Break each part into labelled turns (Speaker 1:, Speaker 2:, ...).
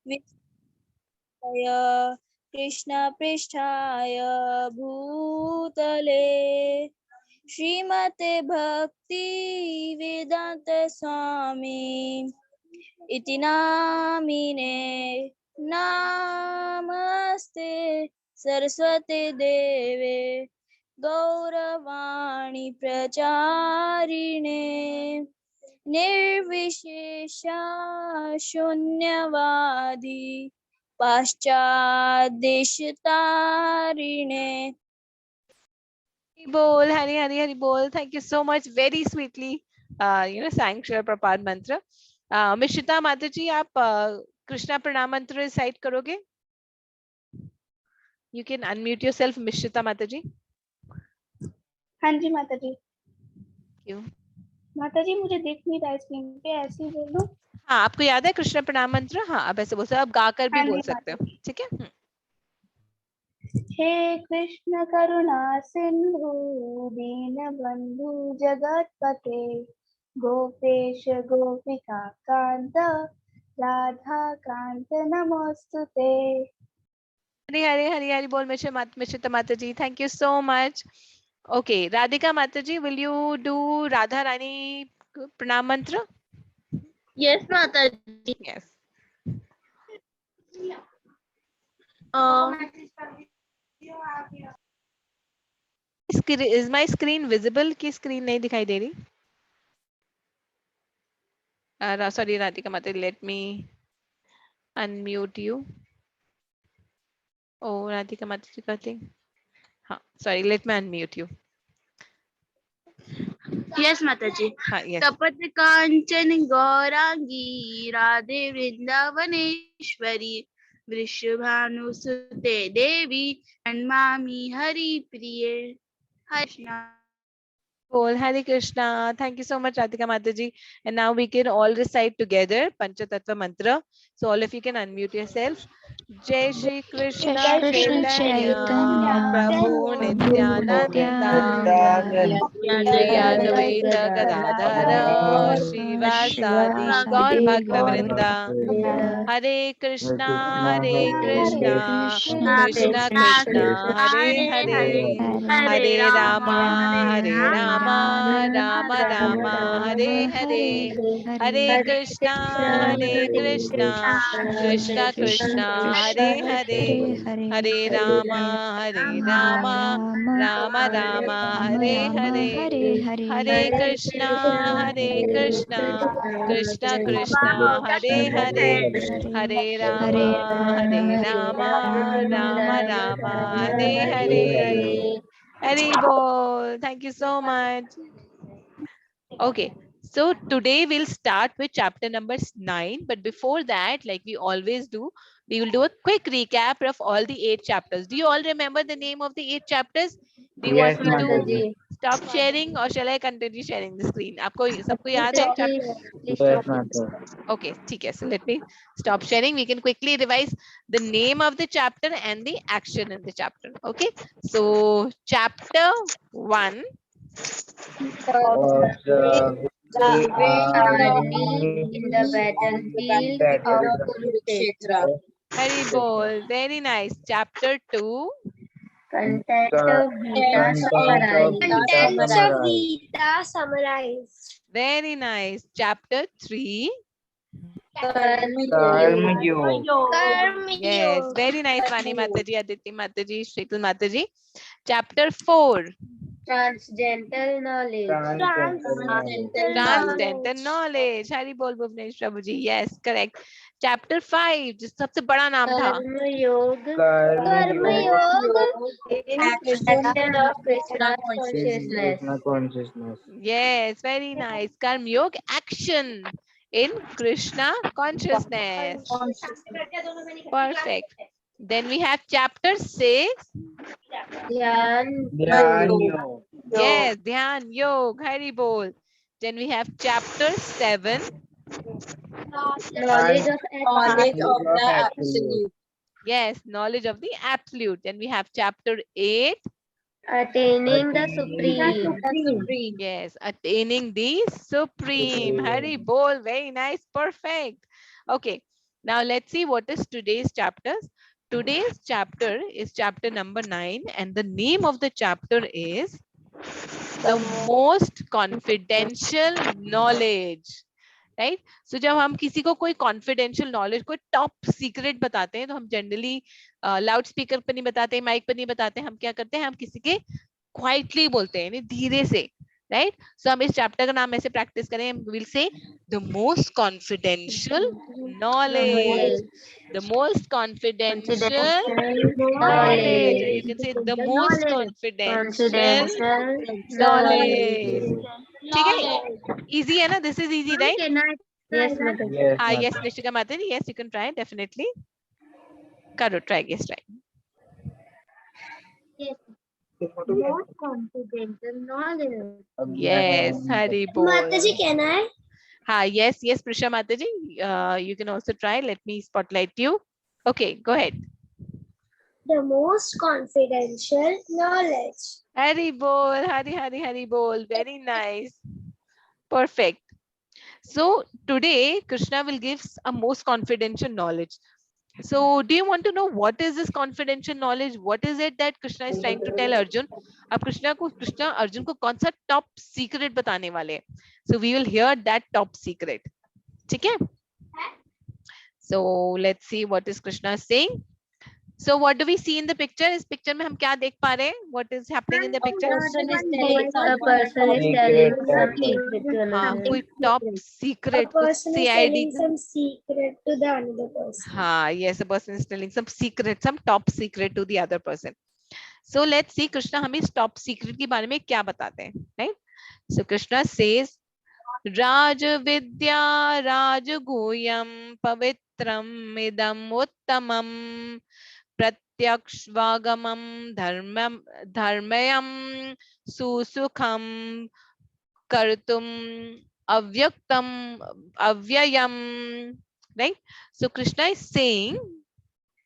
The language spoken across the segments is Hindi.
Speaker 1: विष्णुपदाय कृष्णपृष्ठाय भूतले श्रीमते भक्ति वेदांत स्वामी इति नामिने नमस्ते सरस्वती देवे गौरवाणी प्रचारिणे निर्विशेषा शून्यवादी पाश्चादेशतारिणे
Speaker 2: Bol, Hari Hari Hari Bol. Thank you so much. Very sweetly, sang Shri Prabhupada mantra. Mishita Mataji, आप Krishna Pranam mantra recite करोगे? You can unmute yourself, Mishita Mataji.
Speaker 3: हाँ जी माता जी।
Speaker 2: क्यों?
Speaker 3: माता जी मुझे दिख नहीं रहा स्क्रीन पे, ऐसे ही बोल दो।
Speaker 2: हाँ, आपको याद है कृष्ण प्रणाम मंत्र? हाँ, आप ऐसे बोल सकते हो, आप गाकर भी
Speaker 3: हाँ
Speaker 2: बोल
Speaker 3: जी
Speaker 2: सकते हो,
Speaker 3: माता जी।
Speaker 2: ठीक है?
Speaker 3: हे कृष्ण करुणा सिंधु दीन बंधु जगतपते गोपेश गोपिका कांत राधा कांत नमोस्तुते।
Speaker 2: हरे हरे हरे हरे बोल मिश्रिता माता ji, thank you so much. Okay, Radhika Mataji, will you do Radha Rani Pranam Mantra?
Speaker 1: Yes, Mataji.
Speaker 2: Yes. Is my screen visible? की screen नहीं दिखाई दे रही? Sorry, Radhika Mataji, let me unmute you. Oh, Radhika Mataji का thing. हाँ, sorry, let me unmute you.
Speaker 1: Yes, Mataji.
Speaker 2: Yes.
Speaker 1: तपत कांचन गौरांगी राधे वृंदावनेश्वरी वृषभानुसुते देवी नमामि हरि प्रिये Hari
Speaker 2: Bol Hare Krishna. Thank you so much, Radhika Mataji. And now we can all recite together Panchatattva Mantra. So all of you can unmute yourself. Jai Shri Krishna
Speaker 4: Jai Shri Krishna
Speaker 2: Chaitanya Prabhu Nityananda Shri Advaita Gadadhara Shivasadi Gaur Bhakta Vrinda Hare Krishna Krishna Krishna Hare Hare Hare Rama Rama Rama Hare Hare Hare Krishna Krishna Krishna Hare Hare Hare Rama Rama Rama Hare Hare Hare Krishna Krishna Krishna Hare Hare Hare Rama Rama Rama Hare Hare. Hari Bol. Thank you so much. Okay. So today we'll start with chapter number 9. But before that, like we always do, we will do a quick recap of all the 8 chapters. Do you all remember the name of the 8 chapters? Do you want me to stop sharing or shall I continue sharing the screen? आपको सबको याद है chapter? Okay, ठीक है. So let me stop sharing. We can quickly revise the name of the chapter and the action in the chapter. Okay. So chapter 1.
Speaker 1: in the battlefield of Kurukshetra.
Speaker 2: Hari Bol. Very nice. Chapter 2.
Speaker 1: Contents of Gita summarized.
Speaker 2: Very nice. Chapter 3.
Speaker 1: Karma
Speaker 2: Yes. Very nice. Vani Mataji, Aditi Mataji, Shrikal Mataji. Chapter 4.
Speaker 1: Transcendental knowledge.
Speaker 2: Transcendental knowledge. Hari Bol Bhuvnesh Prabhuji. Yes, correct. Chapter 5. जिस सबसे बड़ा नाम था.
Speaker 1: Karma Yoga. Extension of Krishna consciousness.
Speaker 2: Yes, very nice. Karma Yoga action in Krishna consciousness. Perfect. Then we have chapter 6.
Speaker 1: Dhyan
Speaker 4: Yoga.
Speaker 2: Yes, Dhyan Yoga. Hari Bol. Then we have chapter 7.
Speaker 1: knowledge of the absolute.
Speaker 2: Yes, knowledge of the absolute. Then we have chapter 8.
Speaker 1: Attaining the supreme.
Speaker 2: Yes, attaining the supreme. Hari Bol. Very nice. Perfect. Okay. Now let's see what is today's chapter. Today's chapter is chapter number 9 and the name of the chapter is the most confidential knowledge. Right so जब हम किसी को कोई कॉन्फिडेंशियल नॉलेज कोई टॉप सीक्रेट बताते हैं तो हम जनरली लाउड स्पीकर पर नहीं बताते, माइक पर नहीं बताते, हम क्या करते हैं, हम किसी के क्वाइटली बोलते हैं, यानी धीरे से, राइट. सो हम इस चैप्टर का नाम ऐसे प्रैक्टिस करें, will say the most confidential knowledge, the most confidential knowledge. You can say the most confidential knowledge. ठीक है, easy है ना, this is easy, right?
Speaker 1: Yes, madam.
Speaker 2: हाँ, yes, Nishika Mataji, yes, you can try, definitely. करो, try, yes, try.
Speaker 1: Most confidential knowledge.
Speaker 2: Yes, Hari bol.
Speaker 3: Mataji, can I?
Speaker 2: हाँ, yes, yes, Prisha Mataji, you can also try. Let me spotlight you. Okay, go ahead.
Speaker 3: The most confidential knowledge.
Speaker 2: Hari bol, Hari bol. Very nice. Perfect. So today Krishna will give a most confidential knowledge. So do you want to know what is this confidential knowledge? What is it that Krishna is trying to tell Arjun? अब कृष्णा अर्जुन को कौन सा टॉप सीक्रेट बताने वाले हैं? So we will hear that top secret. ठीक है? So let's see what is Krishna saying. So what do we see in the picture? इस picture में हम क्या देख पा रहे हैं? What is happening in the picture?
Speaker 1: A person is telling something.
Speaker 2: हाँ, कोई top secret,
Speaker 3: A person
Speaker 2: कुछ
Speaker 3: is
Speaker 2: CID.
Speaker 3: telling some secret to the another person.
Speaker 2: हाँ, yes, a person is telling some secret, some top secret to the other person. So let's see Krishna हमें इस top secret के बारे में क्या बताते हैं, right? So Krishna says, Raj Vidya Raj Guhyam Pavitram Idam Uttamam Pratyakshvagamam Dharmayam Susukham Kartum Avyayam. Right? So Krishna is saying,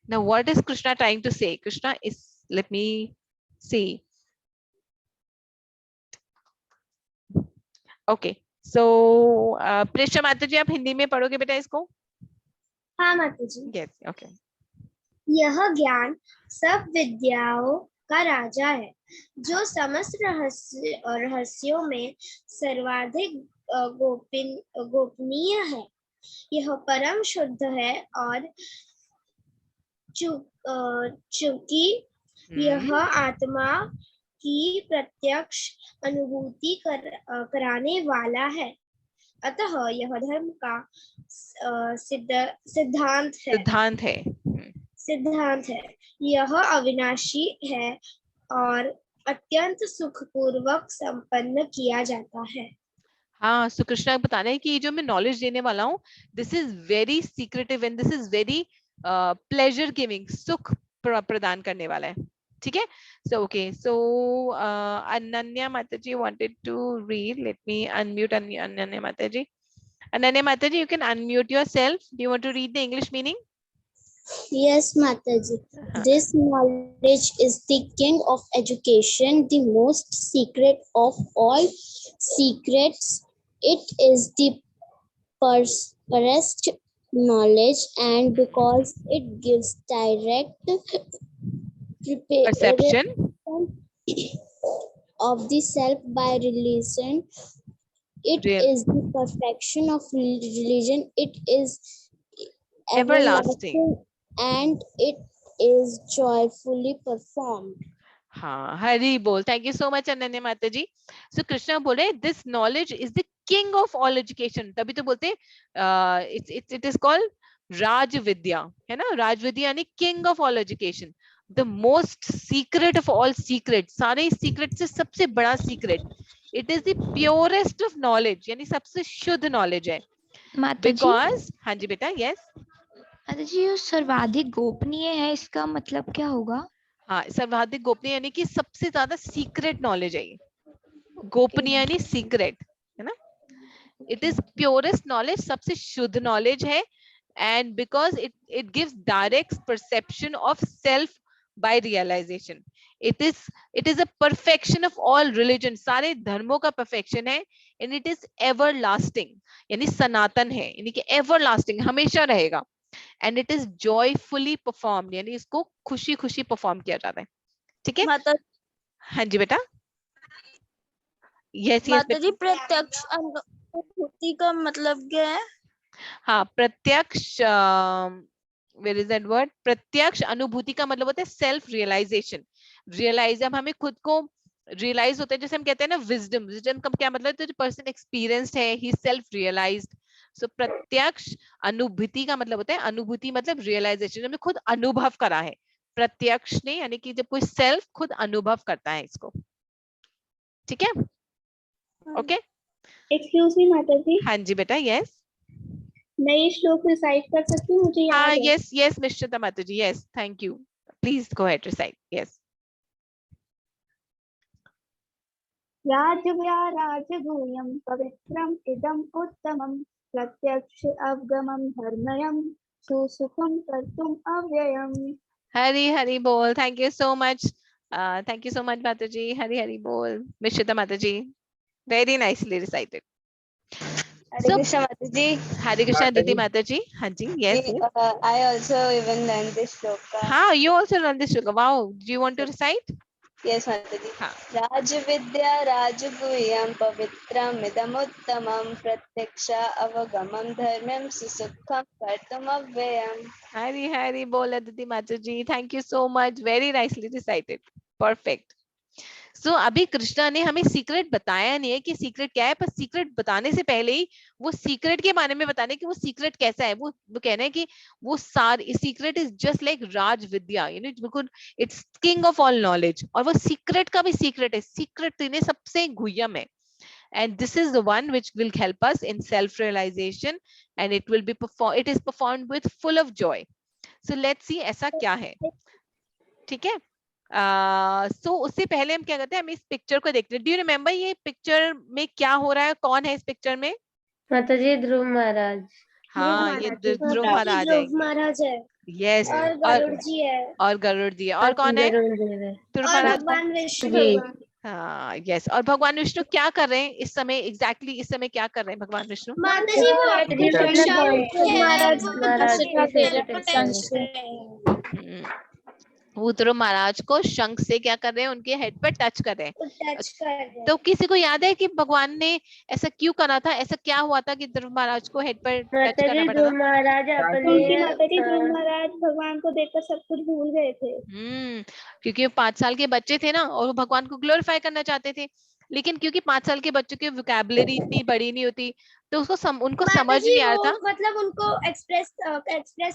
Speaker 2: now what is Krishna trying to say? Krishna is, let me see. Okay. So Prisha Mataji, आप हिंदी में पढ़ोगे बेटा इसको?
Speaker 3: हाँ माताजी.
Speaker 2: Yes, okay.
Speaker 3: यह ज्ञान सब विद्याओं का राजा है जो समस्त रहस्यों में सर्वाधिक गोपनीय है. यह परम शुद्ध है और चूंकि यह आत्मा की प्रत्यक्ष अनुभूति कराने वाला है, अतः यह धर्म का सिद्धांत है. यह अविनाशी है और अत्यंत सुखपूर्वक संपन्न किया जाता है.
Speaker 2: हाँ, सो कृष्णा बता रहे हैं कि ये जो मैं नॉलेज देने वाला हूँ, this is very secretive and this is very pleasure giving, सुख प्रदान करने वाला है. ठीक है? सो ओके, सो अनन्या माताजी wanted to read. Let me unmute Ananya Mataji. Ananya Mataji, you can unmute yourself. Do you want to read the English meaning?
Speaker 3: Yes, Mataji. This knowledge is the king of education, the most secret of all secrets. It is the purest knowledge, and because it gives direct
Speaker 2: perception
Speaker 3: of the self by religion, it is the perfection of religion. It is
Speaker 2: everlasting
Speaker 3: and it is joyfully performed.
Speaker 2: हाँ, हरि बोल. Thank you so much Ananya Mataji. So Krishna बोल रहे, this knowledge is the king of all education. तभी तो बोलते it is called Raj Vidya, है ना? Raj Vidya यानी king of all education, the most secret of all secrets. सारे secret से सबसे बड़ा secret. It is the purest of knowledge, यानी सबसे शुद्ध knowledge है. Because हाँ जी बेटा, yes.
Speaker 4: जी, ये सर्वाधिक गोपनीय है, इसका मतलब क्या होगा?
Speaker 2: हाँ, सर्वाधिक गोपनीय यानी कि सबसे ज्यादा सीक्रेट नॉलेज है ये. गोपनीय यानी सीक्रेट, है ना? इट इज प्योरेस्ट नॉलेज, सबसे शुद्ध नॉलेज है. And because it gives direct perception of self by realisation. It is a perfection of all religion, सारे धर्मों का परफेक्शन है. And it is ever lasting, यानी सनातन है, यानी कि एवर लास्टिंग, हमेशा रहेगा. And it is joyfully performed, यानी इसको खुशी खुशी परफॉर्म किया जाता है। ठीक है
Speaker 5: माता
Speaker 2: हाँ जी बेटा, यस यस
Speaker 5: माता जी, प्रत्यक्ष अनुभूति का मतलब क्या है?
Speaker 2: हाँ प्रत्यक्ष, वेयर इज दैट वर्ड, प्रत्यक्ष अनुभूति का मतलब होता है सेल्फ रियलाइजेशन। रियलाइज, जब हमें खुद को रियलाइज होता है, जैसे हम कहते हैं ना विजडम, विजडम का क्या मतलब है, तो पर्सन एक्सपीरियंस्ड है, ही सेल्फ रियलाइज्ड। सो प्रत्यक्ष अनुभूति का मतलब होता है, अनुभूति मतलब रियलाइजेशन, हमने खुद अनुभव करा है। प्रत्यक्ष नहीं, यानी कि जब कोई सेल्फ खुद अनुभव करता है इसको। ठीक है ओके
Speaker 3: एक्सक्यूज मी माता जी,
Speaker 2: हाँ जी बेटा यस
Speaker 3: मैं ये श्लोक रिसाइट कर सकती हूँ, मुझे
Speaker 2: हाँ
Speaker 3: याद है।
Speaker 2: Yes yes Nishchita Mata ji, yes thank you, please go ahead recite yes.
Speaker 3: राजगुह्यं पवित्रम् इदम् उत्तमं प्रत्यक्ष अवगमं धर्मयं सुसुखं कर्तुम् अव्ययम्।
Speaker 2: हरी हरी बोल, thank you so much, thank you so much माता जी, हरी हरी बोल निश्चिता Mata ji, very nicely recited.
Speaker 5: हरे कृष्ण माता जी।
Speaker 2: हरे कृष्णा अदिति माता जी, हाँ जी yes
Speaker 5: I also even learned this shloka.
Speaker 2: हाँ you also learn this shloka, wow, do you want to recite?
Speaker 5: Yes, माता जी।
Speaker 2: हाँ
Speaker 5: राजविद्या राजगुह्यं पवित्रम् इदमुत्तमं प्रत्यक्ष अवगमं धर्म्यं सुसुखं कर्तुम् अव्ययम्।
Speaker 2: हरी हरी बोल अदिति माता ji, thank you so much, very nicely recited, perfect. So अभी कृष्णा ने हमें सीक्रेट बताया नहीं है कि सीक्रेट क्या है, पर सीक्रेट बताने से पहले ही वो सीक्रेट के बारे में बताने कि वो सीक्रेट कैसा है, वो कहना है कि वो सारी सीक्रेट इज जस्ट लाइक राज विद्या, यू नो बिल्कुल it's king of all knowledge, और वो सीक्रेट का भी सीक्रेट है, सीक्रेट इन्हें सबसे गुह्यम है। And this is the one which will help us in self realization, and it will be it is performed with full of joy. So let's see ऐसा क्या है। ठीक है सो उससे पहले हम क्या करते हैं, हम इस पिक्चर को देखते हैं। डू यू रिमेम्बर ये पिक्चर में क्या हो रहा है, कौन है इस पिक्चर में?
Speaker 1: माता जी ध्रुव महाराज।
Speaker 2: हाँ ये ध्रुव महाराज है,
Speaker 3: ध्रुव महाराज है
Speaker 2: यस
Speaker 3: और गरुड़ जी है
Speaker 2: और गरुड़ जी है, और कौन है? ध्रुव
Speaker 3: और
Speaker 2: महाराज,
Speaker 3: भगवान विष्णु
Speaker 1: जी।
Speaker 3: भगवान।
Speaker 2: हाँ यस, और भगवान विष्णु क्या कर रहे हैं इस समय, एग्जैक्टली इस समय क्या कर रहे हैं भगवान विष्णु?
Speaker 3: माता जी वो
Speaker 1: जी, मतलब महाराज
Speaker 2: वो ध्रुव महाराज को शंख से क्या कर रहे हैं, उनके हेड पर टच कर रहे हैं।
Speaker 3: टच कर रहे हैं।
Speaker 2: तो किसी को याद है कि भगवान ने ऐसा क्यों करा था, ऐसा क्या हुआ था कि ध्रुव महाराज को हेड पर टच करना पड़ा था?
Speaker 1: महाराज
Speaker 3: क्योंकि माता जी ध्रुव महाराज भगवान को देखकर सब कुछ भूल गए थे।
Speaker 2: क्योंकि वो 5 साल के बच्चे थे ना, और वो भगवान को ग्लोरीफाई करना चाहते थे, लेकिन क्योंकि 5 साल के बच्चों की वोकैबुलरी इतनी बड़ी नहीं होती, तो उसको उनको समझ नहीं आ रहा था,
Speaker 3: मतलब उनको एक्सप्रेस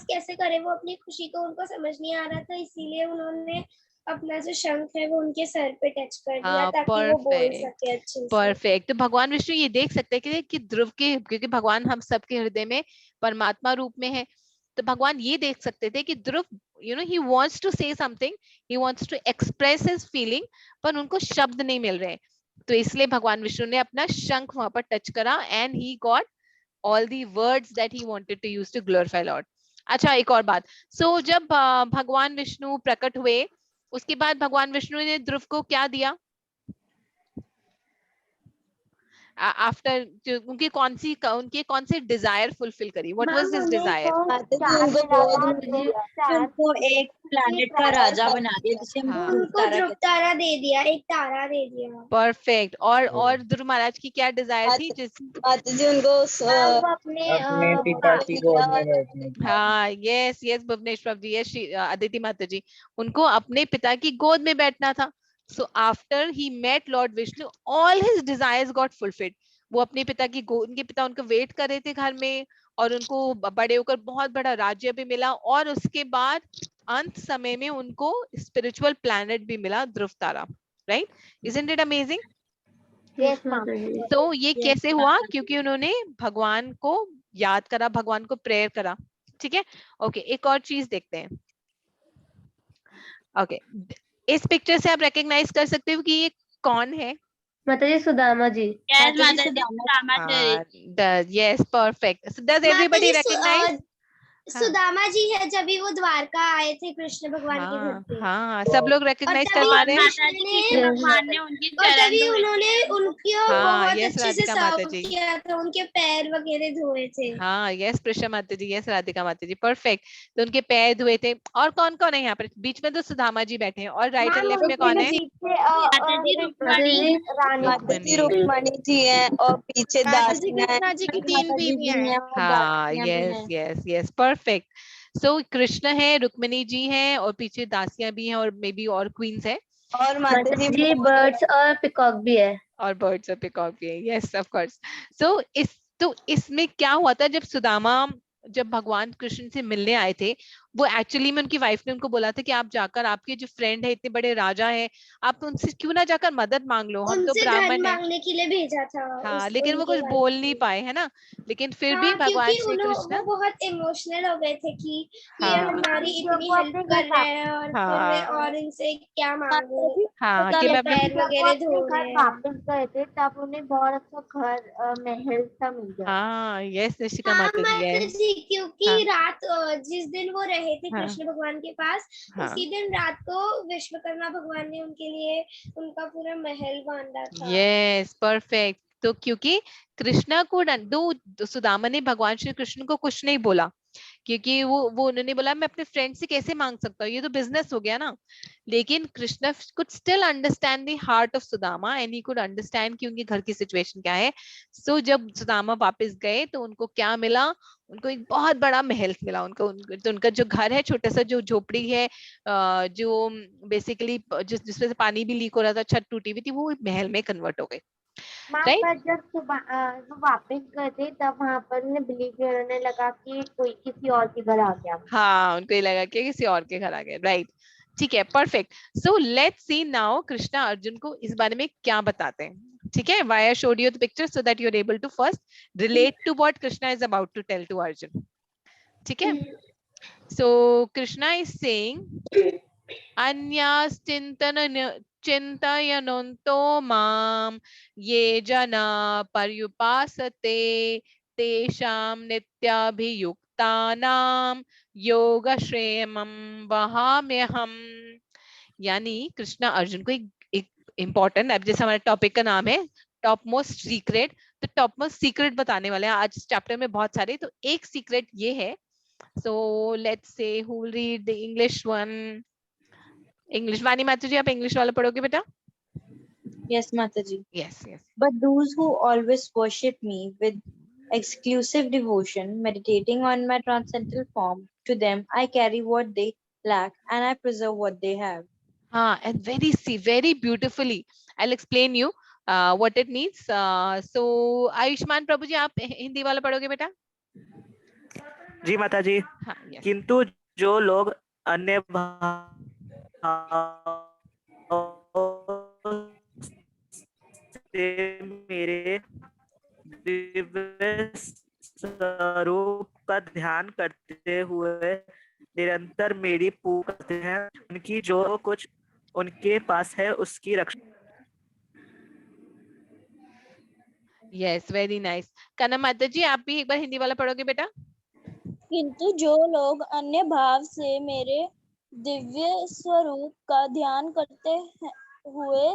Speaker 3: कैसे करे वो अपनी खुशी को, उनको समझ नहीं आ रहा था, इसीलिए उन्होंने अपना जो शंख है वो उनके सर पे टच कर दिया ताकि वो बोल सके अच्छे से।
Speaker 2: परफेक्ट। तो भगवान विष्णु ये देख सकते हैं कि ध्रुव के, क्योंकि भगवान हम सबके हृदय में परमात्मा रूप में है, तो भगवान ये देख सकते थे कि Dhruv you know he wants to say something, he wants to express his feeling, पर उनको शब्द नहीं मिल रहे, तो इसलिए भगवान विष्णु ने अपना शंख वहां पर टच करा, and he got all the words that he wanted to use to glorify Lord. अच्छा एक और बात, सो जब भगवान विष्णु प्रकट हुए, उसके बाद भगवान विष्णु ने ध्रुव को क्या दिया आफ्टर, उनकी कौन सी डिजायर फुलफिल करी, व्हाट वाज हिज डिजायर?
Speaker 5: उनको एक प्लैनेट का राजा बना दिया, जिसे हम
Speaker 3: उनको ध्रुव तारा दे दिया, एक तारा दे दिया।
Speaker 2: परफेक्ट। और ध्रुव महाराज की क्या डिजायर थी?
Speaker 5: माता जी उनको
Speaker 3: अपने
Speaker 6: पिता की गोद में बैठने की।
Speaker 2: हाँ यस यस भुवनेश्वर जी, यस अदिति माता जी, उनको अपने पिता की गोद में बैठना था। So after he met Lord Vishnu, all his desires got fulfilled. वो अपने पिता की गोद, उनके पिता उनको वेट कर रहे थे घर में, और उनको बड़े होकर बहुत बड़ा राज्य भी मिला, और उसके बाद अंत समय में उनको स्पिरिचुअल प्लैनेट भी मिला, ध्रुव तारा, राइट? Isn't it amazing? तो ये कैसे हुआ? क्योंकि उन्होंने भगवान को याद करा, भगवान को प्रेयर करा। ठीक है ओके, एक और चीज देखते हैं। ओके इस पिक्चर से आप रिकॉग्नाइज कर सकते हो कि ये कौन है?
Speaker 1: Mata ji Sudama ji.
Speaker 2: Yes perfect. Does everybody recognise?
Speaker 3: Sudama ji है, जब भी वो द्वारका आए थे कृष्ण भगवान के घर
Speaker 2: हाँ
Speaker 3: पे।
Speaker 2: हाँ, सब लोग
Speaker 3: और
Speaker 2: रिकॉग्नाइज कर
Speaker 3: तभी
Speaker 2: पा रहे हैं।
Speaker 3: कृष्ण ने
Speaker 5: भगवान ने उनके
Speaker 3: और
Speaker 5: चरण
Speaker 3: तभी
Speaker 5: धोए
Speaker 3: उन्होंने उनको
Speaker 2: हाँ,
Speaker 3: बहुत
Speaker 2: यस
Speaker 3: अच्छे से
Speaker 2: राधिका माता
Speaker 3: सर्व
Speaker 2: जी।
Speaker 3: किया था, उनके पैर वगैरह धोए थे।
Speaker 2: हाँ, यस प्रिशा माता जी, यस राधिका माता जी, परफेक्ट। तो उनके पैर धुए थे। और कौन कौन है यहाँ पर? बीच में तो सुदामा जी बैठे हैं, और राइट एंड लेफ्ट में कौन है?
Speaker 5: माता जी रुक्मणी
Speaker 7: माता जी
Speaker 2: रुक्मणी।
Speaker 7: रुक्मणी जी हैं और पीछे
Speaker 5: माता जी
Speaker 7: दासियां हैं।
Speaker 5: कृष्णा जी की तीन
Speaker 7: माता जी भी
Speaker 5: बीवियां हैं।
Speaker 7: हैं और
Speaker 2: हाँ,
Speaker 7: दासियां भी
Speaker 2: यस
Speaker 7: हैं।
Speaker 2: Yes yes, perfect. So Krishna है, रुक्मिणी जी हैं, और पीछे दासियां भी हैं, और मे बी और क्वींस है,
Speaker 7: और माता जी
Speaker 1: जी बर्ड्स और पिकॉक भी है।
Speaker 2: और बर्ड्स ऑफ पीकॉक भी है, यस ऑफ कोर्स। सो इसमें क्या हुआ था, जब सुदामा जब भगवान कृष्ण से मिलने आए थे, वो एक्चुअली में उनकी वाइफ ने उनको बोला था कि आप जाकर, आपके जो फ्रेंड है, इतने बड़े राजा है, आप उनसे क्यों ना जाकर मदद मांग लो, हम तो
Speaker 3: उनसे धन
Speaker 2: ब्राह्मण है।
Speaker 3: मांगने के लिए भेजा था।
Speaker 2: हाँ, लेकिन वो
Speaker 3: उनके
Speaker 2: कुछ
Speaker 3: wife
Speaker 2: बोल नहीं
Speaker 3: ने।
Speaker 2: पाए, है ना। लेकिन फिर भी
Speaker 3: हाँ,
Speaker 2: भगवान
Speaker 3: क्योंकि
Speaker 2: श्री कृष्ण,
Speaker 3: वो बहुत इमोशनल हो गए थे कि ये
Speaker 2: हाँ
Speaker 3: हमारी इतनी हेल्प कर रहे हैं, और फिर मैं
Speaker 2: हाँ
Speaker 3: और इनसे क्या
Speaker 7: माता
Speaker 3: मांगू,
Speaker 7: जी
Speaker 2: हाँ, कि
Speaker 3: ये
Speaker 2: मैं अपने,
Speaker 3: पैर वगैरह धो रहे हैं।
Speaker 8: वापस गए थे तब उन्हें बहुत अच्छा घर महल सा मिल गया।
Speaker 2: हाँ यस निशिका
Speaker 3: हाँ
Speaker 2: माता जी,
Speaker 3: माता
Speaker 2: यस।
Speaker 3: जी, क्योंकि
Speaker 2: हाँ
Speaker 3: रात जिस दिन वो रहे थे
Speaker 2: हाँ
Speaker 3: कृष्ण भगवान के पास,
Speaker 2: हाँ,
Speaker 3: उसी दिन रात को विश्वकर्मा भगवान ने उनके लिए उनका पूरा महल बांधा था।
Speaker 2: Yes perfect. तो क्योंकि कृष्णा को दो सुदामा ने भगवान श्री कृष्ण को कुछ नहीं बोला, क्योंकि वो उन्होंने बोला मैं अपने फ्रेंड से कैसे मांग सकता हूँ, ये तो बिजनेस हो गया ना। लेकिन Krishna could still understand the heart of Sudama, and he could understand कि उनके घर की सिचुएशन क्या है। सो जब सुदामा वापस गए तो उनको क्या मिला? उनको एक बहुत बड़ा महल मिला। तो उनका जो घर है, छोटा सा जो झोपड़ी है, जो बेसिकली जिसमें से पानी भी लीक हो रहा था, छत टूटी हुई थी, वो महल में कन्वर्ट हो गई। राइट।
Speaker 8: पर जब सुबह वो वापस गए थे तब वहां पर उन्हें बिलीव करने लगा कि कोई किसी और के घर आ गया।
Speaker 2: हाँ, उनको ये लगा कि किसी और के घर आ गए, राइट। ठीक है, perfect. So let's C now Krishna Arjun को इस बारे में क्या बताते हैं। ठीक है, why I showed you the picture so that you're able to first relate to what Krishna is about to tell to Arjun. ठीक है, so Krishna is saying अन्यास चिन्तयन्तो माम ये जना पर्युपासते तेषां नित्याभियुक्तानां योगक्षेमं वहाम्यहम्। यानी कृष्णा अर्जुन को एक इम्पोर्टेंट, अब जैसे हमारे टॉपिक का नाम है टॉप मोस्ट सीक्रेट, तो टॉप मोस्ट सीक्रेट बताने वाले हैं आज चैप्टर में बहुत सारे। तो एक सीक्रेट ये है, so let's say who will read the English one. English, वानी माता जी आप इंग्लिश वाला पढ़ोगे बेटा?
Speaker 7: Yes, Mataji.
Speaker 2: Yes yes.
Speaker 7: But those who always worship me with exclusive devotion, meditating on my transcendental form, to them I carry what they lack and I preserve what they have.
Speaker 2: हाँ, and very beautifully I'll explain you what it means. So Ayushman Prabhu ji आप हिंदी वाला पढ़ोगे बेटा?
Speaker 6: जी माता जी।
Speaker 2: हाँ yes.
Speaker 6: किंतु जो लोग अन्य से मेरे दिव्य स्वरूप का ध्यान करते हुए निरंतर मेरी पूजा करते हैं, उनकी जो कुछ उनके पास है उसकी रक्षा।
Speaker 2: Yes, very nice. कनम माता जी आप भी एक बार हिंदी वाला पढ़ोगे बेटा?
Speaker 5: किंतु जो लोग अन्य भाव से मेरे दिव्य स्वरूप का ध्यान करते हुए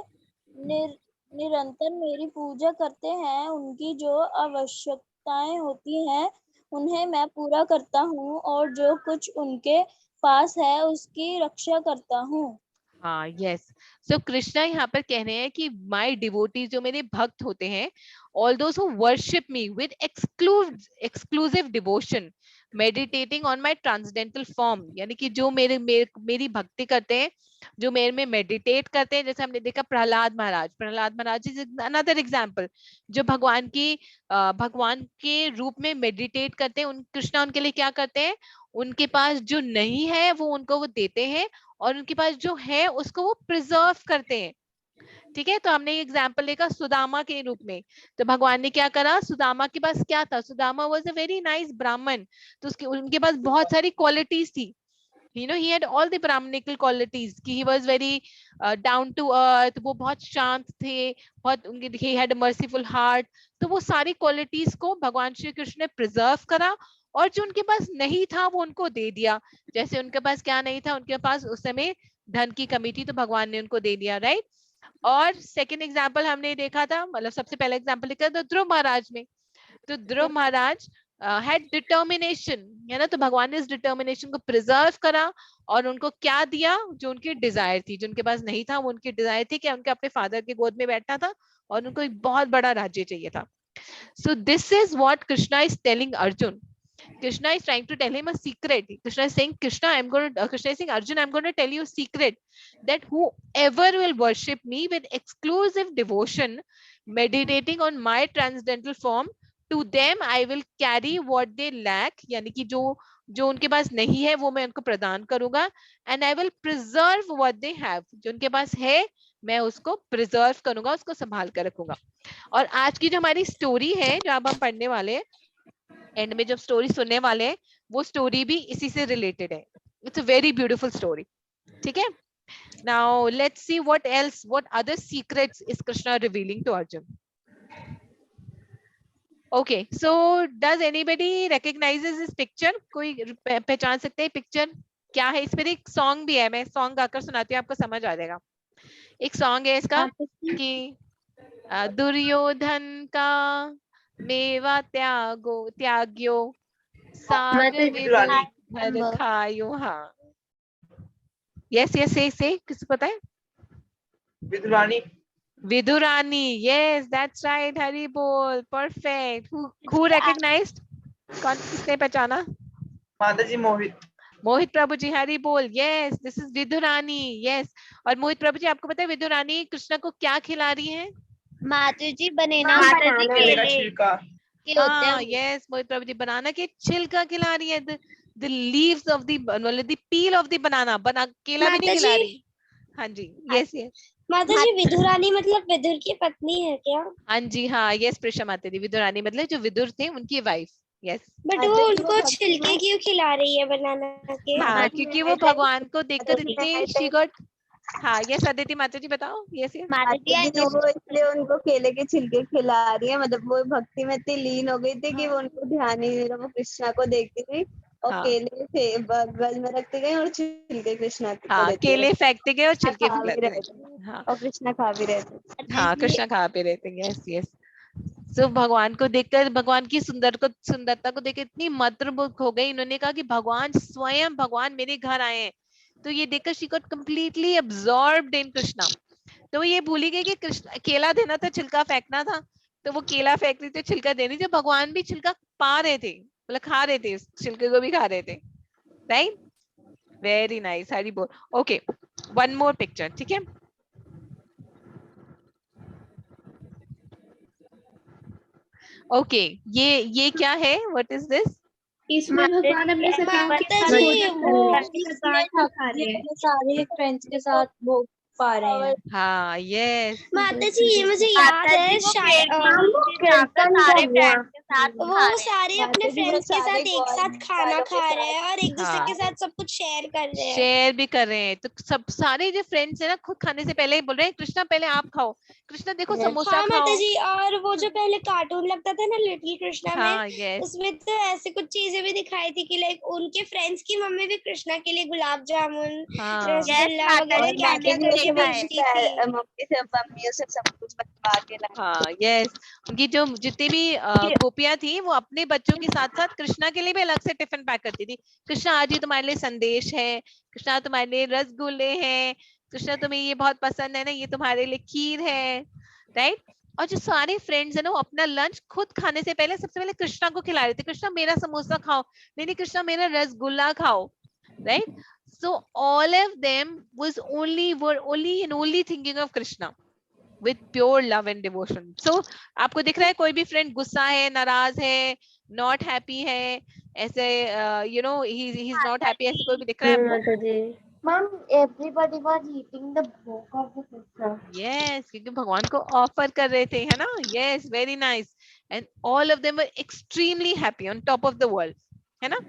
Speaker 5: निरंतर मेरी पूजा करते हैं, उनकी जो आवश्यकताएं होती हैं उन्हें मैं पूरा करता हूँ, और जो कुछ उनके पास है उसकी रक्षा करता हूँ।
Speaker 2: हाँ यस। सो कृष्णा यहाँ पर कह रहे हैं कि माय डिवोटीज, जो मेरे भक्त होते हैं, all those who worship me with exclusive devotion meditating on my transcendental form, यानी कि जो मेरी भक्ति करते हैं, जो मेरे में मेडिटेट करते हैं। जैसे हमने देखा प्रहलाद महाराज इज अनदर एग्जाम्पल, जो भगवान के रूप में मेडिटेट करते हैं। कृष्णा उनके लिए क्या करते हैं? उनके पास जो नहीं है वो उनको वो देते हैं, और उनके पास जो है उसको वो प्रिजर्व करते हैं। ठीक है, तो हमने एग्जाम्पल देखा सुदामा के रूप में। तो भगवान ने क्या करा? सुदामा के पास क्या था? Sudama was a very nice ब्राह्मण, तो उनके पास बहुत सारी क्वालिटीज थी। You know, he had all the brahmanical qualities कि he was very down to earth, वो बहुत शांत थे, बहुत he had a merciful heart। तो वो सारी क्वालिटीज को भगवान श्री कृष्ण ने प्रिजर्व करा, और जो उनके पास नहीं था वो उनको दे दिया। जैसे उनके पास क्या नहीं था, उनके पास उस समय धन की कमी थी तो भगवान ने उनको दे दिया, राइट। और सेकंड एग्जाम्पल हमने देखा था, मतलब सबसे पहला एग्जाम्पल देखा था ध्रुव महाराज में। तो ध्रुव महाराज हैड डिटर्मिनेशन, है ना, तो भगवान ने इस डिटर्मिनेशन को प्रिजर्व करा और उनको क्या दिया, जो उनकी डिजायर थी, जो उनके पास नहीं था वो उनकी डिजायर थी कि उनके अपने फादर के गोद में बैठना था और उनको एक बहुत बड़ा राज्य चाहिए था। So this is what Krishna is telling Arjun. Krishna is trying to tell him a secret. Krishna is saying, Krishna is saying, Arjun, I'm going to tell you a secret, that whoever will worship me with exclusive devotion, meditating on my transcendental form, to them I will carry what they lack. यानी कि जो उनके पास नहीं है वो मैं उनको प्रदान करूंगा, and I will preserve what they have. जो उनके पास है मैं उसको प्रिजर्व करूंगा, उसको संभाल कर रखूंगा। और आज की जो हमारी स्टोरी है, जो अब हम पढ़ने वाले हैं, एंड में जब स्टोरी सुनने वाले हैं, वो स्टोरी भी इसी से रिलेटेड है। It's a very beautiful story, ठीक है। Now let's see what else, what other secrets is Krishna revealing to Arjun. Okay, so does anybody recognises this picture? कोई पहचान सकते हैं पिक्चर क्या है? इस पर एक सॉन्ग भी है, मैं सॉन्ग गाकर सुनाती हूँ, आपको समझ आ जाएगा। एक सॉन्ग है इसका कि दुर्योधन का मेवा त्याग्यो साग भर खायो। हाँ, यस यस, से किस पता है? Vidurani, yes that's right, Hari बोल, परफेक्ट। Who recognised? कौन, किसने पहचाना?
Speaker 6: माता जी
Speaker 2: मोहित प्रभु जी, हरि बोल, yes this is Vidurani, yes. और मोहित प्रभु जी, आपको पता है विदुरानी कृष्ण को क्या खिला रही है?
Speaker 5: माता जी बनाना
Speaker 2: यस, मोहित प्रभु जी बनाना के छिलका खिला रही है, the leaves of the peel of the banana, केला भी नहीं खिला रही। हाँ जी, यस यस।
Speaker 3: माता जी विदुरानी मतलब विदुर की पत्नी है क्या?
Speaker 2: हाँ जी, हाँ, यस प्रेषा माता जी, विदुरानी मतलब जो विदुर थे उनकी वाइफ, यस।
Speaker 3: बट वो उनको छिलके क्यों खिला रही है बनाना के?
Speaker 2: हाँ, क्योंकि वो भगवान को देखकर इतने शी गॉट। हाँ, यस अदिति माता जी बताओ। यस यस,
Speaker 9: वो इसलिए उनको केले के छिलके खिला रही है, मतलब वो भक्ति में इतनी लीन हो गई थी कि वो उनको ध्यान ही नहीं रहा, वो कृष्णा को देखती गई और केले बगल में रखते गए और छिलके कृष्णा को
Speaker 2: हाँ,
Speaker 9: देती
Speaker 2: केले फेंकते गए और छिलके
Speaker 9: खा भी रहे थे।
Speaker 2: हाँ,
Speaker 9: और कृष्णा खा भी रहे थे।
Speaker 2: हाँ, कृष्णा खा भी रहे थे, यस यस। सो भगवान को देखकर, भगवान की सुंदरता को देखकर इतनी मंत्रमुग्ध हो गई, इन्होंने कहा कि भगवान स्वयं, भगवान मेरे घर आए हैं। तो ये देखकर शी गॉट कंप्लीटली अब्सॉर्ब्ड इन कृष्णा। तो ये भूली गई कि कृष्ण केला देना था, छिलका फेंकना था, तो वो केला फेंक रही थी, छिलका देनी थी। भगवान भी छिलका पा रहे थे, मतलब खा रहे थे, छिलके को भी खा रहे थे, राइट। वेरी नाइस, हरि बोल। ओके, वन मोर पिक्चर, ठीक है। ओके, ये क्या है? What is this?
Speaker 1: इसमें भगवान अपने सखाओं
Speaker 7: सारे फ्रेंड्स के साथ वो पा रहे हैं।
Speaker 2: हाँ, यस
Speaker 3: माता जी ये मुझे याद है, शायद वो सारे अपने फ्रेंड्स के साथ एक साथ खाना खा रहे हैं और एक दूसरे के साथ सब कुछ शेयर कर रहे हैं।
Speaker 2: शेयर भी कर रहे हैं। तो सब सारे जो फ्रेंड्स है ना, खुद खाने से पहले ही बोल रहे हैं कृष्णा पहले आप खाओ, कृष्णा देखो समोसा
Speaker 3: हाँ
Speaker 2: खाओ।
Speaker 3: माता जी, और वो जो पहले कार्टून लगता था ना लिटिल कृष्णा
Speaker 2: हाँ,
Speaker 3: में,
Speaker 2: yes.
Speaker 3: उसमें तो ऐसे कुछ चीजें भी दिखाई थी कि लाइक उनके फ्रेंड्स की मम्मी भी कृष्णा के लिए गुलाब जामुन, रसगुल्ला वगैरह क्या क्या करके भेजती थी।
Speaker 9: मम्मियों से सब कुछ बनवा के लाई।
Speaker 2: हाँ, यस। उनकी जो जितनी भी गोपियां थी, वो अपने बच्चों के साथ साथ कृष्णा के लिए भी अलग से टिफिन पैक करती थी। कृष्णा आज ये तुम्हारे लिए संदेश है, कृष्णा तुम्हारे लिए रसगुल्ले हैं, कृष्णा तुम्हें ये बहुत पसंद है ना, ये तुम्हारे लिए खीर है, राइट। और जो सारे फ्रेंड्स है ना, वो अपना लंच खुद खाने से पहले सबसे पहले कृष्णा को खिला रहे थे। कृष्णा मेरा समोसा खाओ, नहीं कृष्णा मेरा रसगुल्ला खाओ, right. So all of them were only thinking of Krishna with pure love and devotion. So आपको दिख रहा है कोई भी फ्रेंड गुस्सा है, नाराज है, नॉट हैप्पी है, ऐसे you know he's not happy, ऐसे कोई भी दिख रहा है आपको?
Speaker 8: Mom, everybody was eating the book of the Krishna.
Speaker 2: Yes, क्योंकि भगवान को ऑफर कर रहे थे, है ना। Yes, very nice. And all of them were extremely happy, on top of the world, है ना।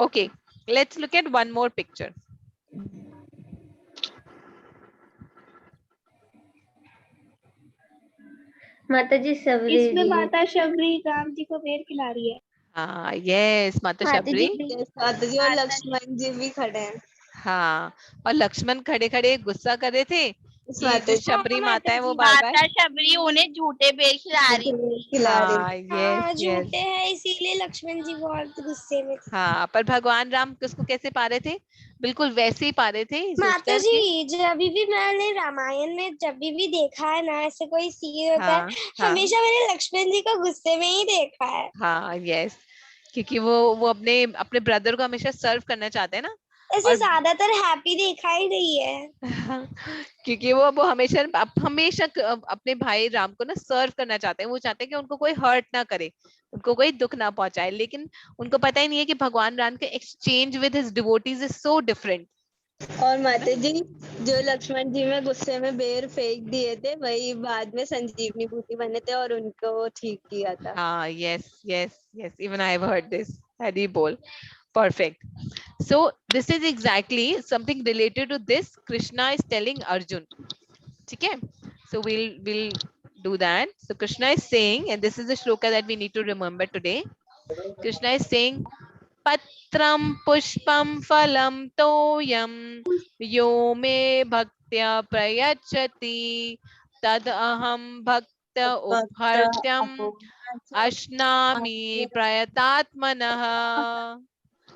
Speaker 2: Okay, let's look at one more picture.
Speaker 1: माता जी शबरी
Speaker 5: इसमें
Speaker 1: जी,
Speaker 5: माता शबरी राम जी को बेर खिला रही है।
Speaker 2: हाँ यस माता
Speaker 1: माता
Speaker 2: शबरी।
Speaker 1: जी
Speaker 9: Yes, माता जी, और लक्ष्मण जी भी खड़े हैं।
Speaker 2: हाँ और लक्ष्मण खड़े खड़े गुस्सा कर रहे थे
Speaker 9: Yes,
Speaker 2: कि
Speaker 9: माता
Speaker 2: जो
Speaker 9: जी,
Speaker 2: शबरी माता है वो बार बार
Speaker 5: माता शबरी उन्हें झूठे पेड़ खिला रही थी।
Speaker 9: खिला रही।
Speaker 2: हाँ यस यस
Speaker 1: झूठे हैं इसीलिए लक्ष्मण जी बहुत गुस्से में थे।
Speaker 2: हाँ पर भगवान राम किसको कैसे पा रहे थे, बिल्कुल वैसे ही पा रहे थे सोच
Speaker 1: माता
Speaker 2: कर के।
Speaker 1: जी जब भी मैंने रामायण में जब भी देखा है ना ऐसे कोई सीन होता है,
Speaker 2: हाँ हाँ
Speaker 1: हमेशा मैंने लक्ष्मण जी को गुस्से में ही देखा है।
Speaker 2: हाँ यस क्योंकि वो अपने अपने ब्रदर को हमेशा सर्व करना चाहते हैं ना।
Speaker 1: ऐसे
Speaker 2: और
Speaker 1: ज्यादातर हैप्पी देखा ही नहीं है।
Speaker 2: क्योंकि वो हमेशा हमेशा अपने भाई राम को ना सर्व करना चाहते हैं, वो चाहते हैं कि उनको कोई हर्ट ना करे, उनको कोई दुख ना पहुंचाए, लेकिन उनको पता ही नहीं है कि भगवान राम के exchange with his devotees is so different.
Speaker 9: और माता जी जो लक्ष्मण जी में गुस्से में बेर फेंक दिए थे वही बाद में संजीवनी बूटी बने थे और उनको ठीक किया था।
Speaker 2: हाँ yes yes yes even I have heard this. Hari बोल। Perfect. So this is exactly something related to this. Krishna is telling Arjun. Okay. So we'll do that. So Krishna is saying, and this is the shloka that we need to remember today. Krishna is saying, Patram pushpam phalam toyam yo me bhaktya prayachati tad aham bhakta ubhartyam ashnami prayatatmanah.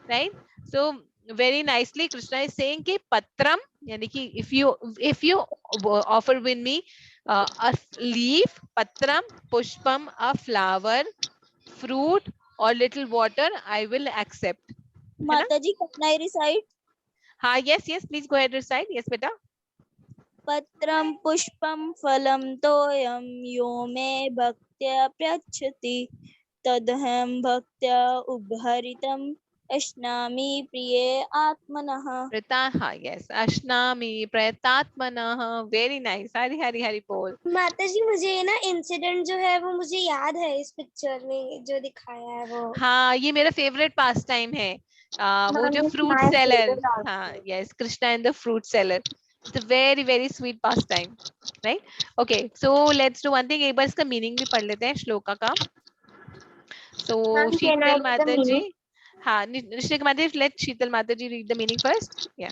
Speaker 2: Right? So very nicely Krishna is saying कि patram यानी कि if you offer with me a leaf, patram, pushpam, a flower, fruit or little water, I will accept. है ना?
Speaker 5: माता जी कैन आई रिसाइट?
Speaker 2: हाँ yes yes please go ahead recite. Yes बेटा.
Speaker 5: पत्रं पुष्पं फलं तोयं यो मे भक्त्या पृच्छति तदहं भक्त्या उपहरितम् अश्नामि प्रिये आत्मनः।
Speaker 2: हाँ yes ashnami prayatatmanah. Very nice. हरी बोल.
Speaker 1: माता जी मुझे ये ना इंसिडेंट जो है वो मुझे याद है इस पिक्चर में जो दिखाया है वो।
Speaker 2: हाँ ये मेरा फेवरेट पास टाइम है। वो जो फ्रूट सेलर, हाँ yes Krishna and the fruit seller, it's a very sweet pass time, right? Okay so let's do one thing, एक बार इसका मीनिंग भी पढ़ लेते हैं श्लोका का। सो शीतल माता जी, हाँ निश्चित माता जी, लेट शीतल माता ji read the meaning first. या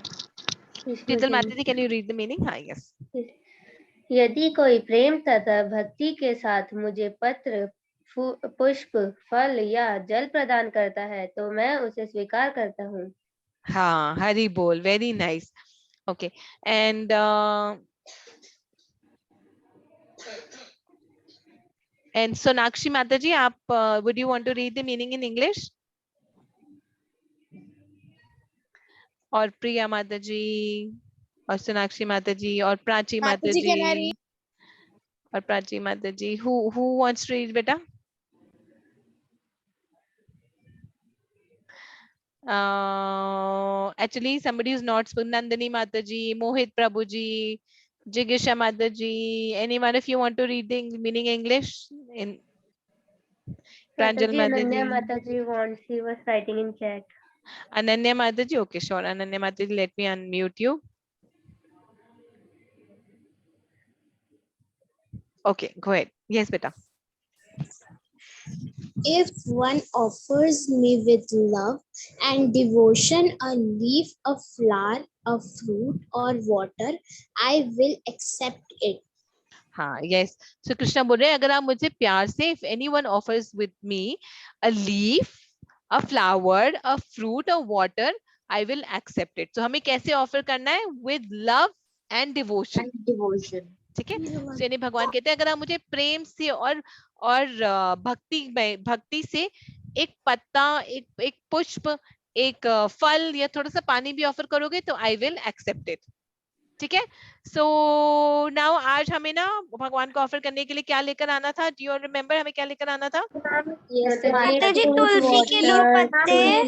Speaker 2: शीतल माता ji can you read the meaning? हाँ यस।
Speaker 8: यदि कोई प्रेम तथा भक्ति के साथ मुझे पत्र, पुष्प, फल या जल प्रदान करता है तो मैं उसे स्वीकार करता हूँ।
Speaker 2: हाँ हरि बोल, very nice. Okay and Sonakshi Mataji, आप would you want to read the meaning in English? और प्रिया माताजी और सोनाक्षी माताजी और प्राची माताजी और प्राची माताजी, who wants to read बेटा? Actually somebody who's not spoken, Nandini Mataji, Mohit Prabhuji, Jigisha Mataji, anyone if you want to read the meaning English in Pranjal
Speaker 8: Ananya
Speaker 2: Mataji.
Speaker 8: Mataji wants, he was writing in chat.
Speaker 2: Ananya Mataji, okay sure. Ananya Mataji, let me unmute you. Okay, go ahead. Yes, beta.
Speaker 3: If one offers me with love and devotion a leaf, a flower, a fruit or water, I will accept it.
Speaker 2: हाँ yes. So Krishna बोल रहे हैं अगर आप मुझे प्यार से, if anyone offers with me a leaf, a flower, a fruit or water, I will accept it. So हमें कैसे offer करना है? With love and devotion. ठीक है? So यानी भगवान कहते हैं अगर आप मुझे प्रेम से और भक्ति से एक पत्ता, एक पुष्प, एक फल या थोड़ा सा पानी भी ऑफर करोगे तो I will accept it. ठीक है? सो नाउ आज हमें ना भगवान को ऑफर करने के लिए क्या लेकर आना था? डू यू रिमेम्बर हमें क्या लेकर आना था?
Speaker 1: माता जी तुलसी के 2 पत्ते,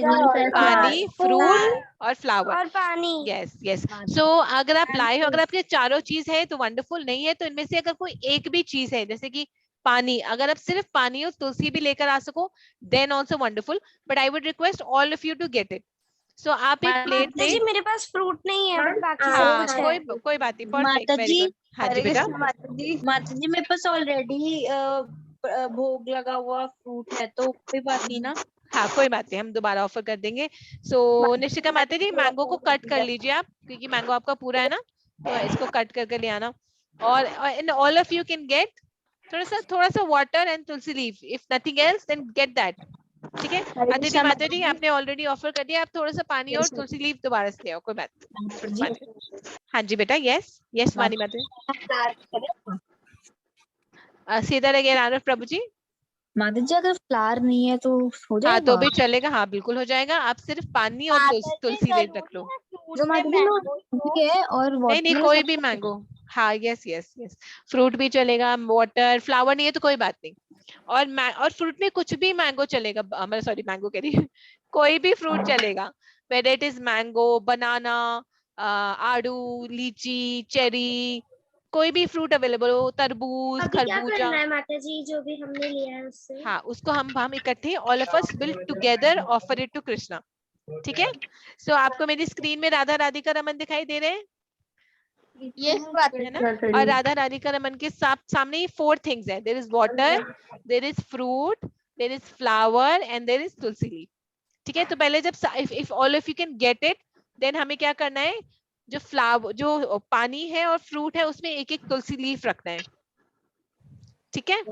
Speaker 2: पानी, फ्रूट और फ्लावर
Speaker 1: और पानी।
Speaker 2: Yes yes. सो अगर आप लाए हो, अगर आपके चारों चीज है तो वंडरफुल, नहीं है तो इनमें से अगर कोई एक भी चीज है, जैसे कि पानी, अगर आप सिर्फ पानी और तुलसी भी लेकर आ सको then also wonderful, but I would request all of you to get it. So आप एक प्लेट
Speaker 1: माता जी
Speaker 2: में,
Speaker 1: मेरे पास फ्रूट नहीं है बट बाकी सब
Speaker 2: हाँ
Speaker 1: कुछ है।
Speaker 2: कोई बात नहीं, परफेक्ट, वेरी गुड। हाँ जी बेटा।
Speaker 7: माता जी मेरे पास ऑलरेडी भोग लगा हुआ फ्रूट है तो कोई बात नहीं ना।
Speaker 2: हाँ कोई बात नहीं, हम दोबारा ऑफर कर देंगे। सो निशिका माता जी मैंगो को कट कर लीजिए आप, क्योंकि मैंगो आपका पूरा है ना, तो इसको कट करके ले आना। और all of you can get थोड़ा सा water and tulsi leaf, if nothing else then get that. ठीक है अदिति माता जी, आपने ऑलरेडी ऑफर कर दिया, आप थोड़ा सा पानी और तुलसी लीफ दोबारा से ले आओ, कोई बात नहीं। हाँ जी बेटा, यस यस वानी माता जी। सीधा अगेन आनंद प्रभु जी।
Speaker 10: माता जी अगर फ्लावर नहीं है तो हो
Speaker 2: हाँ
Speaker 10: जाएगा?
Speaker 2: तो भी चलेगा, हाँ बिल्कुल हो जाएगा, आप सिर्फ पानी और तुलसी लीफ रख लो।
Speaker 10: जो माता जी लो है और
Speaker 2: नहीं नहीं
Speaker 10: वाटर
Speaker 2: कोई भी मैंगो, हाँ यस यस यस, फ्रूट भी चलेगा, वाटर, फ्लावर नहीं है तो कोई बात नहीं। और फ्रूट में कुछ भी मैंगो चलेगा, मतलब सॉरी मैंगो कह रही कोई भी फ्रूट चलेगा, वेदर इट इज मैंगो, बनाना, आड़ू, लीची, चेरी, कोई भी फ्रूट अवेलेबल हो, तरबूज,
Speaker 1: अभी क्या
Speaker 2: खरबूजा।
Speaker 1: करना है माता जी, जो भी हमने लिया है उससे?
Speaker 2: हाँ उसको हम इकट्ठे all of us will together offer it to Krishna. ठीक है सो आपको मेरी स्क्रीन में राधा राधिका रमन दिखाई दे रहे हैं?
Speaker 8: यस
Speaker 2: है ना? और राधा राधिका रमन के सामने ये 4 थिंग्स है, there is water, there is fruit, there is flower and there is tulsi leaf. ठीक है तो पहले जब if all of you can get it, then हमें क्या करना है, जो फ्लावर, जो पानी है और फ्रूट है उसमें एक एक तुलसी लीफ रखना है। ठीक है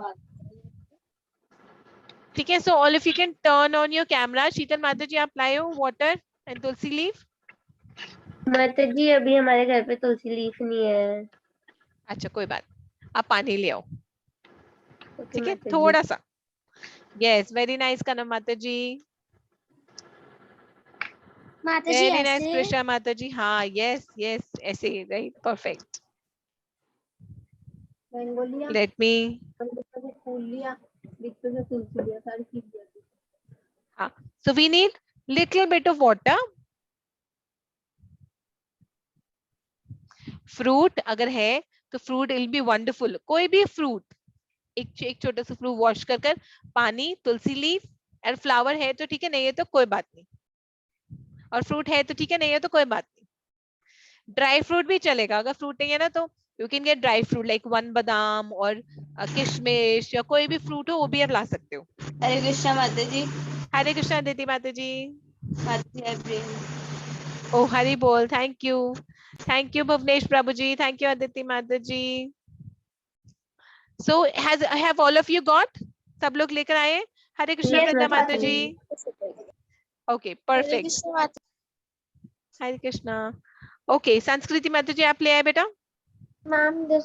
Speaker 2: ठीक है so all of you can turn on your camera. Sheetal माता जी आप लाए हो वाटर एंड तुलसी लीफ?
Speaker 8: माता जी अभी हमारे घर पे तुलसी लीफ नहीं है।
Speaker 2: अच्छा कोई बात, आप पानी ले आओ। ठीक है
Speaker 8: माता जी।
Speaker 2: थोड़ा सा, यस वेरी नाइस कनम माता जी,
Speaker 1: माता जी
Speaker 2: वेरी नाइस
Speaker 1: ऐसे
Speaker 2: कृष्णा माता जी, हाँ यस यस ऐसे राइट परफेक्ट।
Speaker 8: रंगोलिया
Speaker 2: लेट मी,
Speaker 8: फूल लिया, बिट्टू से तुलसी लिया, सारी चीज लिया।
Speaker 2: हाँ so we need little bit of water. Fruit अगर है तो फ्रूट विल बी वंडरफुल, कोई भी फ्रूट, एक छोटा सा फ्रूट वॉश कर पानी, तुलसी लीफ और फ्लावर है तो ठीक है, नहीं है तो कोई बात नहीं, और फ्रूट है तो ठीक है, नहीं है तो कोई बात नहीं। ड्राई फ्रूट भी चलेगा, अगर फ्रूट नहीं है ना तो you can gate dry fruit like one बादाम और किशमिश या कोई भी फ्रूट हो वो भी आप ला सकते हो।
Speaker 9: हरे कृष्णा माता जी।
Speaker 2: हरे कृष्णा दीदी माता जी।
Speaker 9: माता जी प्रेम।
Speaker 2: ओ हरि बोल, thank you Bhuvanesh Prabhu ji, thank you Aditi माता ji. So have all of you got, सब लोग लेकर आए? हरे कृष्णा वृंदा माता जी। Okay perfect, Hare Krishna. Okay Sanskriti माता जी आप ले आए बेटा?
Speaker 8: Ma'am this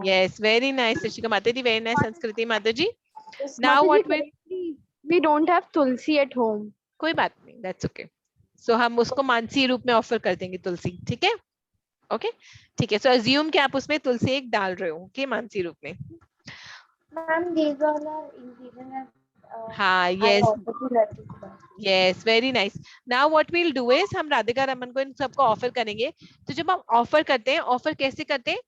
Speaker 2: yes very nice Rishika माता जी, वेरी नाइस संस्कृति माता ji. Now what
Speaker 5: We don't have tulsi at home.
Speaker 2: कोई बात नहीं, दैट्स ओके। सो हम उसको मानसी रूप में ऑफर कर देंगे तुलसी, ठीक है ओके ठीक है। सो अज्यूम कि आप उसमें तुलसी एक डाल रहे हो कि मानसी रूप में।
Speaker 8: Ma'am these all are ingredients
Speaker 2: हाँ yes very nice. Now what we'll do is, हम राधिका रमन को इन सबको ऑफर करेंगे। तो जब हम ऑफर करते हैं, ऑफर कैसे करते हैं,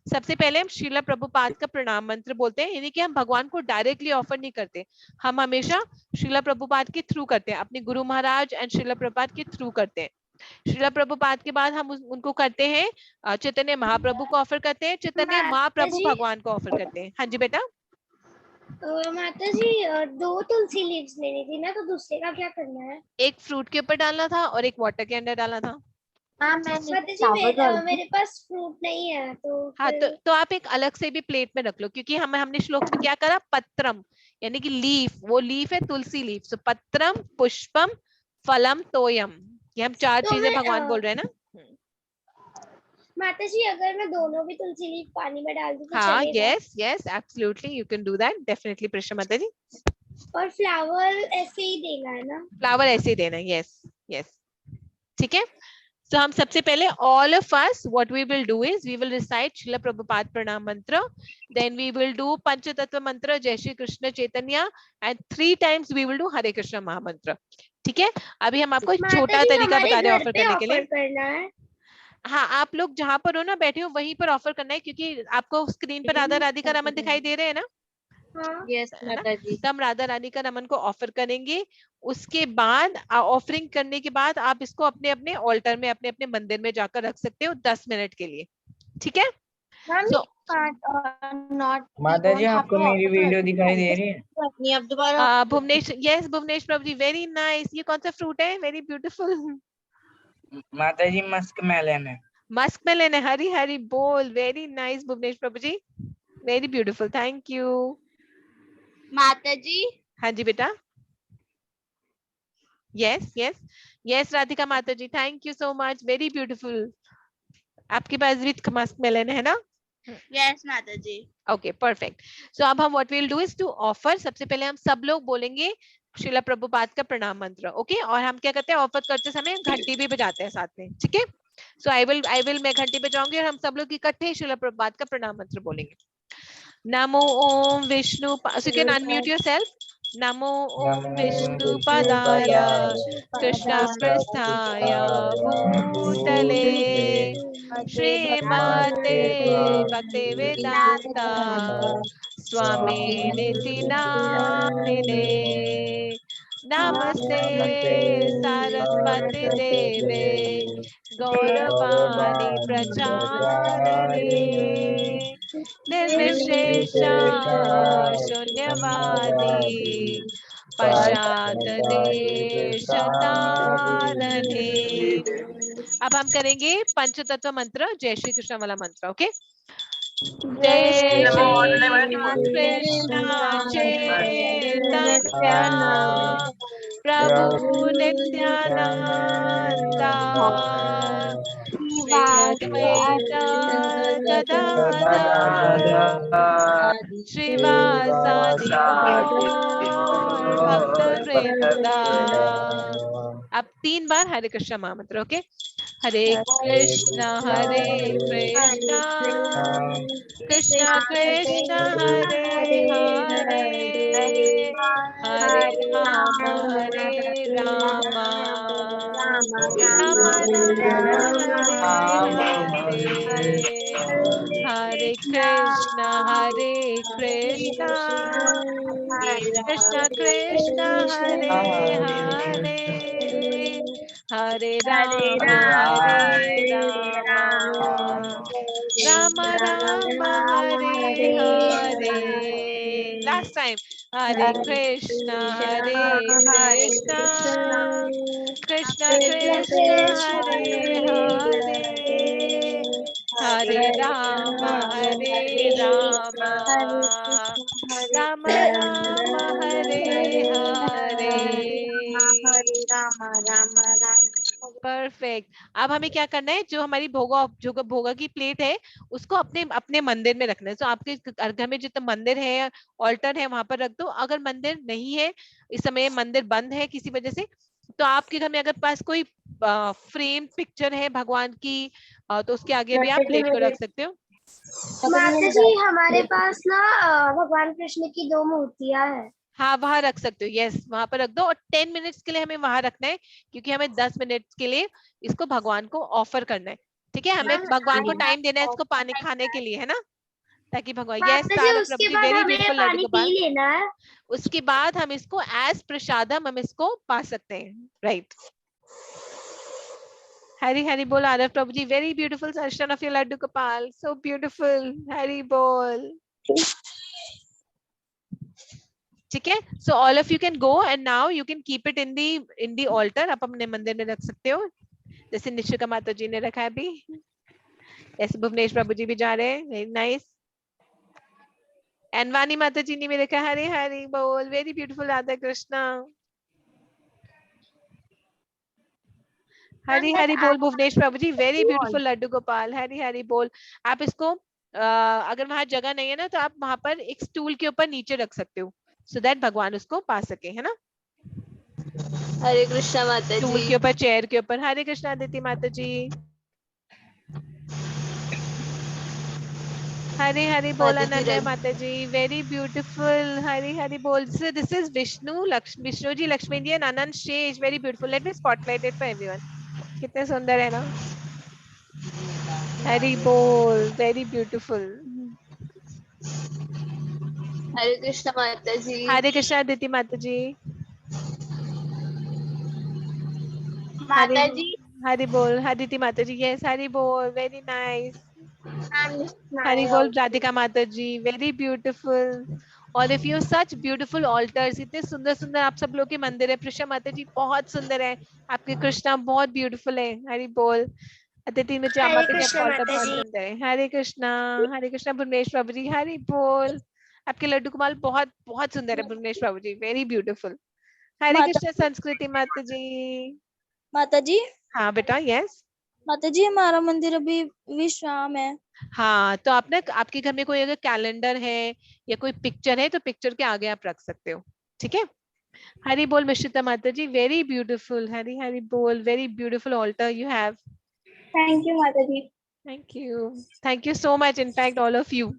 Speaker 2: सबसे पहले हम श्रीला प्रभुपाद का प्रणाम मंत्र बोलते हैं, यानी कि हम भगवान को डायरेक्टली ऑफर नहीं करते, हम हमेशा श्रीला प्रभुपाद के थ्रू करते हैं, अपने गुरु महाराज एंड श्रीला प्रभुपाद के थ्रू करते हैं। श्रीला प्रभुपाद के बाद हम उनको करते हैं चैतन्य महाप्रभु को ऑफर करते हैं, चैतन्य महाप्रभु भगवान को ऑफर करते हैं। हाँ जी बेटा।
Speaker 1: माता जी 2 तुलसी लीव्स लेनी थी ना, तो दूसरे का क्या करना है?
Speaker 2: एक फ्रूट के ऊपर डालना था और एक वाटर के अंदर डालना था।
Speaker 1: माता जी मेरे पास फ्रूट नहीं है तो
Speaker 2: हाँ तो आप एक अलग से भी प्लेट में रख लो, क्योंकि हमने श्लोक में क्या करा, पत्रम यानी कि लीफ, वो लीफ है तुलसी लीफ। सो पत्रम, पुष्पम, फलम, तोयम, ये हम 4
Speaker 1: तो
Speaker 2: चीजें भगवान बोल रहे हैं ना।
Speaker 1: माता जी अगर मैं दोनों भी तुलसी लीफ पानी में डाल दूं तो
Speaker 2: हाँ
Speaker 1: चलेगा?
Speaker 2: Yes absolutely you can do that, definitely प्रश्न माता जी।
Speaker 1: और फ्लावर ऐसे ही देना है ना?
Speaker 2: फ्लावर ऐसे ही देना है, यस ठीक है। So हम सबसे पहले all of us what we will do is we will recite Srila Prabhupada Pranam Mantra, then we will do Panchatattva Mantra Jai Shri Krishna Chaitanya and 3 times we will do Hare Krishna Mahamantra। ठीक है अभी हम आपको एक छोटा तरीका बता रहे हैं ऑफर करने के लिए। हाँ आप लोग जहां पर हो ना बैठे हो वहीं पर ऑफर करना है, क्योंकि आपको स्क्रीन पर राधा राधिका रमन दिखाई दे रहे हैं ना।
Speaker 7: यस माता जी।
Speaker 2: तो हम राधा रानी का रमन को ऑफर करेंगे, उसके बाद ऑफरिंग करने के बाद आप इसको अपने अपने ऑल्टर में, अपने अपने मंदिर में जाकर रख सकते हो 10 मिनट के लिए, ठीक है।
Speaker 11: माता जी आपको मेरी वीडियो दिखाई दे रही है?
Speaker 5: अब दोबारा
Speaker 2: भुवनेश, यस भुवनेश प्रभु जी, वेरी नाइस। ये कौन सा फ्रूट है? Very beautiful.
Speaker 11: माता जी मस्क मेलन है।
Speaker 2: मस्क मेलन है। हरी हरी बोल, very nice Bhuvnesh Prabhu ji, very beautiful, thank you.
Speaker 5: माता जी।
Speaker 2: हाँ जी बेटा, यस यस यस राधिका माता ji, thank you so much, very beautiful. आपके पास भी मस्क मेलन है ना?
Speaker 5: यस माता जी।
Speaker 2: Okay perfect. सो अब हम what we will do is to offer. सबसे पहले हम सब लोग बोलेंगे श्रीला प्रभुपाद का प्रणाम मंत्र, ओके? और हम क्या करते हैं, ऑफर करते समय घंटी भी बजाते हैं साथ में, ठीक है? सो आई विल मैं घंटी बजाऊंगी और हम सब लोग इकट्ठे श्रीला प्रभुपाद का प्रणाम मंत्र बोलेंगे। नमो ओम Vishnu, so you can unmute yourself. नमो ओम विष्णु पदाय कृष्ण पृष्ठाय भूतले श्रीमते भक्ति वेदांता स्वामी निति नामिने नमस्ते सरस्वती देवे गौरवाणी प्रचारिणे निर्विशेष शून्यवादी पश्चात देशतारणे। अब हम करेंगे पंचतत्व मंत्र, जय श्री कृष्ण वाला मंत्र, ओके? जय श्री कृष्ण चैतन्य प्रभु नित्यानंदा श्री अद्वैत गदाधर श्रीवासादि गौर भक्त वृंदा। अब 3 बार हरे कृष्ण महामंत्र, ओके? हरे कृष्ण कृष्ण कृष्ण हरे हरे हरे राम राम राम हरे हरे हरे कृष्ण कृष्ण कृष्ण हरे हरे हरे राम राम राम हरे हरे। लास्ट टाइम, हरे कृष्ण कृष्ण कृष्ण हरे हरे हरे राम राम राम हरे हरे। परफेक्ट। अब हमें क्या करना है, जो हमारी भोगा की प्लेट है उसको अपने अपने मंदिर में रखना है। तो आपके घर में जितना मंदिर है, ऑल्टर है, वहां पर रख दो। अगर मंदिर नहीं है, इस समय मंदिर बंद है किसी वजह से, तो आपके घर में अगर पास कोई फ्रेम पिक्चर है भगवान की, तो उसके आगे भी आप प्लेट को रख सकते हो।
Speaker 1: माता जी हमारे पास ना भगवान कृष्ण की 2 मूर्तियां हैं।
Speaker 2: हाँ वहां रख सकते हो, यस वहां पर रख दो। और 10 मिनट्स के लिए हमें वहां रखना है, क्योंकि हमें 10 मिनट्स के लिए इसको भगवान को ऑफर करना है, ठीक है? हमें भगवान को टाइम देना है इसको पानी खाने के लिए, है ना? ताकि भगवान, यस
Speaker 1: उसके बाद
Speaker 2: वेरी
Speaker 1: हमें
Speaker 2: ब्यूटीफुल
Speaker 1: पानी पी लेना है।
Speaker 2: उसके बाद हम इसको एज प्रसादम हम इसको पा सकते हैं, राइट? हरी हरी बोल आरव प्रभु ji, very beautiful darshan of your laddu Gopal, so beautiful, Hari बोल। ठीक है? So all of you can go and now you can keep it in the altar. आप अपने मंदिर में रख सकते हो, जैसे निशिका माता जी ने रखा है अभी, ऐसे भुवनेश प्रभु जी भी जा रहे हैं, वेरी नाइस। एनवानी माता जी ने भी रखा, हरे हरि बोल, वेरी ब्यूटीफुल राधा कृष्णा। हरी हरी बोल भुवनेश प्रभु जी, वेरी ब्यूटीफुल लड्डू गोपाल, हरी हरी बोल। आप इसको अगर वहां जगह नहीं है ना, तो आप वहां पर एक स्टूल के ऊपर नीचे रख सकते हो, सो दैट भगवान उसको पा सके, है ना?
Speaker 9: हरे कृष्णा माता जी।
Speaker 2: स्टूल के ऊपर, चेयर के ऊपर। हरे कृष्णा आदिति माता जी, हरे हरि बोल अनन्या माता जी, वेरी ब्यूटीफुल, हरी हरि बोल। So this is Vishnu ji, Lakshmi ji and Anant Shesh, very beautiful. Let me spotlight it for everyone. कितने सुंदर है ना? हरि बोल, वेरी ब्यूटीफुल।
Speaker 9: हरे कृष्णा माता जी।
Speaker 2: हरे कृष्णा आदिति माता जी,
Speaker 5: माता जी।
Speaker 2: हरि बोल आदिति माता जी, यस हरि बोल, वेरी नाइस। हरि बोल राधिका माता जी, वेरी ब्यूटीफुल। और if you such beautiful alters, इतने सुंदर सुंदर आप सब लोग के मंदिर है। प्रिशा माता जी बहुत सुंदर है, आपके कृष्णा बहुत ब्यूटीफुल है। हरि बोल। अदिति में
Speaker 1: हरे
Speaker 2: माता जी
Speaker 1: कृष्णा
Speaker 2: आपका ऑल्टर
Speaker 1: माता
Speaker 2: बहुत
Speaker 1: जी।
Speaker 2: सुंदर है। हरे कृष्णा। हरे कृष्णा भुवनेश बाबू जी, हरि बोल। आपके लड्डू गोपाल बहुत बहुत सुंदर है भुवनेश बाबू जी, वेरी ब्यूटीफुल। हरे
Speaker 5: माता
Speaker 2: कृष्णा संस्कृति माता जी।
Speaker 5: माता जी
Speaker 2: हाँ बेटा, यस।
Speaker 5: माता जी हमारा मंदिर अभी विश्राम है।
Speaker 2: हाँ, तो आप ना, आपके घर में कोई अगर कैलेंडर है या कोई पिक्चर है तो पिक्चर के आगे आप रख सकते हो, ठीक है। हरि बोल मिश्रिता माता जी, वेरी ब्यूटीफुल। हरि हरि बोल, very beautiful altar you have.
Speaker 5: Thank you माता ji.
Speaker 2: Thank you so much, in fact all of you,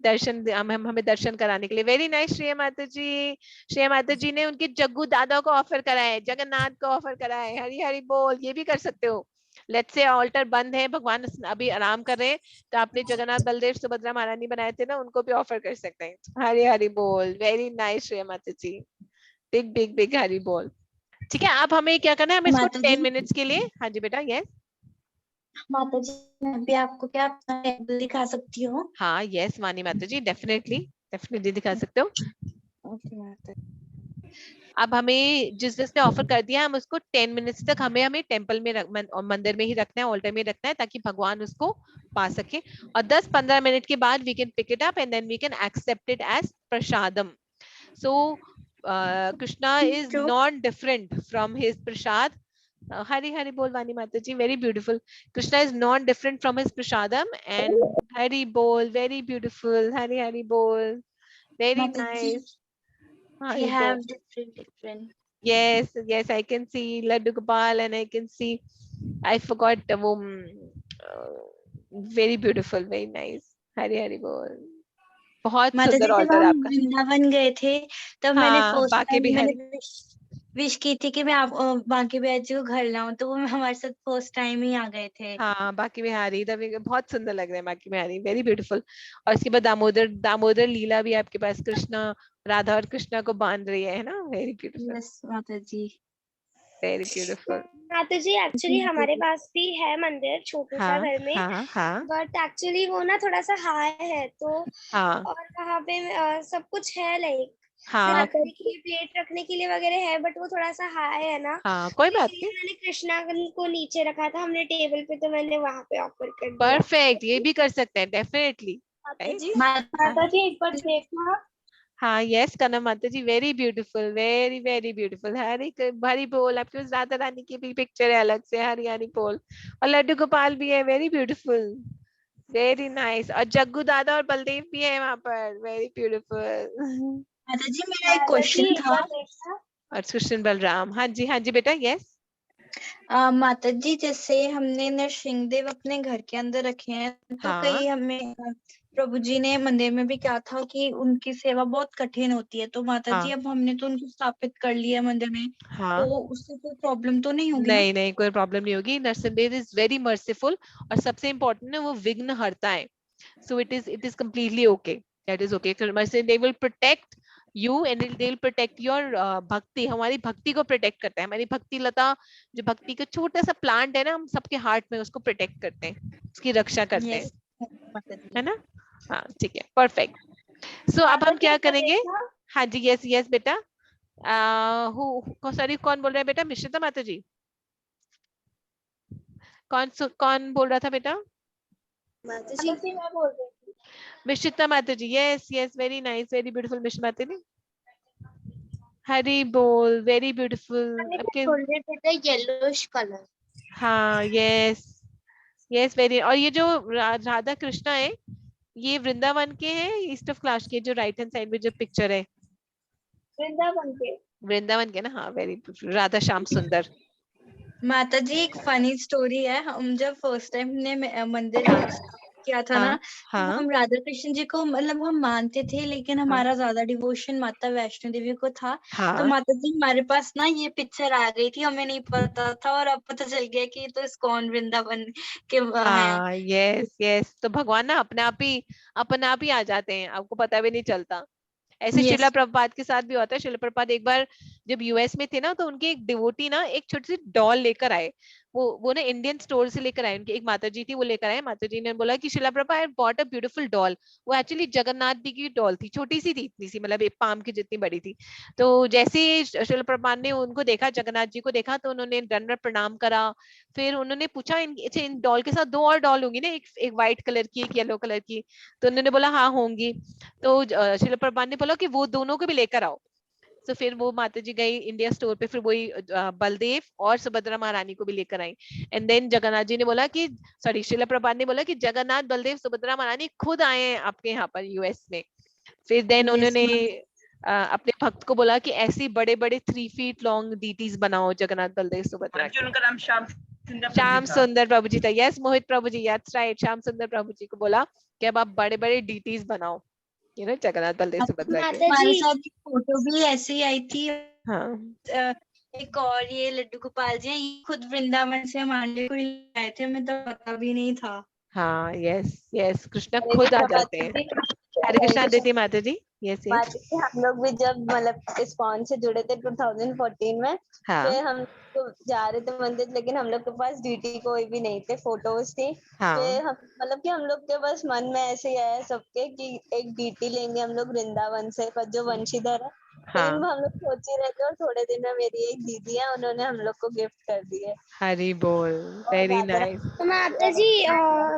Speaker 2: दर्शन हमें दर्शन कराने के लिए। वेरी नाइस श्रेया माता जी। श्रेया माता जी ने उनके जग्गू दादा को ऑफर करा है, जगन्नाथ को ऑफर करा है। हरि हरि बोल, ये भी कर सकते हो। लेट्स से ऑल्टर बंद है, भगवान अभी आराम कर रहे हैं, तो आपने जगन्नाथ बलदेव सुभद्रा महारानी बनाए थे ना, उनको भी ऑफर कर सकते हैं। हरि हरि बोल, वेरी नाइस श्रेया माता जी, बिग बिग बिग हरि बोल। ठीक है, अब हमें क्या करना है, हमें इसको
Speaker 7: माता जी
Speaker 2: 10 मिनट्स के लिए। हाँ जी बेटा, यस।
Speaker 7: माता जी मैं भी आपको क्या अपना टेबल दिखा सकती हूँ?
Speaker 2: हाँ यस वानी माता जी, डेफिनेटली डेफिनेटली दिखा सकते हो।
Speaker 7: ओके माता जी।
Speaker 2: अब हमें जिस जिसने ऑफर कर दिया, हम उसको 10 मिनट्स तक हमें टेम्पल में मंदिर में ही रखना है, ऑल्टर में रखना है, ताकि भगवान उसको पा सके। और 10-15 मिनट के बाद we can pick it up and then we can accept it as prasadam. So Krishna is not different from his prasad. Hari Hari बोल वानी माता ji, very beautiful. Krishna is not different from his prasadam and Hari बोल, वेरी ब्यूटीफुल। हरि हरि बोल, वेरी
Speaker 7: माता जी
Speaker 2: नाइस।
Speaker 7: we
Speaker 2: हरि बोल।
Speaker 7: have different
Speaker 2: Yes, yes, I can see Laddu Gopal and I can see, I forgot the very beautiful, very nice. Hari Hari बोल, बहुत
Speaker 7: माता जी
Speaker 2: सुंदर
Speaker 7: जब
Speaker 2: ऑल्टर
Speaker 7: हम
Speaker 2: आपका।
Speaker 7: वृंदावन गए थे तब मैंने
Speaker 2: हाँ
Speaker 7: फर्स्ट
Speaker 2: बाके
Speaker 7: टाइम मैंने
Speaker 2: बिहारी।
Speaker 7: विश की थी कि मैं आप बांके बिहारी जी को घर लाऊं, तो वो हमारे साथ फर्स्ट टाइम ही आ गए थे।
Speaker 2: हाँ बाके बिहारी बहुत सुंदर लग रहे हैं, बाके बिहारी वेरी ब्यूटीफुल। और इसके बाद दामोदर, दामोदर लीला भी आपके पास, कृष्णा राधा और कृष्णा को बांध रही है ना, वेरी ब्यूटीफुल,
Speaker 7: यस माता जी।
Speaker 2: Very beautiful.
Speaker 1: माता जी एक्चुअली हमारे पास भी है मंदिर छोटू सा
Speaker 2: हाँ
Speaker 1: घर में,
Speaker 2: हाँ हाँ
Speaker 1: बट एक्चुअली वो ना थोड़ा सा हाई है, तो
Speaker 2: हाँ
Speaker 1: और वहाँ पे सब कुछ है, लाइक
Speaker 2: हाँ
Speaker 1: रखने के लिए, प्लेट रखने के लिए वगैरह है, बट वो थोड़ा सा हाई है ना,
Speaker 2: हाँ,
Speaker 1: तो
Speaker 2: कोई बात
Speaker 1: इसलिए
Speaker 2: नहीं।
Speaker 1: मैंने कृष्णा को नीचे रखा था हमने टेबल पे, तो मैंने वहां पे ऑफर कर दिया।
Speaker 2: परफेक्ट, ये भी कर सकते हैं डेफिनेटली।
Speaker 5: माता जी
Speaker 7: माता
Speaker 5: माता जी एक बार देखना।
Speaker 2: हाँ यस कनम माता ji, very beautiful, very very beautiful. Hari बोल, आपके पास राधा रानी की भी पिक्चर है अलग से, हरी हरी बोल। और लड्डू गोपाल भी है, वेरी ब्यूटीफुल, वेरी नाइस। और जग्गू दादा और बलदेव भी है वहां पर, वेरी ब्यूटीफुल।
Speaker 7: माता जी मेरा एक
Speaker 5: माता जी
Speaker 7: क्वेश्चन
Speaker 5: एक
Speaker 7: था।
Speaker 5: बार देखना।
Speaker 2: और कृष्ण बलराम, हाँ जी बेटा, यस।
Speaker 7: माता जी जैसे हमने नरसिंहदेव अपने घर के अंदर रखे हैं, तो
Speaker 2: हाँ
Speaker 7: कई हमें प्रभु जी ने मंदिर में भी कहा था कि उनकी सेवा बहुत कठिन होती है, तो माता जी
Speaker 2: हाँ
Speaker 7: अब हमने तो उनको स्थापित कर लिया मंदिर में,
Speaker 2: हाँ,
Speaker 7: तो उससे कोई प्रॉब्लम तो नहीं होगी ना?
Speaker 2: नहीं नहीं, कोई प्रॉब्लम नहीं होगी। नरसिंहदेव इज वेरी मर्सीफुल, और सबसे इम्पोर्टेंट है वो विघ्न हरता है। So it is completely okay. That is okay. They will protect you and they will protect your भक्ति, हमारी भक्ति को प्रोटेक्ट करता है। हमारी भक्ति लता, जो भक्ति का छोटा सा प्लांट है ना, हम सबके हार्ट में उसको प्रोटेक्ट करते हैं, उसकी रक्षा करते हैं,
Speaker 7: यस माता जी।
Speaker 2: है ना। हाँ ठीक है, परफेक्ट। सो अब
Speaker 5: माता
Speaker 2: हम
Speaker 5: जी
Speaker 2: क्या
Speaker 5: एक बार
Speaker 2: करेंगे।
Speaker 5: देखना।
Speaker 2: हाँ जी, यस यस बेटा। सॉरी, कौन बोल रहा है बेटा, मिश्रिता माता जी? कौन बोल रहा था बेटा?
Speaker 9: माता
Speaker 5: माता
Speaker 9: जी
Speaker 5: जी मैं बोल रही थी।
Speaker 2: मिश्रिता माता जी, yes yes, very nice, very beautiful Mishrita माता जी। हरी बोल, वेरी ब्यूटीफुल आपके।
Speaker 3: Yellowish colour.
Speaker 2: हाँ यस यस, वेरी। और ये जो राधा कृष्णा है, ये वृंदावन के हैं, ईस्ट ऑफ कैलाश के, जो राइट हैंड साइड में जो पिक्चर है,
Speaker 5: वृंदावन के।
Speaker 2: वृंदावन के ना। हाँ वेरी ब्यूटीफुल, राधा श्याम सुंदर।
Speaker 7: माता जी एक फनी स्टोरी है। हम जब फर्स्ट टाइम ने मंदिर किया था ना,
Speaker 2: हाँ
Speaker 7: तो
Speaker 2: हाँ
Speaker 7: हम राधा कृष्ण जी को मतलब हम मानते थे, लेकिन
Speaker 2: हाँ
Speaker 7: हमारा ज्यादा डिवोशन माता वैष्णो देवी को था। तो
Speaker 2: हाँ
Speaker 7: माता जी हमारे पास ना ये पिक्चर आ गई थी, हमें नहीं पता था, और अब पता चल गया कि ये तो इस्कॉन वृंदावन के हैं।
Speaker 2: हाँ यस यस, तो भगवान ना अपने आप ही आ जाते हैं, आपको पता भी नहीं चलता। ऐसे शिला
Speaker 7: यस
Speaker 2: प्रभुपाद के साथ भी होता है। शिला प्रभुपाद एक बार जब यूएस में थे ना, तो उनके एक डिवोटी ना एक छोटी सी डॉल लेकर आए, वो ना इंडियन स्टोर से लेकर आए, उनकी एक माता जी थी, वो लेकर आए। माता जी ने बोला कि शिला Prabha I bought a beautiful doll. वो एक्चुअली जगन्नाथ जी की डॉल थी, छोटी सी थी, इतनी सी, मतलब एक पाम की जितनी बड़ी थी। तो जैसे ही शिला प्रभा ने उनको देखा, जगन्नाथ जी को देखा, तो उन्होंने दंडवत प्रणाम करा। फिर उन्होंने पूछा इन डॉल के साथ 2 और डॉल होंगी ना, एक व्हाइट कलर की, एक येलो कलर की? तो उन्होंने बोला हाँ होंगी। तो शिला प्रभा ने बोला कि वो दोनों को भी लेकर आओ। तो फिर वो माता जी गई इंडिया स्टोर पे, फिर वही बलदेव और सुभद्रा महारानी को भी लेकर आई। एंड देन जगन्नाथ जी ने बोला कि, सॉरी, शिला प्रभा ने बोला कि जगन्नाथ, बलदेव, सुभद्रा महारानी खुद आए हैं आपके यहाँ पर यूएस में। फिर देन उन्होंने अपने भक्त को बोला कि ऐसी बड़े बड़े 3 feet लॉन्ग डीटीज बनाओ जगन्नाथ, बलदेव, सुभद्रा की।
Speaker 11: उनका नाम
Speaker 2: श्याम सुंदर प्रभु जी था। यस मोहित प्रभु जी, यस राइट, श्याम सुंदर प्रभु जी को बोला कि अब आप बड़े बड़े डीटीज बनाओ, यू नो, जगन्नाथ, बलदेव, सुभद्रा के।
Speaker 5: हमारे साथ की फोटो भी ऐसी ही आई थी।
Speaker 2: हाँ,
Speaker 5: एक और ये लड्डू गोपाल जी हैं, ये खुद वृंदावन से हमारे को लाए थे, हमें तो पता भी नहीं था।
Speaker 2: हाँ, यस यस, कृष्णा खुद आ जाते हैं। हरे कृष्णा देती माता जी। यस यस,
Speaker 9: हम लोग भी जब मतलब इस्कॉन से जुड़े थे 2014 में,
Speaker 2: हाँ
Speaker 9: फिर हम तो जा रहे थे मंदिर, लेकिन हम लोग के पास डीटी कोई भी नहीं थे, फोटोज थी।
Speaker 2: हाँ।
Speaker 9: फिर हम मतलब कि हम लोग के बस मन में ऐसे ही आया सबके कि एक डीटी लेंगे हम लोग वृंदावन से, पर जो वंशीधर है। लेकिन वो हम लोग सोच ही रहे थे, और थोड़े दिन में मेरी एक दीदी है, उन्होंने हम लोग को गिफ्ट कर दिए।
Speaker 2: हरी बोल, वेरी नाइस।
Speaker 1: तो माता जी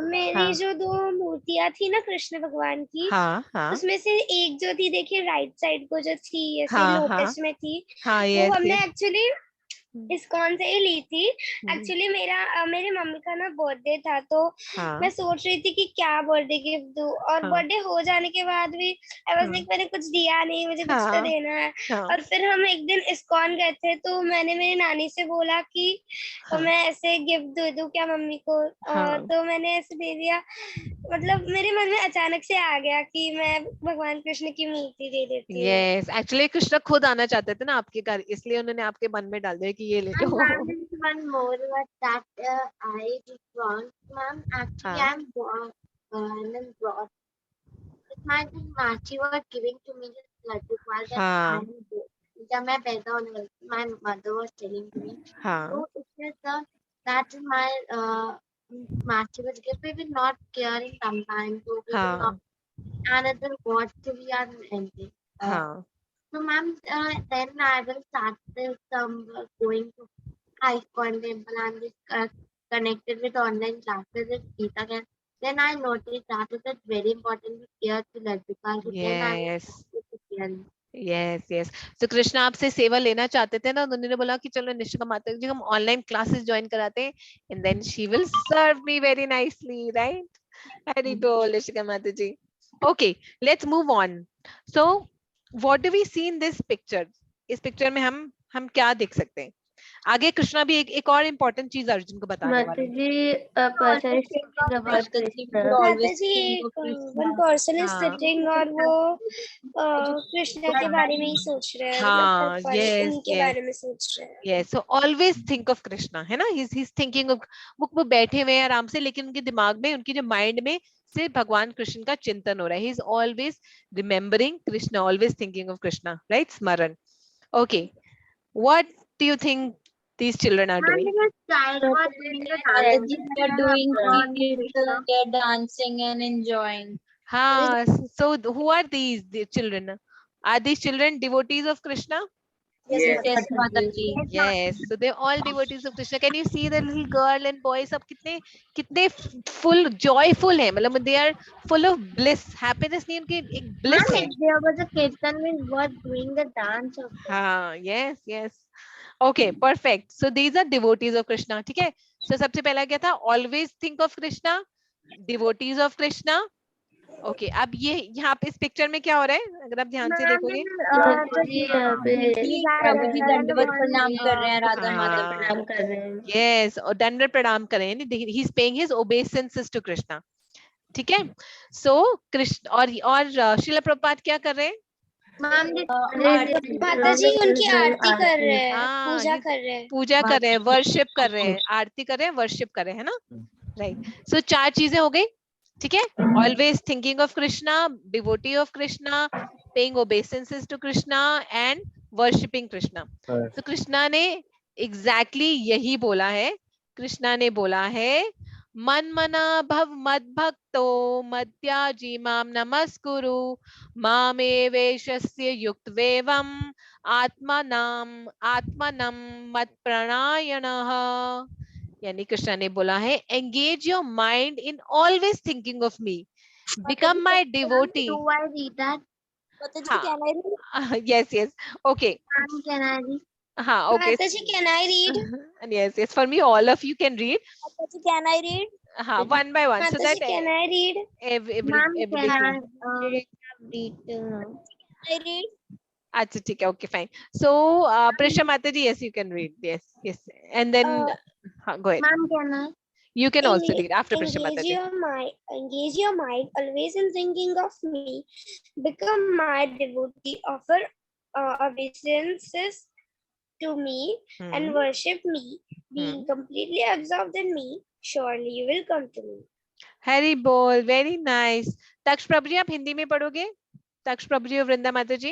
Speaker 1: मेरी
Speaker 2: हाँ।
Speaker 1: जो 2 मूर्तियां थी ना कृष्ण भगवान की,
Speaker 2: हाँ हाँ
Speaker 1: उसमें से एक जो थी, देखिए राइट साइड को जो थी, ऐसे
Speaker 2: हाँ हाँ
Speaker 1: लोटस में थी,
Speaker 2: हाँ,
Speaker 1: वो
Speaker 2: यस
Speaker 1: हमने
Speaker 2: यस।
Speaker 1: एक्चुअली इस्कॉन से ही ली थी। एक्चुअली मेरी मम्मी का ना बर्थडे था, तो
Speaker 2: हाँ
Speaker 1: मैं सोच रही थी कि क्या बर्थडे गिफ्ट दूं, और
Speaker 2: हाँ
Speaker 1: बर्थडे हो जाने के बाद भी आई वाज लाइक मैंने कुछ दिया नहीं, मुझे कुछ तो
Speaker 2: हाँ
Speaker 1: देना है।
Speaker 2: हाँ
Speaker 1: और फिर हम एक दिन इस्कॉन गए थे, तो मैंने मेरी नानी से बोला कि मैं ऐसे गिफ्ट दे दूं क्या मम्मी को,
Speaker 2: हाँ।
Speaker 1: तो मैंने ऐसे दे दिया। मतलब मेरे मन में अचानक से आ गया कि मैं भगवान कृष्ण की मूर्ति दे देती हूँ।
Speaker 2: यस, एक्चुअली कृष्णा खुद आना चाहते थे ना आपके घर, इसलिए उन्होंने आपके मन में डाल दिया कि ये ले लो।
Speaker 3: One more that I just want, ma'am. Actually,
Speaker 2: हाँ
Speaker 3: I'm brought. My Machi was giving to me this laddu while that
Speaker 2: हाँ
Speaker 3: जब मैं पैदा होने वाली थी, my mother was telling to me.
Speaker 2: हाँ
Speaker 3: So it is that my Machi was gift. We will not caring sometimes. So we will not
Speaker 2: हाँ
Speaker 3: another what we are ending.
Speaker 2: हाँ
Speaker 3: So ma'am, then I will start this going to ISKCON temple and this connected with online classes with Geeta Camp. Then I noticed that it is very important to care to Ladvika. So then I
Speaker 2: yes
Speaker 3: was caring.
Speaker 2: Yes yes. तो कृष्णा आपसे सेवा लेना चाहते थे ना, तो उन्होंने बोला कि चलो निशिका माता जी हम ऑनलाइन क्लासेस ज्वाइन कराते हैं, and then she will serve me very nicely, right? Hari बोल निशिका माता जी। Okay, let's move on. So what do we see in this picture? इस पिक्चर में हम क्या देख सकते हैं? आगे कृष्णा भी एक और इम्पोर्टेंट चीज अर्जुन को बताने वाले हैं।
Speaker 1: माता जी वन पर्सन इज सिटिंग, और वो कृष्णा के बारे में ही सोच रहे हैं,
Speaker 2: हाँ,
Speaker 1: मतलब हर पल
Speaker 2: yes,
Speaker 1: उनके
Speaker 2: yes.
Speaker 1: बारे में सोच रहे हैं।
Speaker 2: Yes, so always think of Krishna, है ना? He's thinking of, वो बैठे हुए हैं आराम से, लेकिन उनके दिमाग में, उनकी जो माइंड में सिर्फ भगवान कृष्ण का चिंतन हो रहा है. He's always remembering Krishna, always thinking of Krishna, right? Smaran. Okay, what do you think these children are doing?
Speaker 5: Mataji, they are doing theater, they are dancing and enjoying.
Speaker 2: हाँ, so who are the children? Are these children devotees of Krishna?
Speaker 5: Yes, Mataji.
Speaker 2: Yes, so they're all devotees of Krishna. Can you see the little girl and boy? सब कितने full joyful हैं, मतलब they are full of bliss, happiness नहीं, उनकी एक bliss है.
Speaker 3: There was a kirtan means what doing the dance of.
Speaker 2: हाँ, yes, yes. Okay, perfect. So these are devotees of Krishna, ठीक है? So सबसे पहला क्या था? Always think of Krishna, devotees of Krishna. Okay, अब ये यहाँ पे इस पिक्चर में क्या हो रहा है? अगर आप ध्यान से देखोगे,
Speaker 5: प्रभु जी दंडवत प्रणाम कर रहे हैं, राधा माता प्रणाम कर रहे हैं।
Speaker 2: yes, और दंडवत प्रणाम कर रहे हैं, he is paying his obeisances to Krishna, ठीक है? So कृष्ण और श्रील प्रभुपाद क्या कर रहे हैं?
Speaker 1: माता जी उनकी आरती कर रहे हैं, पूजा कर रहे हैं,
Speaker 2: वर्शिप कर रहे हैं, आरती कर रहे हैं, वर्शिप कर रहे हैं, है ना? राइट. सो 4 चीजें हो गई, ठीक है? Always thinking of Krishna, devotee of Krishna, paying obeisances to Krishna and worshipping Krishna. तो कृष्णा ने एग्जैक्टली यही बोला है कृष्णा ने बोला है मन मना भव मद भक्तो मद्याजी माम नमस्कुरु मामे वेशस्य युक्त वेवम आत्मनम मत प्रणायणः। यानी कृष्णा ने बोला है engage your mind in always thinking of me, become my devotee.
Speaker 3: Do I read that?
Speaker 5: Mataji,
Speaker 2: हाँ,
Speaker 5: can I read?
Speaker 2: yes, okay.
Speaker 3: Ma'am, can I read?
Speaker 2: हाँ, okay.
Speaker 1: Mataji, can I read?
Speaker 2: Yes, for me, all of you can read.
Speaker 5: Mataji, can I read?
Speaker 2: हाँ, one by one, so that
Speaker 1: Mataji, can I read?
Speaker 3: Ma'am, can I
Speaker 2: everybody.
Speaker 3: read?
Speaker 5: I read.
Speaker 2: अच्छा ठीक है, okay, fine. So, Prisha Mataji, yes, you can read. Yes, and then go ahead.
Speaker 3: Ma'am, can I?
Speaker 2: You can also read after Prisha
Speaker 1: Engage
Speaker 2: Mataji.
Speaker 1: engage your mind always in thinking of me. Become my devotee. Offer obeisances to me and worship me. Being completely absorbed in me, surely you will come to me.
Speaker 2: Hari bol, very nice. Taksha प्रभु जी आप हिंदी में पढ़ोगे? तक्ष प्रभु जी और वृंदा माता जी?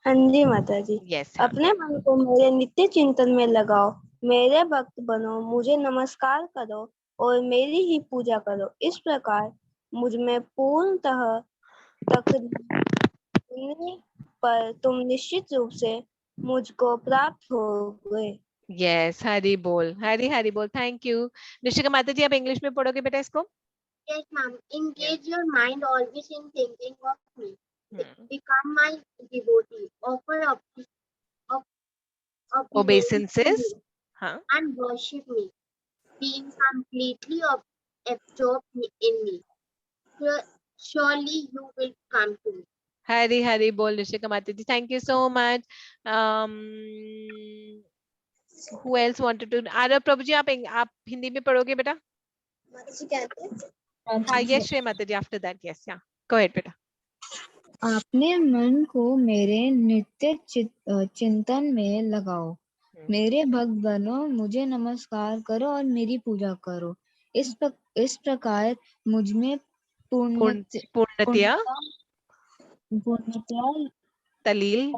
Speaker 9: हाँ जी माता जी।
Speaker 2: Yes.
Speaker 9: अपने मन को मेरे नित्य चिंतन में लगाओ, मेरे भक्त बनो, मुझे नमस्कार करो और मेरी ही पूजा करो। इस प्रकार मुझ में पूर्णतः तकलीफ पर तुम निश्चित रूप से मुझको प्राप्त होगे।
Speaker 2: Yes, हरि बोल, हरि बोल, थैंक यू। निशिका माता जी आप इंग्लिश में पढ़ोगे बेटा इसको?
Speaker 3: Yes, ma'am. Engage your mind always in thinking of me. Become my devotee. Offer
Speaker 2: Obeisances, हाँ,
Speaker 3: and worship me. Being completely absorbed in me. Surely you will come to me.
Speaker 2: Hari बोल निशिका माता जी, thank you so much. Who else wanted to? Aarav प्रभु जी आप हिंदी में पढ़ोगे बेटा? हाँ, yes, श्रेय माता जी, after that, yes, yeah, go ahead बेटा।
Speaker 10: अपने मन को मेरे नित्य चिंतन में लगाओ, मेरे भक्त बनो, मुझे नमस्कार करो और मेरी पूजा करो। इस प्रकार मुझ में
Speaker 2: पूर्णतया तलीन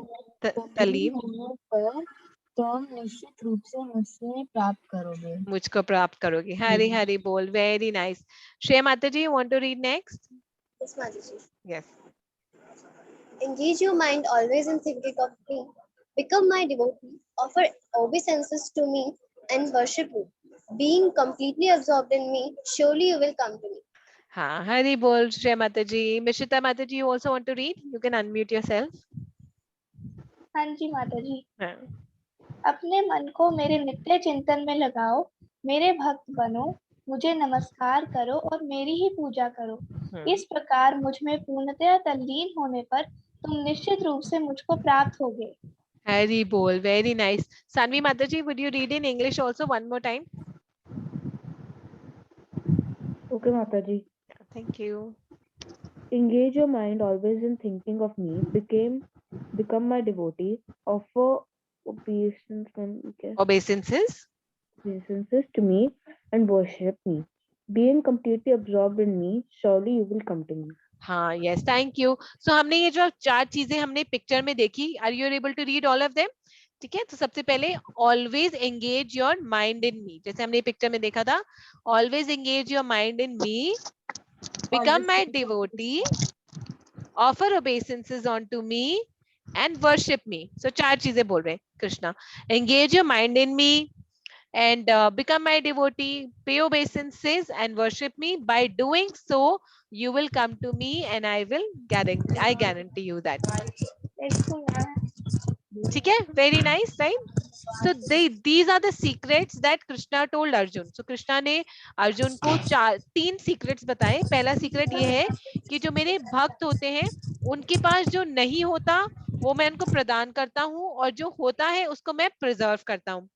Speaker 10: होने पर तुम निश्चित रूप से मुझसे प्राप्त करोगे,
Speaker 2: मुझको प्राप्त करोगे। हरि बोल, वेरी नाइस। श्रेय माता जी, want to read next?
Speaker 1: Yes, Mataji.
Speaker 2: Yes.
Speaker 1: Engage your mind always in thinking of me. Become my devotee. Offer obeisances to me and worship me. Being completely absorbed in me, surely you will come to me.
Speaker 2: हाँ, हरि बोल श्रेय माता जी। मिश्रिता माता जी, you also want to read? You can unmute yourself.
Speaker 12: हाँ जी माता जी।
Speaker 2: हाँ.
Speaker 12: अपने मन को मेरे नित्य चिंतन में लगाओ, मेरे भक्त बनो, मुझे नमस्कार करो और मेरी ही पूजा करो। इस प्रकार मुझ में पूर्णतया तल्लीन होने पर तुम निश्चित रूप से मुझको प्राप्त होगे।
Speaker 2: हरि बोल, very nice. Sanvi माता जी, would you read in English also one more time?
Speaker 13: Okay, Mataji.
Speaker 2: Thank you.
Speaker 13: Engage your mind always in thinking of me. Become my devotee. Offer
Speaker 2: obeisances
Speaker 13: to me and worship me. Being completely absorbed in me, surely you will come to me.
Speaker 2: हाँ, yes, thank you. So हमने ये जो 4 चीजें हमने पिक्चर में देखी, are you able to read all of them? ठीक है, तो सबसे पहले always engage your mind in me, जैसे हमने पिक्चर में देखा था, always engage your mind in me, become my devotee, offer obeisances unto me and worship me. So 4 चीजें बोल रहे हैं Krishna, engage your mind in me and become my devotee, pay obeisances and worship me. By doing so, you will come to me and I guarantee you that. ठीक है, very nice, right? So these are the secrets that Krishna told Arjun. So Krishna ने अर्जुन को 3 secrets बताए। पहला secret ये है कि जो मेरे भक्त होते हैं उनके पास जो नहीं होता वो मैं उनको प्रदान करता हूँ और जो होता है उसको मैं प्रिजर्व करता हूँ।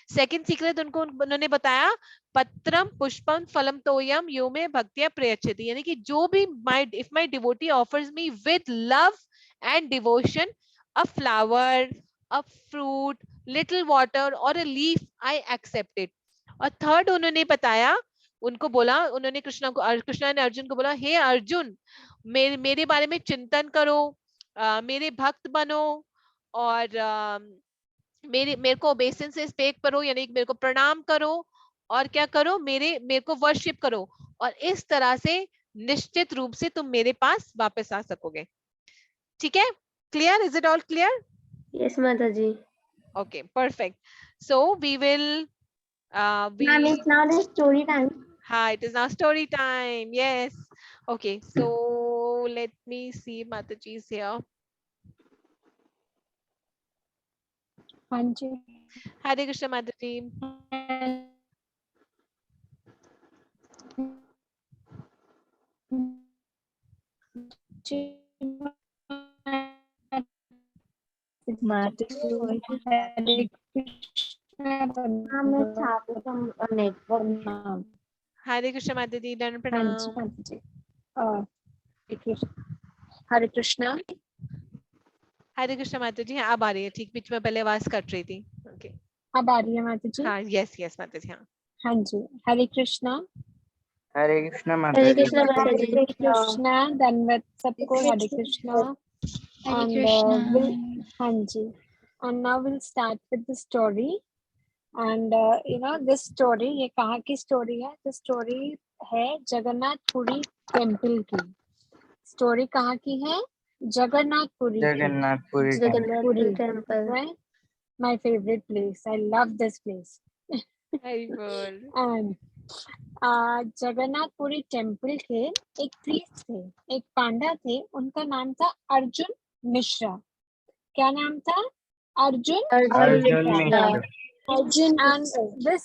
Speaker 2: सेकंड सीक्रेट उन्होंने बताया पत्रम पुष्पम फलम तोयम यो में भक्तिया प्रयच्छति, यानी कि जो भी if my devotee offers me with love and devotion a flower, a fruit, little water और a leaf, I accept it. और थर्ड उन्होंने बताया, उनको बोला, उन्होंने कृष्णा ने अर्जुन को बोला, हे अर्जुन मेरे बारे में चिंतन करो, मेरे भक्त बनो और मेरे को ओबेसेंसेस पे करो, यानी मेरे को प्रणाम करो और क्या करो, मेरे को वर्शिप करो, और इस तरह से निश्चित रूप से तुम मेरे पास वापस आ सकोगे। ठीक है, clear? Is it all clear?
Speaker 8: Yes माता जी।
Speaker 2: Okay, perfect. So we will
Speaker 12: Ma'am, it's now the story time.
Speaker 2: हाँ, it is now story time. Yes. Okay, so let me see, Mataji is here.
Speaker 12: हाँ जी।
Speaker 2: Hare Krishna, Mataji. Hare Krishna, Mataji. Dhan pranam.
Speaker 12: हरे कृष्णा।
Speaker 2: हरे कृष्ण माताजी। हाँ, अब आ रही है ठीक, बीच में पहले आवाज कट रही थी। ओके,
Speaker 12: अब आ रही है माता जी?
Speaker 2: हाँ, यस यस माताजी। हाँ,
Speaker 12: हाँ जी। हरे कृष्णा।
Speaker 11: हरे कृष्णा माता
Speaker 8: हरे
Speaker 11: जी।
Speaker 8: कृष्णा माता जी।
Speaker 12: हरे कृष्णा, धन्यवाद सबको। हरे कृष्णा।
Speaker 4: हरे
Speaker 12: And
Speaker 4: कृष्णा।
Speaker 12: हाँ जी, and now we'll start with the story. And this story, ये कहाँ की स्टोरी है? The story है जगन्नाथपुरी टेम्पल की। स्टोरी कहाँ की है? जगन्नाथपुरी की।
Speaker 11: Jagannathpuri
Speaker 8: Jagannathpuri temple.
Speaker 12: Right? My favorite place. I love this place.
Speaker 2: Hari बोल।
Speaker 12: And जगन्नाथपुरी टेम्पल के एक प्रीस्ट थे, एक पांडा थे, उनका नाम था अर्जुन मिश्रा। क्या नाम था? Arjun Mishra. And this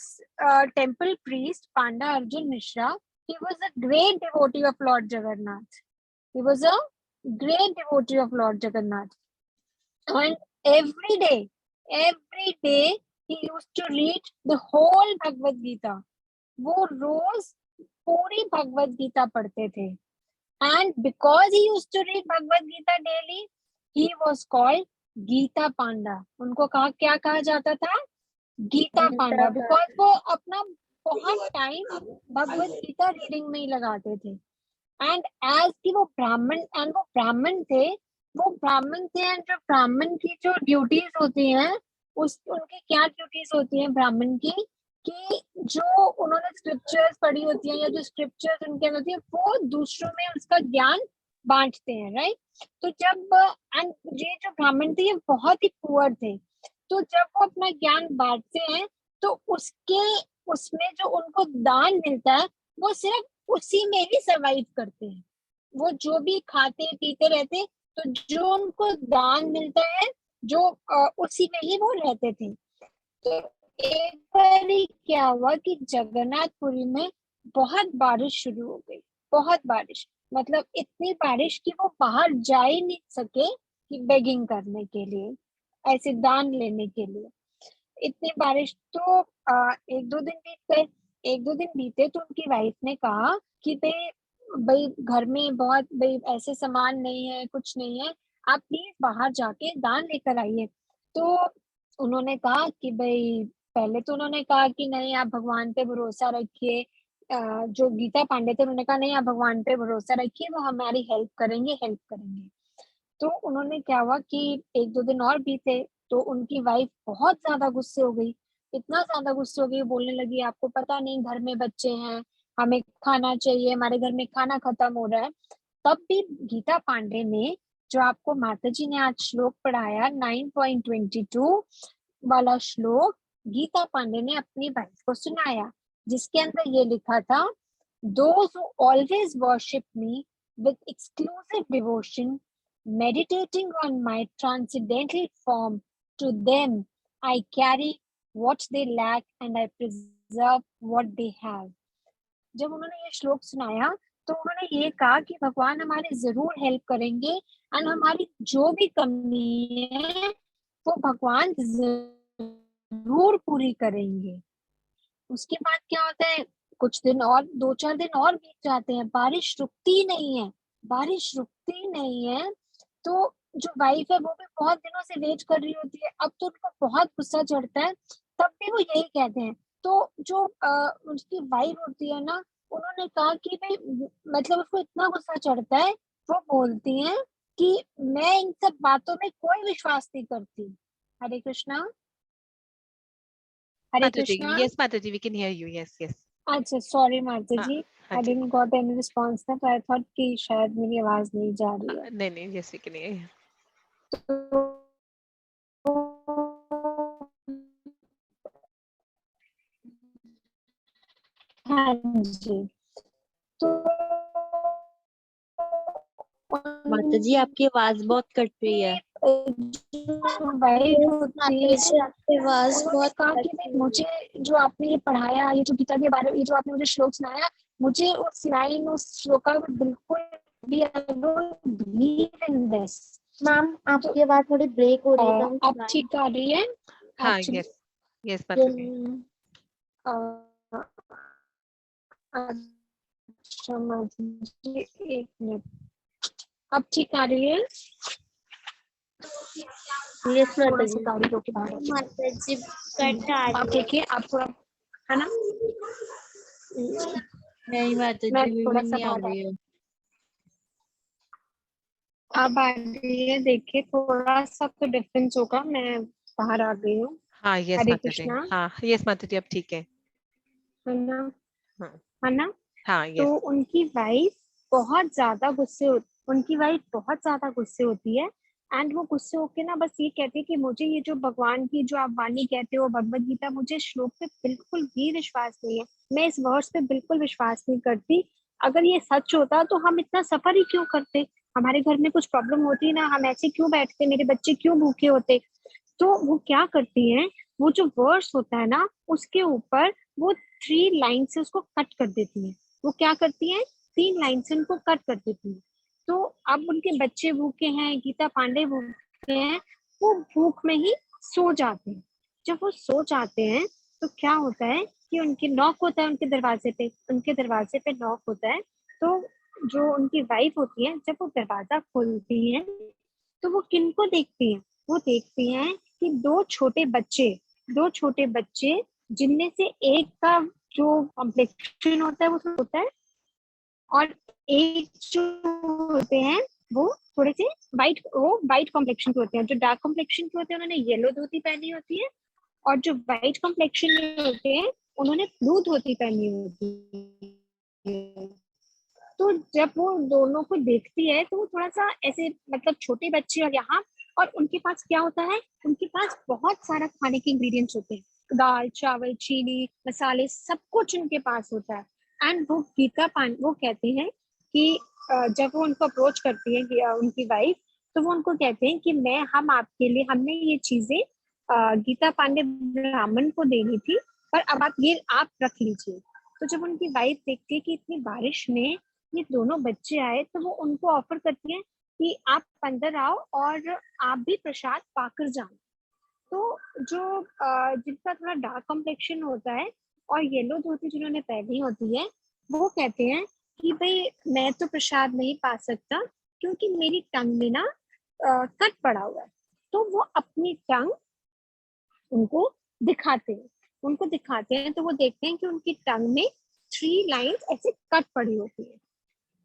Speaker 12: temple priest, Panda Arjun Mishra, he was a great devotee of Lord Jagannath. He was a great devotee of Lord Jagannath. And every day, he used to read the whole Bhagavad Gita. वो रोज पूरी भगवत गीता पढ़ते थे। And because he used to read Bhagavad Gita daily, he was called Gita पांडा। उनको क्या कहा जाता था? गीता पांडा। बिकॉज वो अपना बहुत टाइम भगवत गीता रीडिंग में ही लगाते थे। एंड एज कि वो ब्राह्मण एंड वो ब्राह्मण थे एंड जो ब्राह्मण की जो ड्यूटीज होती हैं, उनकी क्या ड्यूटीज होती हैं ब्राह्मण की, कि जो उन्होंने स्क्रिप्चर्स पढ़ी होती हैं या जो स्क्रिप्चर्स उनके अंदर होती है, वो दूसरों में उसका ज्ञान बांटते हैं। राइट? तो जब एंड ये जो ब्राह्मण थे ये बहुत ही पुअर थे, तो जब वो अपना ज्ञान बांटते हैं तो उसमें जो उनको दान मिलता है वो सिर्फ उसी में ही सरवाइव करते हैं। वो जो भी खाते पीते रहते, तो जो उनको दान मिलता है जो उसी में ही वो रहते थे। तो एक बार क्या हुआ कि जगन्नाथपुरी में बहुत बारिश शुरू हो गई। बहुत बारिश, मतलब इतनी बारिश कि वो बाहर जा ही नहीं सके कि बेगिंग करने के लिए, ऐसे दान लेने के लिए। इतनी बारिश, तो एक दो दिन बीते तो उनकी वाइफ ने कहा कि भाई घर में बहुत ऐसे सामान नहीं है, कुछ नहीं है, आप प्लीज बाहर जाके दान लेकर आइए। तो उन्होंने कहा कि भाई, पहले तो उन्होंने कहा कि नहीं, आप भगवान पे भरोसा रखिए। जो गीता पांडे थे उन्होंने कहा नहीं, आप भगवान पे भरोसा रखिए, वो हमारी हेल्प करेंगे। तो उन्होंने क्या हुआ कि एक दो दिन और बीते तो उनकी वाइफ बहुत ज्यादा गुस्से हो गई। इतना ज्यादा गुस्से हो गई, बोलने लगी, आपको पता नहीं घर में बच्चे हैं, हमें खाना चाहिए, हमारे घर में खाना खत्म हो रहा है। तब भी गीता पांडे ने, जो आपको माताजी ने आज श्लोक पढ़ाया 9.22 वाला श्लोक, गीता पांडे ने अपनी वाइफ को सुनाया, जिसके अंदर ये लिखा था, those who always worship me with exclusive devotion, meditating on my transcendental form, to them I carry what they lack and I preserve what they have. जब उन्होंने ये श्लोक सुनाया तो उन्होंने ये कहा कि भगवान हमारी जरूर हेल्प करेंगे एंड हमारी जो भी कमी है वो भगवान जरूर पूरी करेंगे। उसके बाद क्या होता है, कुछ दिन और, 2-4 दिन और बीत जाते हैं, बारिश रुकती नहीं है। तो जो वाइफ है वो भी बहुत दिनों से वेट कर रही होती है। अब तो उनको बहुत गुस्सा चढ़ता है, तब भी वो यही कहते हैं। तो जो उसकी वाइफ होती है ना, उन्होंने कहा कि भाई, मतलब उसको इतना गुस्सा चढ़ता है, वो बोलती हैं कि मैं इन सब बातों में कोई विश्वास नहीं करती। हरे Krishna. Hare
Speaker 2: Mataji,
Speaker 12: Krishna.
Speaker 2: yes, Mataji, we can hear you. Yes, yes.
Speaker 12: अच्छा सॉरी माता
Speaker 2: हाँ,
Speaker 12: जी,
Speaker 2: हाँ
Speaker 12: I
Speaker 2: ji.
Speaker 12: didn't got any response ना, तो I thought कि शायद मेरी आवाज नहीं जा रही है।
Speaker 2: नहीं नहीं, yes, we can hear you.
Speaker 12: हाँ जी, तो
Speaker 7: माताजी आपकी आवाज बहुत कट रही है।
Speaker 12: वाइफ होती है,
Speaker 3: आपकी आवाज
Speaker 12: उन्होंने
Speaker 3: बहुत
Speaker 12: कहा कि नहीं, मुझे जो आपने ये पढ़ाया, ये जो गीता के बारे में, ये जो आपने मुझे श्लोक सुनाया, मुझे उस लाइन, उस श्लोका में बिल्कुल भी I don't believe in this।
Speaker 3: Ma'am आपकी आवाज थोड़ी ब्रेक हो रही है, तो
Speaker 12: अब ठीक आ रही है?
Speaker 2: हाँ,
Speaker 12: Actually,
Speaker 2: yes, yes, Mataji.
Speaker 12: अच्छा माताजी, एक मिनट, अब ठीक आ रही है?
Speaker 3: यस
Speaker 12: थोड़ा
Speaker 3: माताजी।
Speaker 12: सा गाड़ी रोके बाहर
Speaker 3: माताजी कट आ
Speaker 12: आप
Speaker 3: रही है।
Speaker 12: देखिए, आप थोड़ा, है ना?
Speaker 7: नहीं माताजी,
Speaker 12: मैं
Speaker 7: अभी
Speaker 12: थोड़ा
Speaker 7: भी
Speaker 12: सा
Speaker 7: नहीं आ
Speaker 12: बाहर
Speaker 7: रही है।
Speaker 12: अब आ रही है, देखिए थोड़ा सा तो डिफरेंस होगा, मैं बाहर आ गई हूँ।
Speaker 2: हाँ, yes,
Speaker 12: हरे
Speaker 2: Mataji.
Speaker 12: कृष्णा,
Speaker 2: हाँ, yes, Mataji, अब ठीक है।
Speaker 12: है ना?
Speaker 2: हाँ,
Speaker 12: है ना?
Speaker 2: हाँ,
Speaker 12: तो
Speaker 2: yes.
Speaker 12: उनकी वाइफ बहुत ज्यादा गुस्से उनकी वाइफ बहुत ज्यादा गुस्से होती है, एंड वो गुस्से होके ना बस ये कहती है कि मुझे ये जो भगवान की जो आप वाणी कहते हो, भगवत गीता, मुझे श्लोक पे बिल्कुल भी विश्वास नहीं है, मैं इस वर्ड्स पे बिल्कुल विश्वास नहीं करती। अगर ये सच होता तो हम इतना सफर ही क्यों करते, हमारे घर में कुछ प्रॉब्लम होती ना, हम ऐसे क्यों बैठते, मेरे बच्चे क्यों भूखे होते। तो वो क्या करती हैं, वो जो वर्ड्स होता है ना, उसके ऊपर वो 3 लाइन से उसको कट कर देती हैं। वो क्या करती हैं, 3 लाइन से उनको कट कर देती हैं। तो अब उनके बच्चे भूखे हैं, गीता पांडे भूखे हैं, वो भूख में ही सो जाते हैं। जब वो सो जाते हैं तो क्या होता है कि उनके नॉक होता है, उनके दरवाजे पे नॉक होता है। तो जो उनकी वाइफ होती है, जब वो दरवाजा खोलती है तो वो किनको देखती हैं, वो देखती हैं कि दो छोटे बच्चे जिनमें से एक का जो कॉम्प्लेक्शन होता है वो होता है, और एक जो होते हैं वो थोड़े से वाइट कॉम्प्लेक्शन के होते हैं। जो डार्क कॉम्प्लेक्शन के होते हैं उन्होंने येलो धोती पहनी होती है, और जो वाइट कॉम्प्लेक्शन में होते हैं उन्होंने ब्लू धोती पहनी होती है। तो जब वो दोनों को देखती है तो वो थोड़ा सा ऐसे, मतलब छोटे बच्चे और यहाँ, और उनके पास क्या होता है, उनके पास बहुत सारा खाने के इंग्रेडिएंट्स होते हैं, दाल चावल चीनी मसाले सब कुछ उनके पास होता है। एंड वो वो कहते हैं कि जब वो उनको अप्रोच करती है उनकी वाइफ, तो वो उनको कहते हैं कि हम आपके लिए, हमने ये चीजें गीता पांडे ब्राह्मण को देनी थी, पर अब आप रख लीजिए। तो जब उनकी वाइफ देखती है कि इतनी बारिश में ये दोनों बच्चे आए, तो वो उनको ऑफर करती है कि आप अंदर आओ और आप भी प्रसाद पाकर जाओ। तो जो जिनका थोड़ा डार्क कॉम्प्लेक्शन होता है और येलो धोती जिन्होंने पहनी होती है, वो कहते हैं कि भाई मैं तो प्रसाद नहीं पा सकता क्योंकि मेरी टंग में ना कट पड़ा हुआ है। तो वो अपनी टंग उनको दिखाते हैं, तो वो देखते हैं कि उनकी टंग में 3 लाइंस ऐसे कट पड़ी होती है।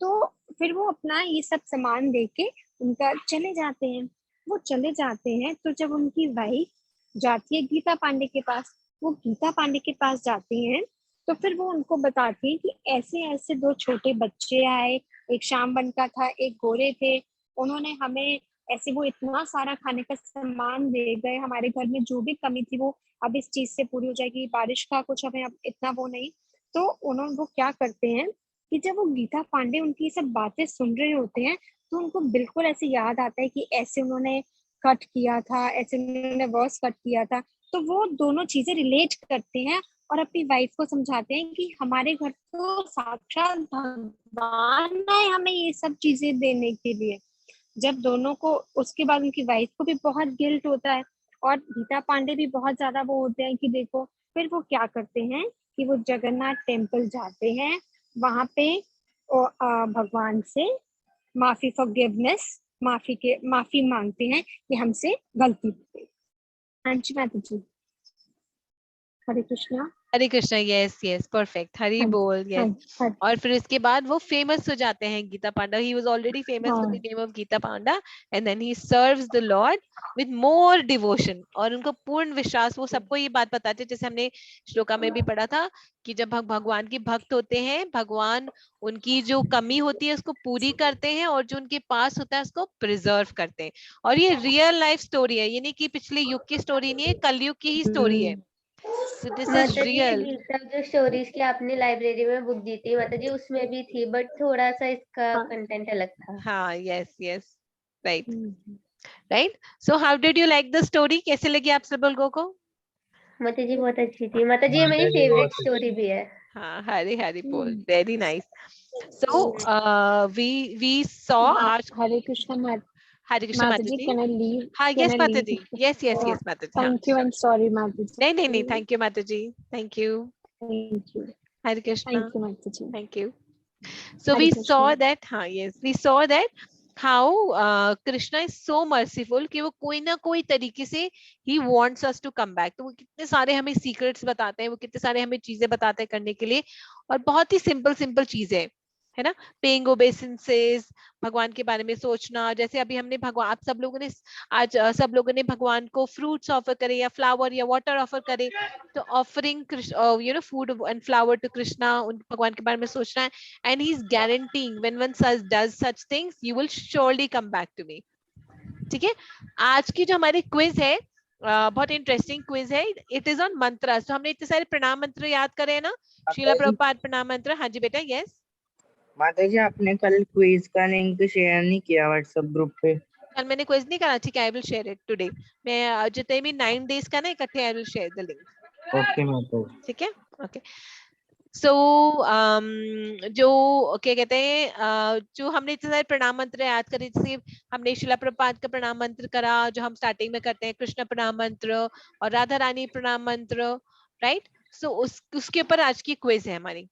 Speaker 12: तो फिर वो अपना ये सब सामान देके उनका चले जाते हैं। वो चले जाते हैं, तो जब उनकी वाइफ जाती है गीता पांडे के पास, वो गीता पांडे के पास जाती हैं, तो फिर वो उनको बताती है कि ऐसे ऐसे 2 छोटे बच्चे आए, एक श्याम बन का था, एक गोरे थे, उन्होंने हमें ऐसे, वो इतना सारा खाने का सामान दे गए, हमारे घर में जो भी कमी थी वो अब इस चीज से पूरी हो जाएगी, बारिश का कुछ हमें अब इतना वो नहीं। तो वो क्या करते हैं कि जब वो गीता पांडे उनकी सब बातें सुन रहे होते हैं, तो उनको बिल्कुल ऐसे याद आता है कि ऐसे उन्होंने कट किया था, ऐसे उन्होंने वर्स कट किया था। तो वो दोनों चीजें रिलेट करते हैं और अपनी वाइफ को समझाते हैं कि हमारे घर तो साक्षात भगवान है हमें ये सब चीजें देने के लिए। जब दोनों को, उसके बाद उनकी वाइफ को भी बहुत गिल्ट होता है और गीता पांडे भी बहुत ज्यादा वो होते हैं कि देखो, फिर वो क्या करते हैं कि वो जगन्नाथ टेम्पल जाते हैं, वहां पे भगवान से माफी मांगते हैं कि हमसे गलती हो गई। हाँ जी माता जी, Hare Krishna.
Speaker 2: Hare Krishna, yes yes, perfect, Hari बोल, यस। और फिर इसके बाद वो फेमस हो जाते हैं Gita Panda. He was already famous with the name of Gita Panda, and then he serves the lord with more devotion. और उनको पूर्ण विश्वास, वो सबको ये बात बताते हैं, जैसे हमने श्लोका में भी पढ़ा था कि जब भगवान के भक्त होते हैं, भगवान उनकी जो कमी होती है उसको पूरी करते हैं, और जो उनके पास होता है उसको प्रिजर्व करते हैं। और ये रियल लाइफ स्टोरी है, ये नहीं कि पिछले युग की स्टोरी नहीं है, कलयुग की ही स्टोरी है। So this is
Speaker 8: माता जी,
Speaker 2: real.
Speaker 8: ये सब जो स्टोरीज की आपने लाइब्रेरी में बुक दी थी माता जी, उसमें भी थी, बट थोड़ा सा इसका कंटेंट अलग था।
Speaker 2: हाँ, yes, yes, right, right. So how did you like the story? कैसे लगी आप सब लोगों को?
Speaker 8: माता जी बहुत अच्छी थी माता जी, ये मेरी फेवरेट स्टोरी भी है।
Speaker 2: हाँ, हरी हरी बोल, very nice. So we saw आज
Speaker 14: हरे कृष्ण
Speaker 2: हरे कृष्ण माता जी।
Speaker 14: can I leave?
Speaker 2: हाँ,
Speaker 14: Can
Speaker 2: yes
Speaker 14: I
Speaker 2: माता
Speaker 14: leave?
Speaker 2: जी, yes yes yes माता जी।
Speaker 14: Thank you and sorry माता जी।
Speaker 2: नहीं नहीं नहीं, thank you माता जी, thank you,
Speaker 14: Thank you.
Speaker 2: Hare Krishna,
Speaker 14: Thank you माता जी।
Speaker 2: thank you. So
Speaker 14: Hare
Speaker 2: we
Speaker 14: Krishna.
Speaker 2: saw that, हाँ yes, we saw that how Krishna is so merciful कि वो कोई ना कोई तरीके से he wants us to come back। तो वो कितने सारे हमें सीक्रेट्स बताते हैं, वो कितने सारे हमें चीजें बताते हैं करने के लिए, और बहुत ही सिंपल सिंपल चीजें है ना। पेइंग ओबेसेंसेस, भगवान के बारे में सोचना, जैसे अभी हमने भगवान, आप सब लोगों ने आज सब लोगों ने भगवान को फ्रूट्स ऑफर करे या फ्लावर या वाटर ऑफर करे, तो offering you know food and flower to Krishna, उन भगवान के बारे में सोचना है। And he is guaranteeing when one does such things you will surely come back to me. ठीक है, आज की जो हमारी क्विज है बहुत इंटरेस्टिंग क्विज है। It is on mantra. तो हमने इतने सारे प्रणाम मंत्र याद करे हैं ना, शीला प्रभुपाद प्रणाम मंत्र। हाँ जी बेटा, यस
Speaker 11: माता जी, आपने कल क्विज का लिंक शेयर नहीं किया व्हाट्सएप ग्रुप पे।
Speaker 2: कल मैंने क्विज नहीं करा, ठीक है, I will share it today. मैं जितने भी 9 डेज का ना इकट्ठे I will share the link.
Speaker 11: Okay माता जी,
Speaker 2: ठीक है, ओके। सो जो क्या कहते हैं, जो हमने इतने सारे प्रणाम मंत्र याद करे, जैसे हमने शिला प्रभुपाद का प्रणाम मंत्र करा जो हम स्टार्टिंग में करते हैं, कृष्ण प्रणाम मंत्र और राधा रानी प्रणाम मंत्र, राइट। सो उसके ऊपर आज की क्विज है हमारी।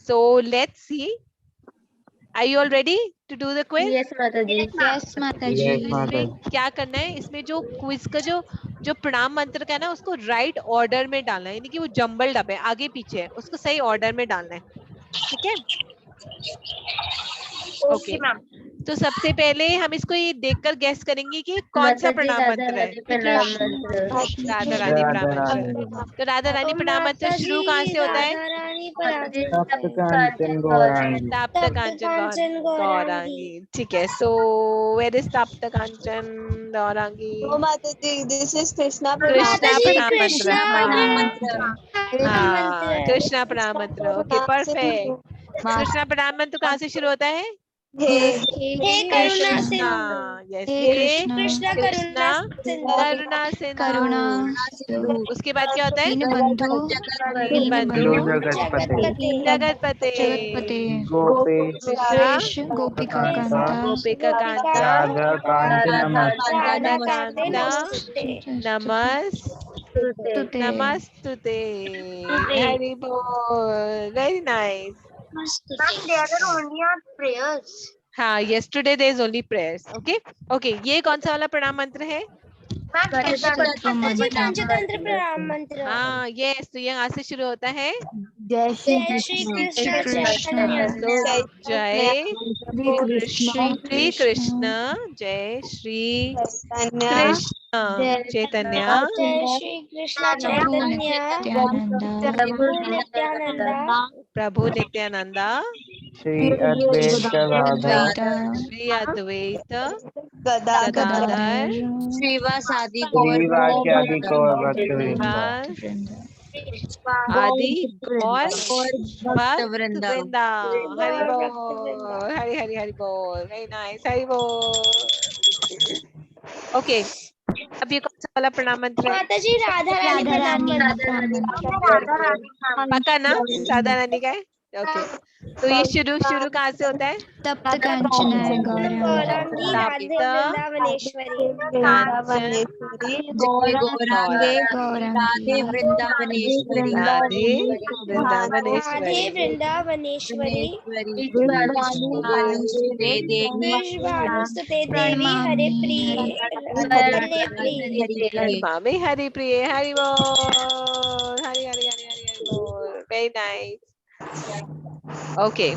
Speaker 2: So let's see, are you all ready to do the quiz?
Speaker 8: Yes माता जी।
Speaker 4: यस माता जी।
Speaker 2: इसमें क्या करना है, इसमें जो क्विज का जो प्रणाम मंत्र का है ना, उसको राइट ऑर्डर में डालना है, यानी कि वो जंबल्ड अप है, आगे पीछे है, उसको सही ऑर्डर में डालना है। ठीक है, ओके। तो सबसे पहले हम इसको ये देखकर गैस करेंगे कि कौन सा प्रणाम मंत्र है। राधा रानी प्रणाम मंत्र। तो राधा रानी प्रणाम मंत्र शुरू कहाँ से होता है?
Speaker 11: तप्त कांचन गौरांगी।
Speaker 2: तप्त कांचन गौरांगी, ठीक है। सो वेयर इज तप्त कांचन गौरांगी?
Speaker 9: ओ माता जी, दिस इज कृष्णा
Speaker 2: कृष्णा प्रणाम
Speaker 9: प्रणाम
Speaker 2: मंत्र। हाँ, कृष्णा प्रणाम मंत्र, ओके परफेक्ट। कृष्णा प्रणाम मंत्र कहाँ से शुरू होता है?
Speaker 1: हे करुणा
Speaker 2: कृष्णा, यस, हे कृष्णा करुणा सिंधु। उसके बाद क्या होता है?
Speaker 4: दीनबंधु
Speaker 2: जगतपते
Speaker 4: गोपेश गोपिका कांता
Speaker 11: राधा कांत
Speaker 2: नमस्तुते। हरि बोल, वेरी नाइस। हाँ, yesterday there is only prayers. Okay, okay. ये कौन सा वाला प्रणाम मंत्र है?
Speaker 1: पंचतंत्र प्रणाम मंत्र।
Speaker 2: हाँ, यस। तो ये यहाँ से शुरू होता है,
Speaker 1: जय श्री कृष्ण चैतन्य।
Speaker 2: जय श्री कृष्ण, जय श्री कृष्ण चैतन्य,
Speaker 1: जय श्री कृष्ण चैतन्य
Speaker 2: प्रभु नित्यानंदा,
Speaker 11: श्री
Speaker 2: अद्वैत गदाधर
Speaker 7: श्रीवासादि
Speaker 2: आदि गौर भक्त वृंदा। हरि बोल, हरि हरि हरि बोल, वेरी नाइस, हरि बोल। ओके, अब ये कौन सा वाला प्रणाम मंत्र है?
Speaker 1: माता जी, राधा रानी प्रणाम मंत्र।
Speaker 2: पक्का ना? राधा रानी का है, ओके। तो ये शुरू कहाँ से होता है?
Speaker 4: तप्त कांचन
Speaker 1: गौरांगी राधे वृंदावनेश्वरी।
Speaker 7: राधे वृंदावनेश्वरी।
Speaker 2: राधे वृंदावनेश्वरी।
Speaker 1: भानुसुते देवी हरे प्रिय।
Speaker 2: मामे हरि प्रिय। हरि बोल, हरि हरि हरि हरि बोल। Very nice. ओके,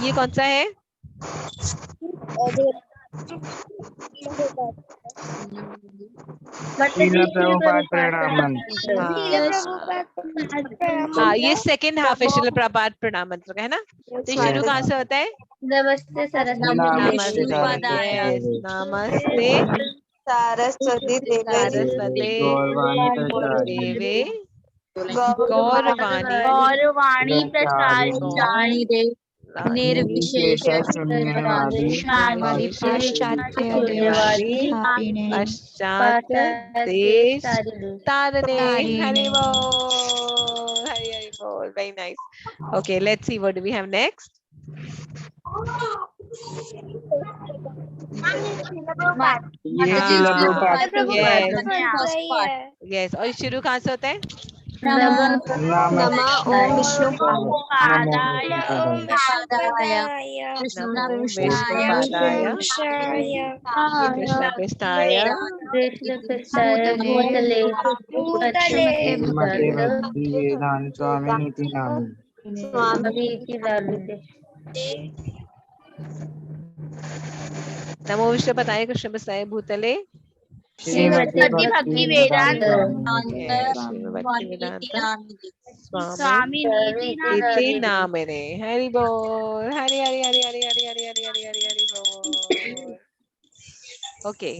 Speaker 2: ये कौन सा है?
Speaker 11: शीला प्रभुपाद प्रणाम
Speaker 2: हाँ, ये सेकंड हाफ है शीला प्रभुपाद प्रणाम मंत्र का, है ना? तो ये शुरू कहाँ से होता है?
Speaker 8: नमस्ते सरस्वती
Speaker 2: नमस्ते, yes, नमस्ते
Speaker 9: सरस्वती
Speaker 2: सरस्वते देवे गौरवाणी
Speaker 5: गौरवाणी प्रचारिणी दे निर्विशेष
Speaker 2: शून्यवादी पश्चात देश तारने. हरि बोल, हरि हरि बोल. Very nice. Okay, let's see what do we have next. Yes, और शुरू कहाँ से होता है?
Speaker 9: नमा ओम विष्णु
Speaker 5: पादाय
Speaker 2: नमो विष्णुपादाय कृष्ण पृष्ठाय
Speaker 8: भूतले
Speaker 11: श्रीमते भक्ति वेदांत स्वामी नीति नामी.
Speaker 2: नमो विष्णुपदाय कृष्ण पृष्ठाय भूतले
Speaker 11: श्रीमते भक्ति वेदांत
Speaker 2: स्वामी इति नामिने. हरि बोल, हरि हरि हरि हरि हरि हरि हरि हरि हरि हरि बोल. ओके,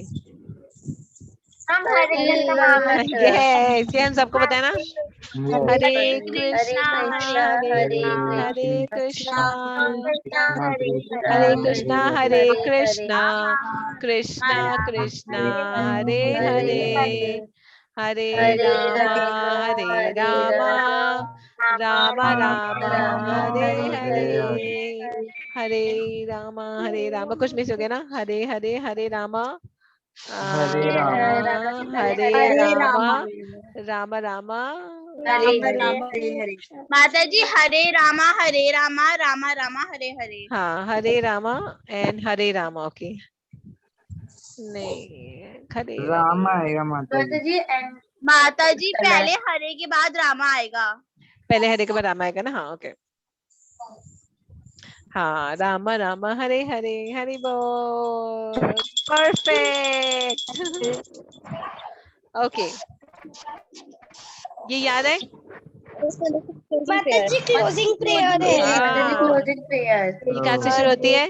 Speaker 2: ये हम सबको बताया ना. हरे कृष्णा हरे कृष्णा हरे कृष्णा हरे कृष्णा कृष्णा कृष्णा हरे हरे हरे रामा रामा हरे हरे हरे रामा. कुछ मिस हो गया ना? हरे हरे हरे रामा
Speaker 11: हरे
Speaker 2: रामा रामा रामा
Speaker 5: माता जी हरे रामा रामा रामा हरे हरे.
Speaker 2: हाँ, हरे रामा एंड हरे रामा. ओके, नहीं हरे
Speaker 11: राम आएगा माता जी.
Speaker 5: माता जी पहले हरे के बाद रामा आएगा.
Speaker 2: पहले हरे के बाद रामा आएगा ना. हाँ, ओके. हाँ, रामा रामा हरे हरे हरि बोल. परफेक्ट. ओके, ये याद है?
Speaker 1: माता जी क्लोजिंग प्रेयर है.
Speaker 8: क्लोजिंग प्रेयर
Speaker 2: कहाँ से शुरू होती है?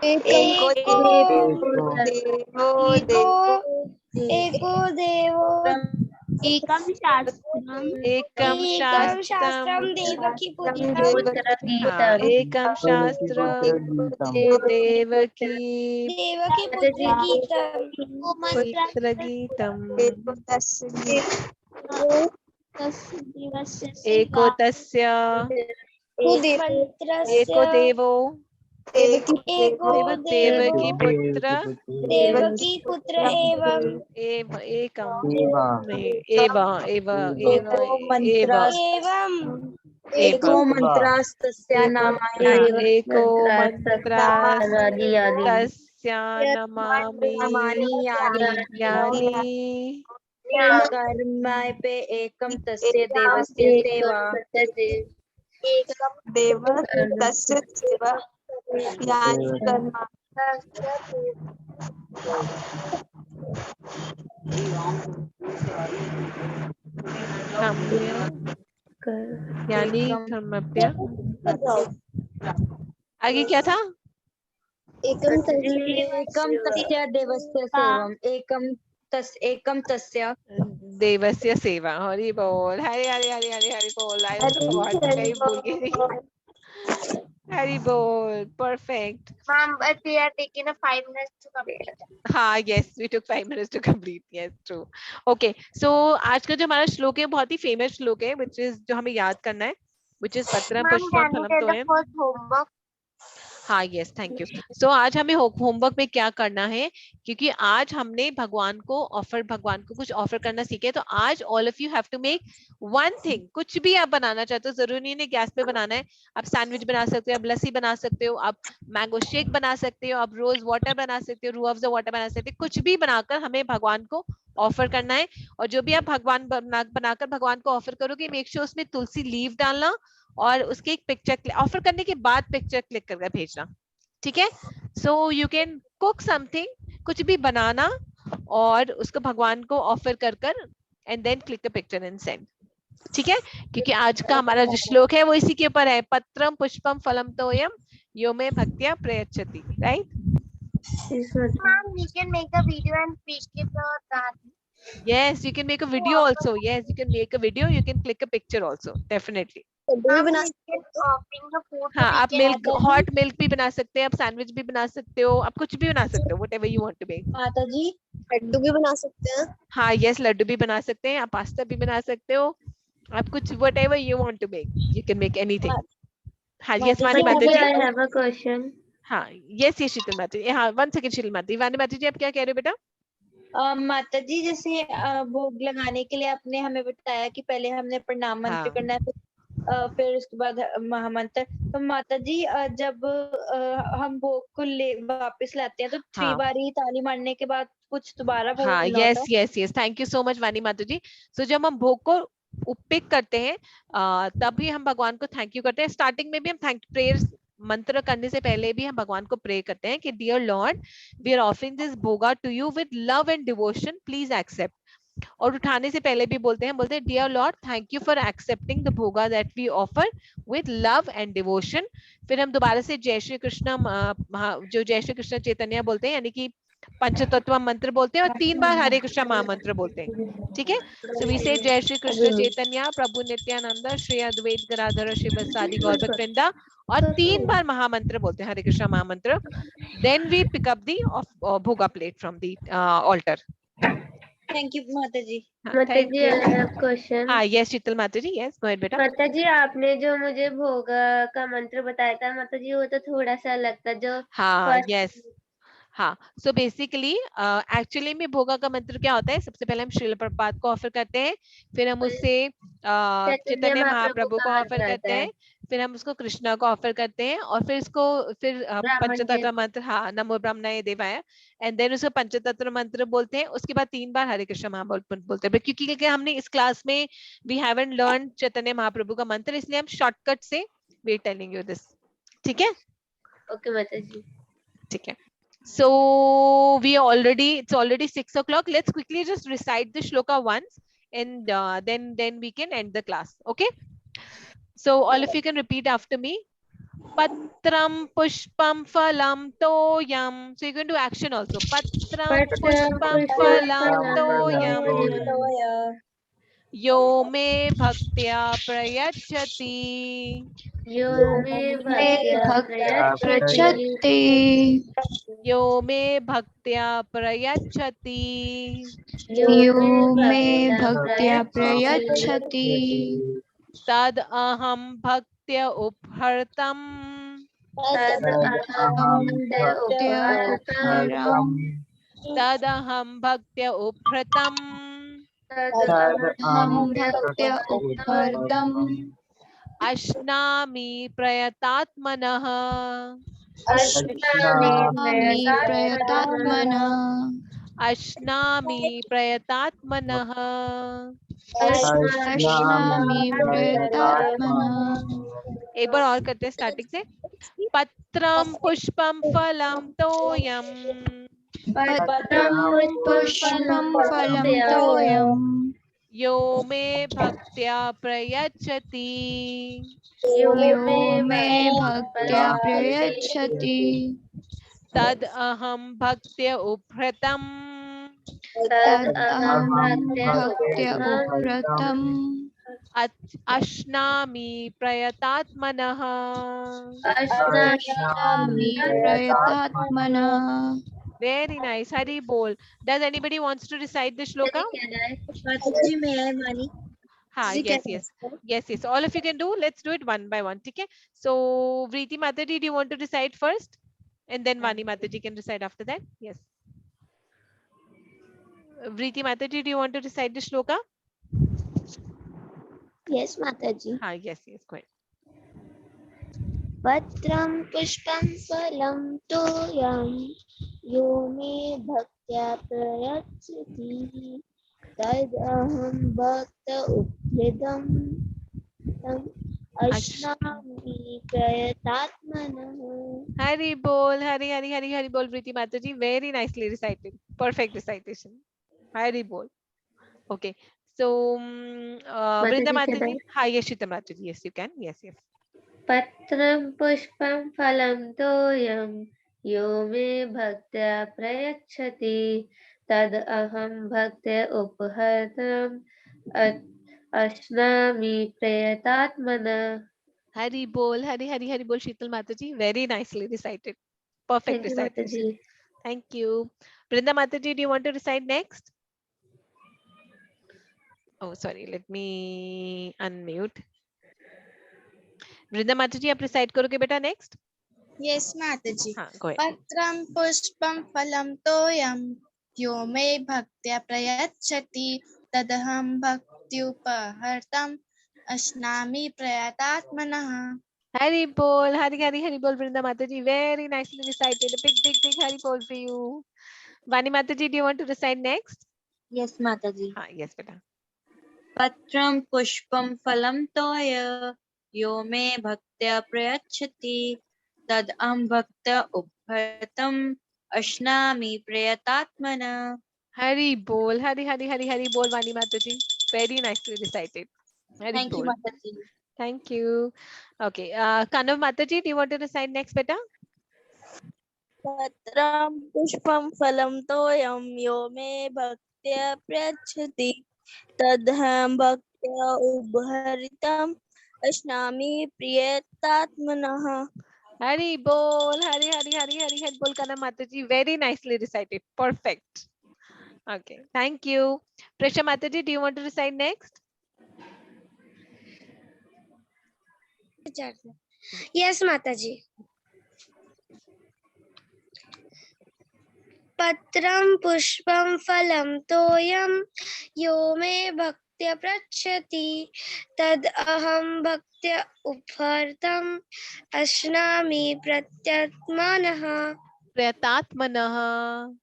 Speaker 1: एको देवो
Speaker 5: एकम
Speaker 1: शास्त्रम देवकी पुत्रम
Speaker 2: एकम शास्त्र देवकी
Speaker 1: पुत्र
Speaker 2: गीतम एको तस्य एको देवो देवकी पुत्र
Speaker 1: एवं
Speaker 2: एकम
Speaker 7: एको मंत्रास्तस्य नामानि
Speaker 2: एको मंत्रास्तस्य नामानि यानि
Speaker 7: कर्म पे एकम तस्य देवस्य सेवा
Speaker 9: एकम देव तस्य सेवा यानि कर्म.
Speaker 2: यानी कर्मप्य. आगे क्या था?
Speaker 7: एकम तस्य देवस्य सेवम एकम तस्य
Speaker 2: देवस्य सेवा. हरि बोल, हरि हरि हरि हरि हरि बोल. हरि बोल, perfect.
Speaker 1: Ma'am, but we are taking a 5 minutes to complete.
Speaker 2: हाँ, yes, we took 5 minutes to complete. Yes, true. Okay, so आज का जो हमारा श्लोक है बहुत ही फेमस श्लोक है, which is जो हमें याद करना है, which is पत्रम पुष्पम फलम तोयम. हाँ यस, थैंक यू। सो आज हमें होमवर्क में क्या करना है, क्योंकि आज हमने भगवान को कुछ ऑफर करना सीखे, तो आज all of you have to make one thing. कुछ भी आप बनाना चाहते हो, जरूरी नहीं है गैस पे बनाना है, आप सैंडविच बना सकते हो, आप लस्सी बना सकते हो, आप मैंगो शेक बना सकते हो, आप रोज वाटर बना सकते हो, रूह अफ़ज़ा वाटर बना सकते हो, कुछ भी बनाकर हमें भगवान को ऑफर करना है। और जो भी आप भगवान बनाकर भगवान को ऑफर करोगे, मेक श्योर उसमें तुलसी लीव डालना और उसके एक पिक्चर ऑफर करने के बाद पिक्चर क्लिक करके भेजना, ठीक है। So you can cook something, कुछ भी बनाना और उसको भगवान को ऑफर कर and then click the picture and send, ठीक है। क्योंकि आज का हमारा जो श्लोक है वो इसी के ऊपर है, पत्रम पुष्पम फलम तोयम यो मे भक्त्या प्रयच्छति, right.
Speaker 3: Ma'am, we can make a video and click it that.
Speaker 2: Yes, you can make a video also. Yes, you can make a video. You can click a picture also. Definitely. हाँ, आप मिल्क, हॉट मिल्क भी बना सकते हैं, आप सैंडविच भी बना सकते हो, आप कुछ भी बना सकते हो, whatever you want to make.
Speaker 5: माता जी
Speaker 1: लड्डू भी बना सकते हैं।
Speaker 2: हाँ yes, लड्डू भी बना सकते हैं, आप पास्ता भी बना सकते हो, आप कुछ whatever you want to make, you can make anything. हाँ yes, वानी माता जी।
Speaker 8: I have a question.
Speaker 2: हाँ yes yes शीतल माता जी। हाँ 1 second शीतल माता जी। वानी माता जी आप क्या कह रहे हो बेटा?
Speaker 7: माता जी जैसे भोग लगाने के लिए आपने हमें बताया कि पहले हमने प्रणाम मंत्र करना है, फिर उसके बाद महामंत्र। तो माता जी जब हम भोग को वापस लाते हैं तो 3 बार ही ताली मारने के बाद कुछ दोबारा भोग
Speaker 2: हाँ
Speaker 7: मिलना
Speaker 2: yes yes, thank you so much वानी माता जी। सो जब हम भोग को उपपिक करते हैं तभी हम भगवान को थैंक यू करते हैं। स्टार्टिंग में भी हम थैंक प्रेयर मंत्र करने से पहले भी हम भगवान को प्रे करते हैं कि dear lord, we are offering this bhoga to you with love and devotion, please accept. और उठाने से पहले भी बोलते हैं dear lord, thank you for accepting the bhoga that we offer with love and devotion. फिर हम दोबारा से जय श्री कृष्ण, जो जय श्री कृष्ण चैतन्य बोलते हैं, यानी कि पंचतत्व मंत्र बोलते हैं, और 3 बार हरे कृष्ण महामंत्र बोलते हैं, ठीक है। सो वी से जय श्री कृष्ण चैतन्य प्रभु नित्यानंद श्री अद्वैत गदाधर शिवासादि गौर भक्तवृंदा, और 3 बार महामंत्र बोलते हैं, हरे कृष्ण महामंत्र। Then we pick up the bhoga plate from the altar.
Speaker 7: Thank you माता जी।
Speaker 8: माता जी I have question.
Speaker 2: हाँ यस शीतल माता जी, यस गो अहेड बेटा।
Speaker 8: माता जी आपने जो मुझे भोग का मंत्र बताया था माता जी, वो तो थोड़ा सा अलग था जो
Speaker 2: हाँ यस हाँ। सो बेसिकली एक्चुअली में भोगा का मंत्र क्या होता है, सबसे पहले हम श्रील प्रभुपाद को ऑफर करते हैं, फिर हम उससे चैतन्य महाप्रभु को ऑफर करते हैं, फिर हम उसको कृष्णा को ऑफर करते हैं, और फिर इसको पंचतत्व मंत्र, हाँ नमो ब्रह्मणाय देवाय, एंड देन उसको पंचतत्व मंत्र बोलते हैं। उसके बाद 3 बार हरे कृष्ण महामंत्र बोलते हैं, क्योंकि हमने इस क्लास में we haven't learn Chaitanya Mahaprabhu का मंत्र, इसलिए हम शॉर्टकट से वी टेलिंग यू दिस, ठीक है।
Speaker 8: ओके माता जी,
Speaker 2: ठीक है। So it's already 6 o'clock. Let's quickly just recite the shloka once, and then we can end the class. Okay. So all of you can repeat after me. Patram pushpam phalam toyam. So you're going to do action also. Patram pushpam phalam toyam. यो मे भक्त्या प्रयच्छति,
Speaker 8: यो मे भक्त्या प्रयच्छति,
Speaker 2: यो मे भक्त्या प्रयच्छति,
Speaker 4: यो मे भक्त्या प्रयच्छति,
Speaker 2: तद अहम भक्त्या उपहर्तम, तद अहम भक्त्या उपहृतम, अश्नामि प्रयतात्मनः, अश्नामि प्रयतात्मनः, एक बार और करते हैं स्टार्टिंग से। पत्रम पुष्पम फलम तोयम,
Speaker 4: पुष्पम फलम तोयम,
Speaker 2: यो मे भक्त्या प्रयच्छति,
Speaker 4: यो मे भक्त्या प्रयच्छति,
Speaker 2: तद अहम भक्त्या उपहृतम, अश्नामि प्रयतात्मनः, Very nice. Hari bol. Does anybody wants to recite the shloka?
Speaker 7: माता जी मैं मानी।
Speaker 2: हाँ, yes. All of you can do. Let's do it one by one. ठीक है? So, Vriti Mataji, do you want to recite first, and then Vani Mataji can recite after that? Yes. Vriti Mataji, do you want to recite the shloka?
Speaker 3: Yes, Mataji.
Speaker 2: हाँ, yes, go ahead.
Speaker 3: पत्रं पुष्पं फलं तोयं यो मे भक्त्या प्रयच्छति तदहं भक्त उपहृतं तम् अश्नामि प्रयतात्मनः.
Speaker 2: Hari bol, Hari bol, Vriti Mataji. Very nicely recited. Perfect recitation. Hari bol. Okay. So, Vrinda Mataji. Hi, Yashita Mataji. Yes, you can. Yes.
Speaker 8: पत्रं पुष्पं फलं तोयं यो मे भक्त्या प्रयच्छति तद अहं भक्त्या उपहर्तम् अश्नामि प्रयतात्मनः.
Speaker 2: Hari bol, Hari bol, Sheetal Mataji. Very nicely recited. Perfect recitation. Thank you. Vrinda Mataji, do you want to recite next? Oh, sorry. Let me unmute. Vrinda Mataji, आप recite करोगे बेटा next?
Speaker 15: Yes, Mataji.
Speaker 2: हाँ, go ahead.
Speaker 15: Patram pushpam phalam toyam yo me bhaktya prayachati tadaham bhaktyupahartam ashnami prayatatmanah.
Speaker 2: Hari bol, Hari bol, Vrinda Mataji. Very nicely recited. A big Hari bol for you. Vani Mataji, do you want to recite next?
Speaker 7: Yes, Mataji.
Speaker 2: हाँ, yes बेटा.
Speaker 7: Patram pushpam phalam toya यो मे भक्त्या प्रयच्छति तद अहं भक्त्या उपहृतम् अश्नामि प्रयतात्मनः.
Speaker 2: Hari bol, Hari bol, Vani Mataji. Very nicely recited.
Speaker 7: Thank you, Mataji.
Speaker 2: Thank you. Okay. Kanav Mataji, do you want to recite next beta?
Speaker 5: पत्रं पुष्पं फलं तोयं यो मे भक्त्या प्रयच्छति तदहं भक्त्या उपहृतम् अश्नामि प्रियतात्मनः.
Speaker 2: Hari bol, Hari bol, Kanav Mataji. Very nicely recited. Perfect. Okay. Thank you. Presha Mataji, do you want to recite next?
Speaker 1: Yes, Mataji. Patram pushpam phalam toyam yo me bhaktya prachati tad aham bhaktya uphartam ashnami pratyatmanah.
Speaker 2: Prayatatmanah.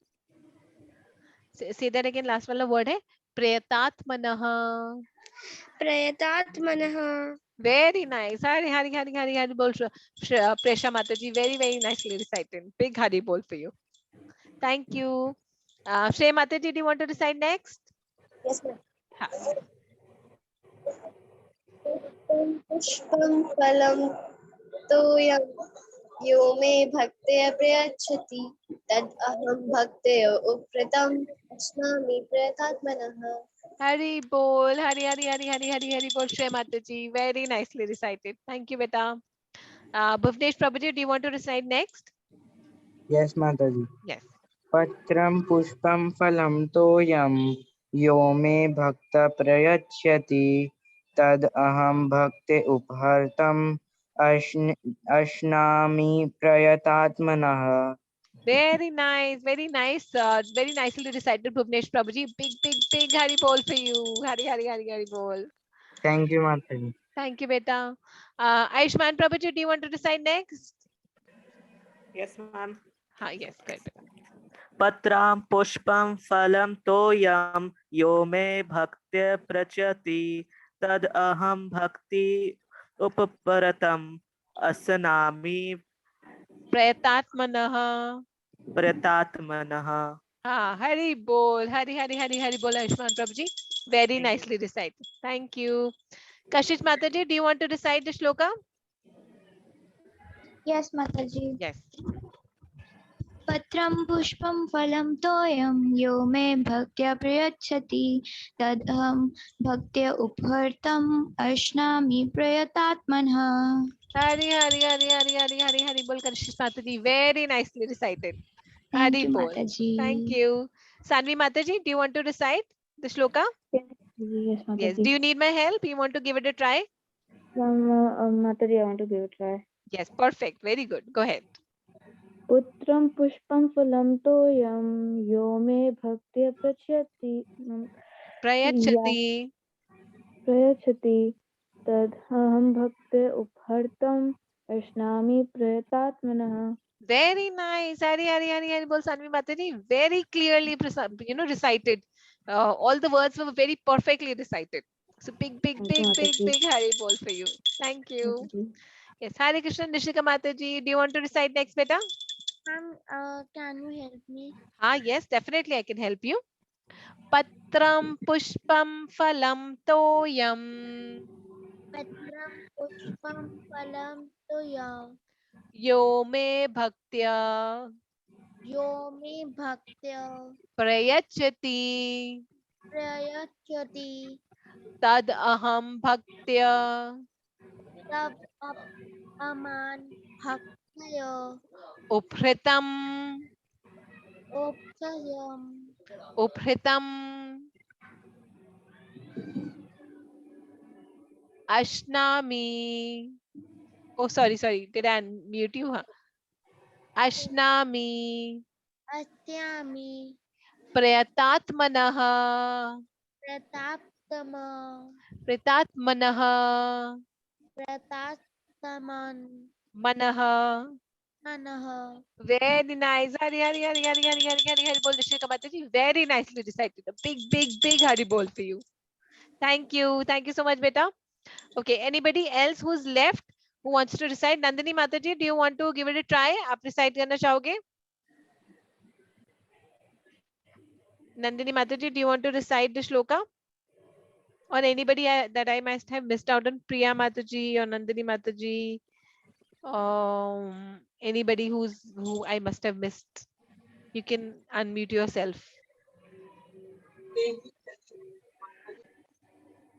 Speaker 2: Say that again. Last wala word hai Prayatatmanah.
Speaker 1: Prayatatmanah.
Speaker 2: Very nice. Hari bol, Presha Mataji. Very nicely recited. Big Hari bol for you. Thank you. Shrey Mataji, do you want to recite next?
Speaker 1: Yes, ma'am. Pushpam phalam toyam yo me bhaktya prayachati tad aham bhaktya upratam ashnami prayatatmanah.
Speaker 2: Hari bol, Hari bol, Shrey Mataji. Very nicely recited. Thank you, beta. Bhuvnesh Prabhuji, do you want to recite next?
Speaker 11: Yes, Mataji.
Speaker 2: Yes.
Speaker 11: Patram pushpam phalam toyam yo me bhakta prayachyati tad aham bhakte uphartam ashnami prayatatmanah.
Speaker 2: Very nice. Very nicely recited, Bhuvnesh Prabhuji. Big Hari bol for you. Hari bol.
Speaker 11: Thank you, Mataji.
Speaker 2: Thank you, beta. Aishman Prabhuji, do you want to recite next?
Speaker 6: Yes, ma'am.
Speaker 2: Yes, good.
Speaker 6: पत्रां पुष्पं फलं तोयं यो मे भक्त्या प्रचति तद अहं भक्ति उपपरतम् असनामि
Speaker 2: प्रयतात्मनः. Hari bol, Hari bol, Aishman Prabhuji. Very nicely recited. Thank you. Kashish Mataji, do you want to recite the shloka?
Speaker 12: Yes, Mataji.
Speaker 2: Yes.
Speaker 4: पत्रं पुष्पं फलं तोयं यो मे भक्त्या प्रयच्छति तदहं भक्त्या उपहर्तम् अश्नामि प्रयतात्मनः.
Speaker 2: Hari bol, Kashish Mataji. Very nicely recited. Hari bol.
Speaker 4: Mataji.
Speaker 2: Thank you. Sanvi Mataji, do you want to recite the shloka?
Speaker 13: Yes,
Speaker 2: Yes.
Speaker 13: Mataji.
Speaker 2: Do you need my help? You want to give it a try?
Speaker 13: Mataji, I want to give it a try.
Speaker 2: Yes. Perfect. Very good. Go ahead.
Speaker 13: पुत्रं पुष्पं फलं तोयं यो मे भक्त्या प्रयच्छति
Speaker 2: Prayachati.
Speaker 13: प्रयच्छति तदहं भक्त्या उपहर्तुम् अश्नामि प्रयतात्मनः.
Speaker 2: Very nice. Hari bol Sanvi Mataji. Very clearly, recited. All the words were very perfectly recited. So big Hari bol for you. Thank you. Yes. Hare Krishna Nishika Mataji. Do you want to recite next, beta?
Speaker 12: Can you help me?
Speaker 2: Yes, definitely I can help you. Patram pushpam phalam toyam.
Speaker 12: Patram pushpam phalam toyam.
Speaker 2: Yo me bhaktya.
Speaker 12: Yo me bhaktya.
Speaker 2: Prayachati.
Speaker 12: Prayachati.
Speaker 2: Tad aham bhaktya.
Speaker 12: Tab aman bhaktya.
Speaker 2: Uphritam.
Speaker 12: Upsayam.
Speaker 2: Uphritam. Ashnami. Oh, sorry. Did I mute you? Huh? Ashnami.
Speaker 12: Astyami.
Speaker 2: Prayatatmanaha.
Speaker 12: Prataptama.
Speaker 2: Pratatmanaha.
Speaker 12: Pratastaman.
Speaker 2: Manaha.
Speaker 12: Manaha.
Speaker 2: Very nice. Hari bol Nishika Mataji. Very nicely recited. A big Hari bol for you. Thank you so much, beta. Okay, anybody else who's left who wants to recite? Nandini Mataji, do you want to give it a try? आप recite करना चाहोगे? Nandini Mataji, do you want to recite the shloka? Or anybody that I must have missed out on? Priya Mataji or Nandini Mataji? Anybody who I must have missed? You can unmute yourself.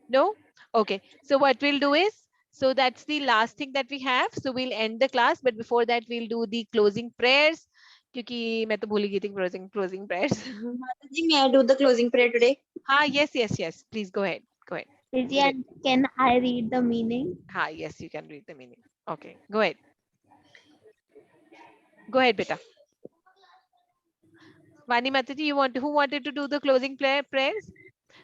Speaker 2: No? Okay. So what we'll do is, so that's the last thing that we have. So we'll end the class, but before that we'll do the closing prayers. क्योंकि मैं तो भूल ही गई थी closing prayers.
Speaker 7: Mataji, may I do the closing prayer today?
Speaker 2: Yes. Please go ahead.
Speaker 3: Can I read the meaning?
Speaker 2: Yes, you can read the meaning. Okay, go ahead. Go ahead, beta. Vani Mataji, who wanted to do the closing prayers?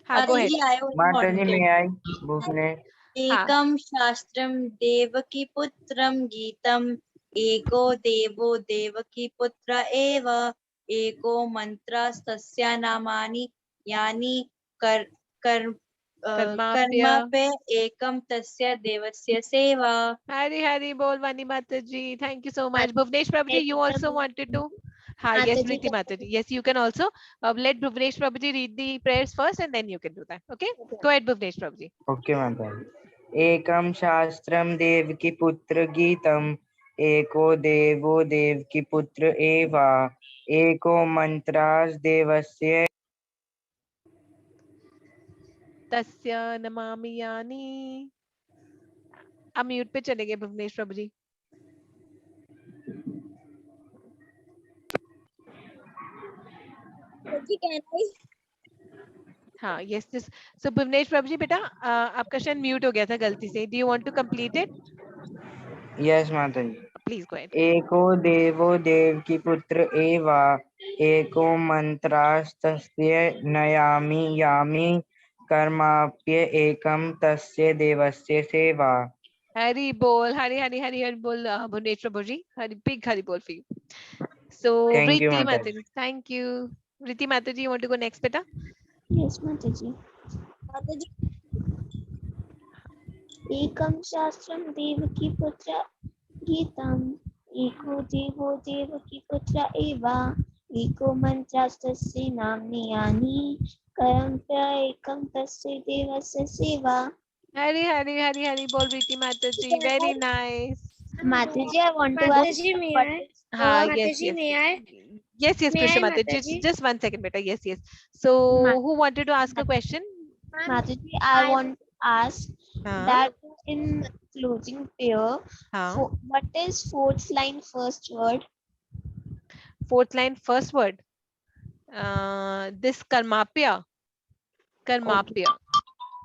Speaker 2: Go ahead.
Speaker 11: Mataji, may I? Bhuvnesh.
Speaker 7: Ekam shastram devaki putram geetam eko devo devaki putra eva eko mantra stasya namani yani karma pe ekam tasya devasya seva.
Speaker 2: Hari bol Vani Mataji. Thank you so much. Bhuvnesh Prabhuji, you also wanted to? Yes, Priti Mataji. Yes, you can also let Bhuvnesh Prabhuji read the prayers first and then you can do that. Okay? Go ahead, Bhuvnesh Prabhuji.
Speaker 11: Okay, Mataji. Ekam shastram devaki putra geetam eko devo devaki putra eva eko mantras devasya
Speaker 2: Tasya namami yani. अब म्यूट पे चले गए भुवनेश प्रभु जी. हाँ, yes, this. So भुवनेश प्रभु जी बेटा आपका शायद म्यूट हो गया था गलती से. Do you want to complete it?
Speaker 11: Yes, Mataji.
Speaker 2: Please go ahead.
Speaker 11: एको देवो देवकी पुत्र एवा एको मंत्रास्तस्य नयामि यामि कर्माप्य एकम तस्य देवस्य सेवा.
Speaker 2: Hari bol, Hari bol, Bhuvnesh Prabhu ji. Big Hari bol for you. So
Speaker 11: Thank you,
Speaker 2: Riti
Speaker 11: Mataji.
Speaker 2: Mataji. Thank you. Riti Mataji, you want to go next, beta?
Speaker 3: Yes, Mataji. Ekam shastram devaki putra geetam eko devo devaki putra eva eko mantrastasya namni yani karamya ekam tasya devasya seva.
Speaker 2: Hari bol, Riti Mataji. Very nice.
Speaker 3: Mataji, I want to ask.
Speaker 12: Mataji, may I? Mataji, may I?
Speaker 2: Yes,
Speaker 12: May
Speaker 2: Krishna
Speaker 12: I,
Speaker 2: Mataji.
Speaker 12: Mataji?
Speaker 2: Just 1 second, beta. Yes. So who wanted to ask a question?
Speaker 3: Mataji, I want to ask that in closing prayer, what is fourth line first word?
Speaker 2: Fourth line first word. This karmapya.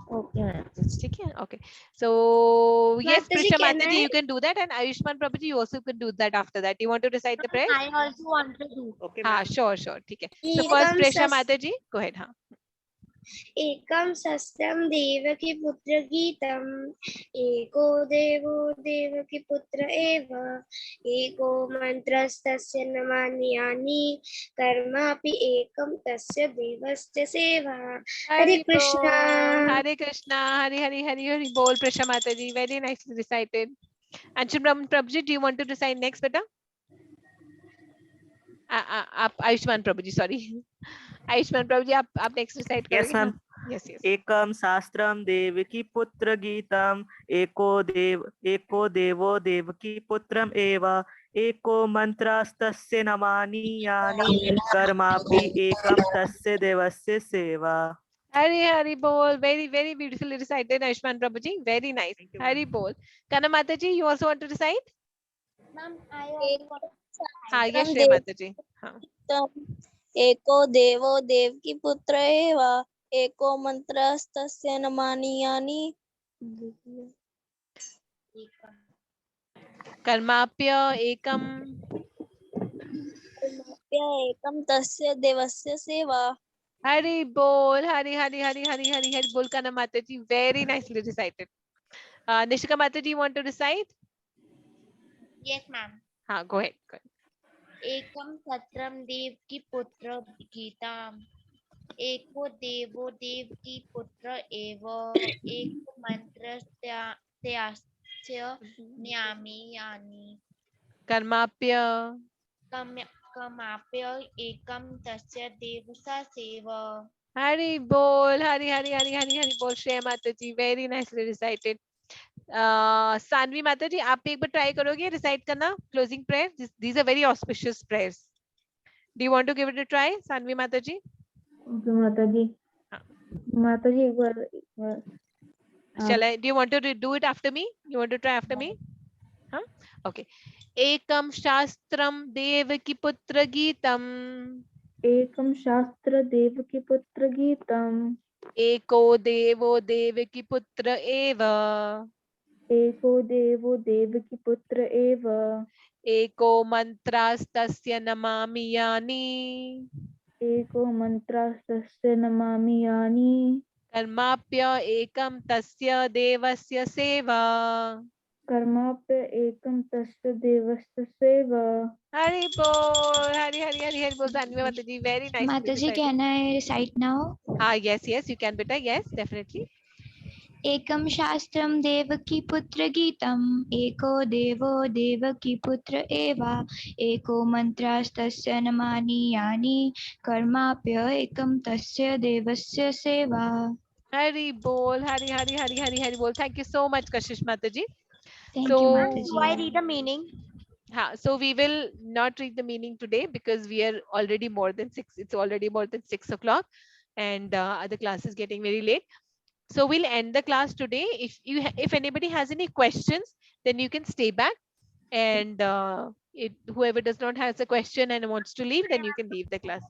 Speaker 8: Okay.
Speaker 2: ठीक है, okay. So yes,
Speaker 3: Mataji,
Speaker 2: Prisha
Speaker 3: can
Speaker 2: Mataji,
Speaker 3: I?
Speaker 2: you can do that, and Ayushman Prabhuji, you also can do that after that. You want to recite the prayers?
Speaker 3: I also want to do.
Speaker 6: Okay,
Speaker 2: हाँ, sure, ठीक है. So first
Speaker 3: एकम
Speaker 2: Prisha
Speaker 3: सस
Speaker 2: Mataji, go ahead. हाँ.
Speaker 3: एकम सस्त्रम देवकी पुत्र गीतम एको देवो देवकी पुत्र एव एको मंत्रस्तस्य नमान्यानि कर्मापि एकम तस्य देवस्य सेवा हरे Krishna
Speaker 2: Hare Krishna, Hari Bol, Prisha Mataji, very nicely recited. Anshuman Prabhuji, do you want to recite next, beta? Ayushman Prabhuji, sorry. Ayushman Prabhuji, आप next recite
Speaker 6: Yes,
Speaker 2: करोगे?
Speaker 6: ma'am.
Speaker 2: हाँ. Yes.
Speaker 6: एकम शास्त्रम देवकी पुत्र गीतम एको देवो देवकी पुत्रम एव एको मंत्रस्तस्य नमानि यानि कर्मापि एकम तस्य देवस्य सेवा.
Speaker 2: Hari Bol, very beautifully recited, Ayushman Prabhuji, very nice. Hari Bol. Kana Mataji, you also want to recite?
Speaker 5: Ma'am
Speaker 2: हाँ, yes,
Speaker 5: एकम
Speaker 2: Shreya Mataji. हाँ.
Speaker 5: एको देवो देवकी पुत्र एव एको मंत्रस्तस्य नमानि यानि
Speaker 2: कर्माप्य एकम
Speaker 5: एकम तस्य देवस्य सेवा.
Speaker 2: Hari Bol, Hari Bol, Kana Mataji, very nicely recited. Nishika Mataji, you want to recite?
Speaker 4: Yes, ma'am.
Speaker 2: हाँ, go ahead.
Speaker 4: एकम सत्रम देव की पुत्र गीताम एको देवो देव की पुत्र एव एक मंत्र त्यास्य न्यामी यानी
Speaker 2: कर्माप्य
Speaker 4: कमाप्य एकम तस्य देवसा save.
Speaker 2: Hari Bol, Hari Bol, Shreya Mataji, very nicely recited. Sanvi Mataji, आप एक बार try करोगे recite करना closing prayer? These are very auspicious prayers. Do you want to give it a try, Sanvi Mataji?
Speaker 13: Okay, Mataji. Mataji, एक बार.
Speaker 2: Shall I? Do you want to do it after me? You want to try after me? Huh? Okay. Ekam Shastram Devaki Putra Geetam.
Speaker 13: एकम शास्त्र देवकी पुत्र GITAM
Speaker 2: Eko Devo Devaki Putra Eva.
Speaker 13: एको देवो देवकी पुत्र एव
Speaker 2: Eko Mantrastasya Namami Yani.
Speaker 13: एको मंत्रास्तस्य नमामि यानि
Speaker 2: कर्माप्य एकम तस्य देवस्य सेवा.
Speaker 13: कर्माप्य एकम तस्य देवस्य सेवा.
Speaker 2: Hari Bol, Hari Bol, Sanvi Mataji, very nice.
Speaker 4: Mataji, can I recite now?
Speaker 2: Yes, you can, beta. Yes, definitely.
Speaker 4: एकम शास्त्रम देवकी पुत्र गीतम एको देवो देवकी पुत्र एवा एको मंत्रास्तस्य नमानि यानि कर्माप्य एकम तस्य देवस्य सेवा.
Speaker 2: Hari Bol, Hari Bol. Thank you so much, Kashish Mataji.
Speaker 4: Thank
Speaker 2: So,
Speaker 4: you, Mataji.
Speaker 7: Do I read the meaning?
Speaker 2: So we will not read the meaning today because we are already more than 6. It's already more than 6 o'clock, and the class is getting very late. So we'll end the class today. If anybody has any questions, then you can stay back, and whoever does not has a question and wants to leave, then you can leave the class.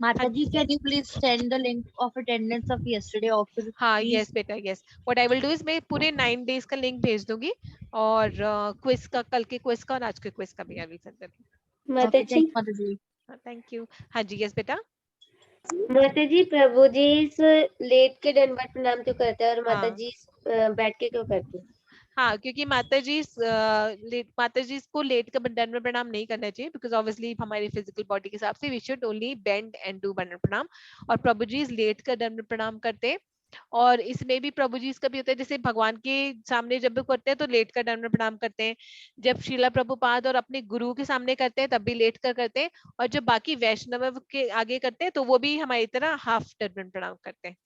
Speaker 7: Mataji, can you please send the link of attendance of yesterday office?
Speaker 2: हाँ, yes बेटा, yes. What I will do is मैं पूरे 9 days का link भेज दूंगी और quiz का, कल के quiz का और आज के quiz का भी I will send them.
Speaker 8: माताजी
Speaker 2: Thank you. हाँ जी, yes बेटा.
Speaker 8: माताजी प्रभु जी इस लेट के दंडवत प्रणाम क्यों करते हैं और माताजी बैठ के क्यों करते हैं?
Speaker 2: हाँ, क्योंकि माताजी को लेट का दंड प्रणाम नहीं करना चाहिए बिकॉज ऑब्वियसली हमारी फिजिकल बॉडी के हिसाब से we should only bend and do दंड प्रणाम. और प्रभु जी लेट का दंड प्रणाम करते हैं. और इसमें भी प्रभु जी इसका भी होता है जैसे भगवान के सामने जब भी करते हैं तो लेट कर दंड प्रणाम करते हैं. जब श्रीला प्रभुपाद और अपने गुरु के सामने करते हैं तब भी लेट कर करते हैं. और जब बाकी वैष्णव के आगे करते हैं तो वो भी हमारी तरह हाफ दंड प्रणाम करते हैं.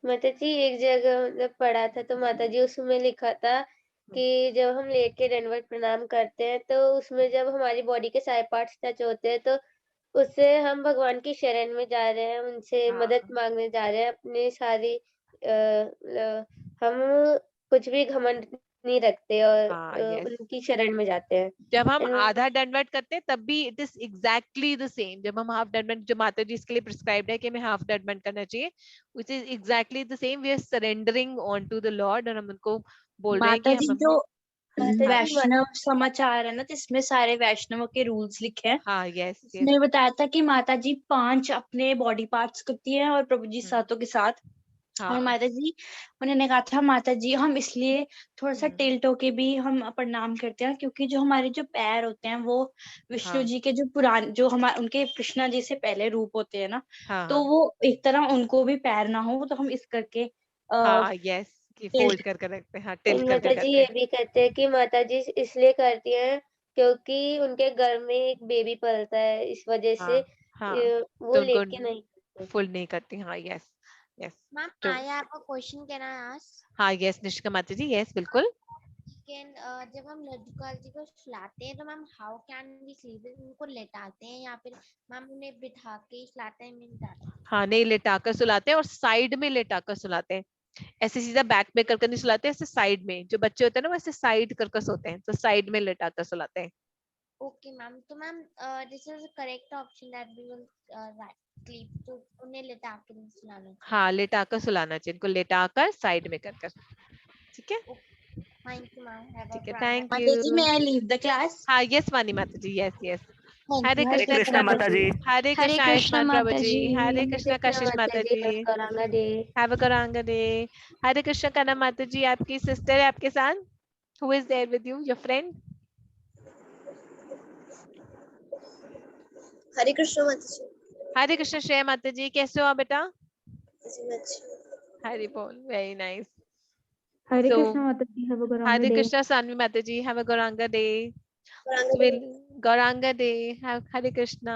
Speaker 8: माताजी एक जगह मतलब पढ़ा था तो माताजी उसमें लिखा था कि जब हम लेट के दंडवत प्रणाम करते हैं तो उसमें जब हमारी बॉडी के सारे पार्ट्स टच होते हैं तो उससे हम भगवान की शरण में जा रहे हैं, उनसे मदद मांगने जा रहे हैं. अपनी सारी हम कुछ भी घमंड नहीं रखते और
Speaker 2: हाँ, yes.
Speaker 8: उनकी शरण में जाते हैं।
Speaker 2: जब हम
Speaker 8: And
Speaker 2: आधा दंडवत करते हैं तब भी it is exactly the same. जब हम हाफ दंडवत, जो माता जी इसके लिए प्रिस्क्राइब्ड है कि हमें हाफ दंडवत करना चाहिए, which is exactly the same. We are surrendering on to the Lord, और हम उनको बोल रहे हैं कि
Speaker 7: माता जी
Speaker 2: हम
Speaker 7: जो
Speaker 8: माता जी
Speaker 7: वैष्णव समाचार है ना, जिसमें सारे वैष्णवों के रूल्स लिखे हैं,
Speaker 2: हाँ, यस,
Speaker 7: उसने बताया था कि माता जी 5 अपने बॉडी पार्ट्स करती हैं और प्रभु जी सातों के साथ। और
Speaker 2: हाँ,
Speaker 7: माता जी, उन्होंने कहा था माता जी हम इसलिए थोड़ा सा टिल्ट होके भी हम प्रणाम करते हैं, क्योंकि जो हमारे जो पैर होते हैं वो विष्णु
Speaker 2: हाँ,
Speaker 7: जी के जो पुराने, जो हमारे उनके कृष्णा जी से पहले रूप होते हैं ना,
Speaker 2: हाँ,
Speaker 7: तो
Speaker 2: हाँ,
Speaker 7: वो एक तरह उनको भी पैर ना हो, तो हम इस करके
Speaker 2: हाँ, यस, कि फोल्ड
Speaker 7: टिल्ट
Speaker 2: कर रखते हैं, हाँ, टिल्ट
Speaker 8: माता
Speaker 2: करके
Speaker 8: जी
Speaker 2: करते
Speaker 8: ये
Speaker 2: हैं।
Speaker 8: भी कहते हैं कि माता जी इसलिए करती हैं क्योंकि उनके घर में एक बेबी पलता है, इस वजह से
Speaker 2: हाँ, हाँ,
Speaker 8: वो
Speaker 2: तो उनको
Speaker 8: लेट के नहीं करते।
Speaker 2: फुल नहीं करती। हाँ, yes, yes,
Speaker 16: ma'am
Speaker 2: true.
Speaker 16: I have a question, can I ask?
Speaker 2: हाँ, यस निष्का माता जी, यस बिल्कुल।
Speaker 16: कैन जब हम लड्डू काल जी को खिलाते हैं तो ma'am how can we sleep? उनको लेटाते हैं या फिर मैम उन्हें बिठा के खिलाते हैं?
Speaker 2: हाँ, नहीं, लेटाकर सुलाते हैं और साइड में लेटाकर सुलाते हैं। ऐसे सीधा बैक में करके नहीं सुलाते, ऐसे साइड में। जो बच्चे होते हैं ना वैसे साइड करके सोते हैं, तो साइड में लेटाकर सुलाते हैं।
Speaker 16: ओके मैम, तो ma'am this is correct option that we will sleep, तो उन्हें लेटा के नहीं सुलाना चाहिए।
Speaker 2: हाँ, लेटाकर सुलाना चाहिए, इनको लेटाकर साइड में कर। ठीक है,
Speaker 16: thank you ma'am, have a
Speaker 2: ठीक है,
Speaker 16: ग्रेट
Speaker 2: थैंक
Speaker 7: माता जी,
Speaker 2: you.
Speaker 7: may I leave the class?
Speaker 2: हाँ, यस वानी माता जी, यस, यस। हरे
Speaker 8: हरे
Speaker 2: कृष्णा
Speaker 6: कृष्णा
Speaker 2: कनक,
Speaker 6: माता जी।
Speaker 2: हरे
Speaker 4: हरे
Speaker 2: कृष्णा
Speaker 4: कृष्ण
Speaker 2: आयुष्मान प्रभु
Speaker 4: माता
Speaker 2: जी,
Speaker 4: जी।
Speaker 2: हरे कृष्णा कशिश माता ji,
Speaker 8: Gauranga day.
Speaker 2: Have a Gauranga day. Hare Krishna Kanak माता जी, आपकी सिस्टर है आपके साथ? Who is there with you, your friend?
Speaker 1: Hare Krishna माता जी।
Speaker 2: हरे कृष्णा श्रेया माता जी, कैसे हो आप बेटा?
Speaker 1: जी मैं अच्छी हूँ।
Speaker 2: हरि बोल, very nice.
Speaker 13: Hare
Speaker 2: So,
Speaker 13: Krishna Mataji, have a Gauranga
Speaker 2: Hare
Speaker 13: day.
Speaker 2: Krishna Sanvi Mata ji, have a Gauranga day.
Speaker 1: Gauranga
Speaker 2: So we'll Gauranga day, have Hare Krishna.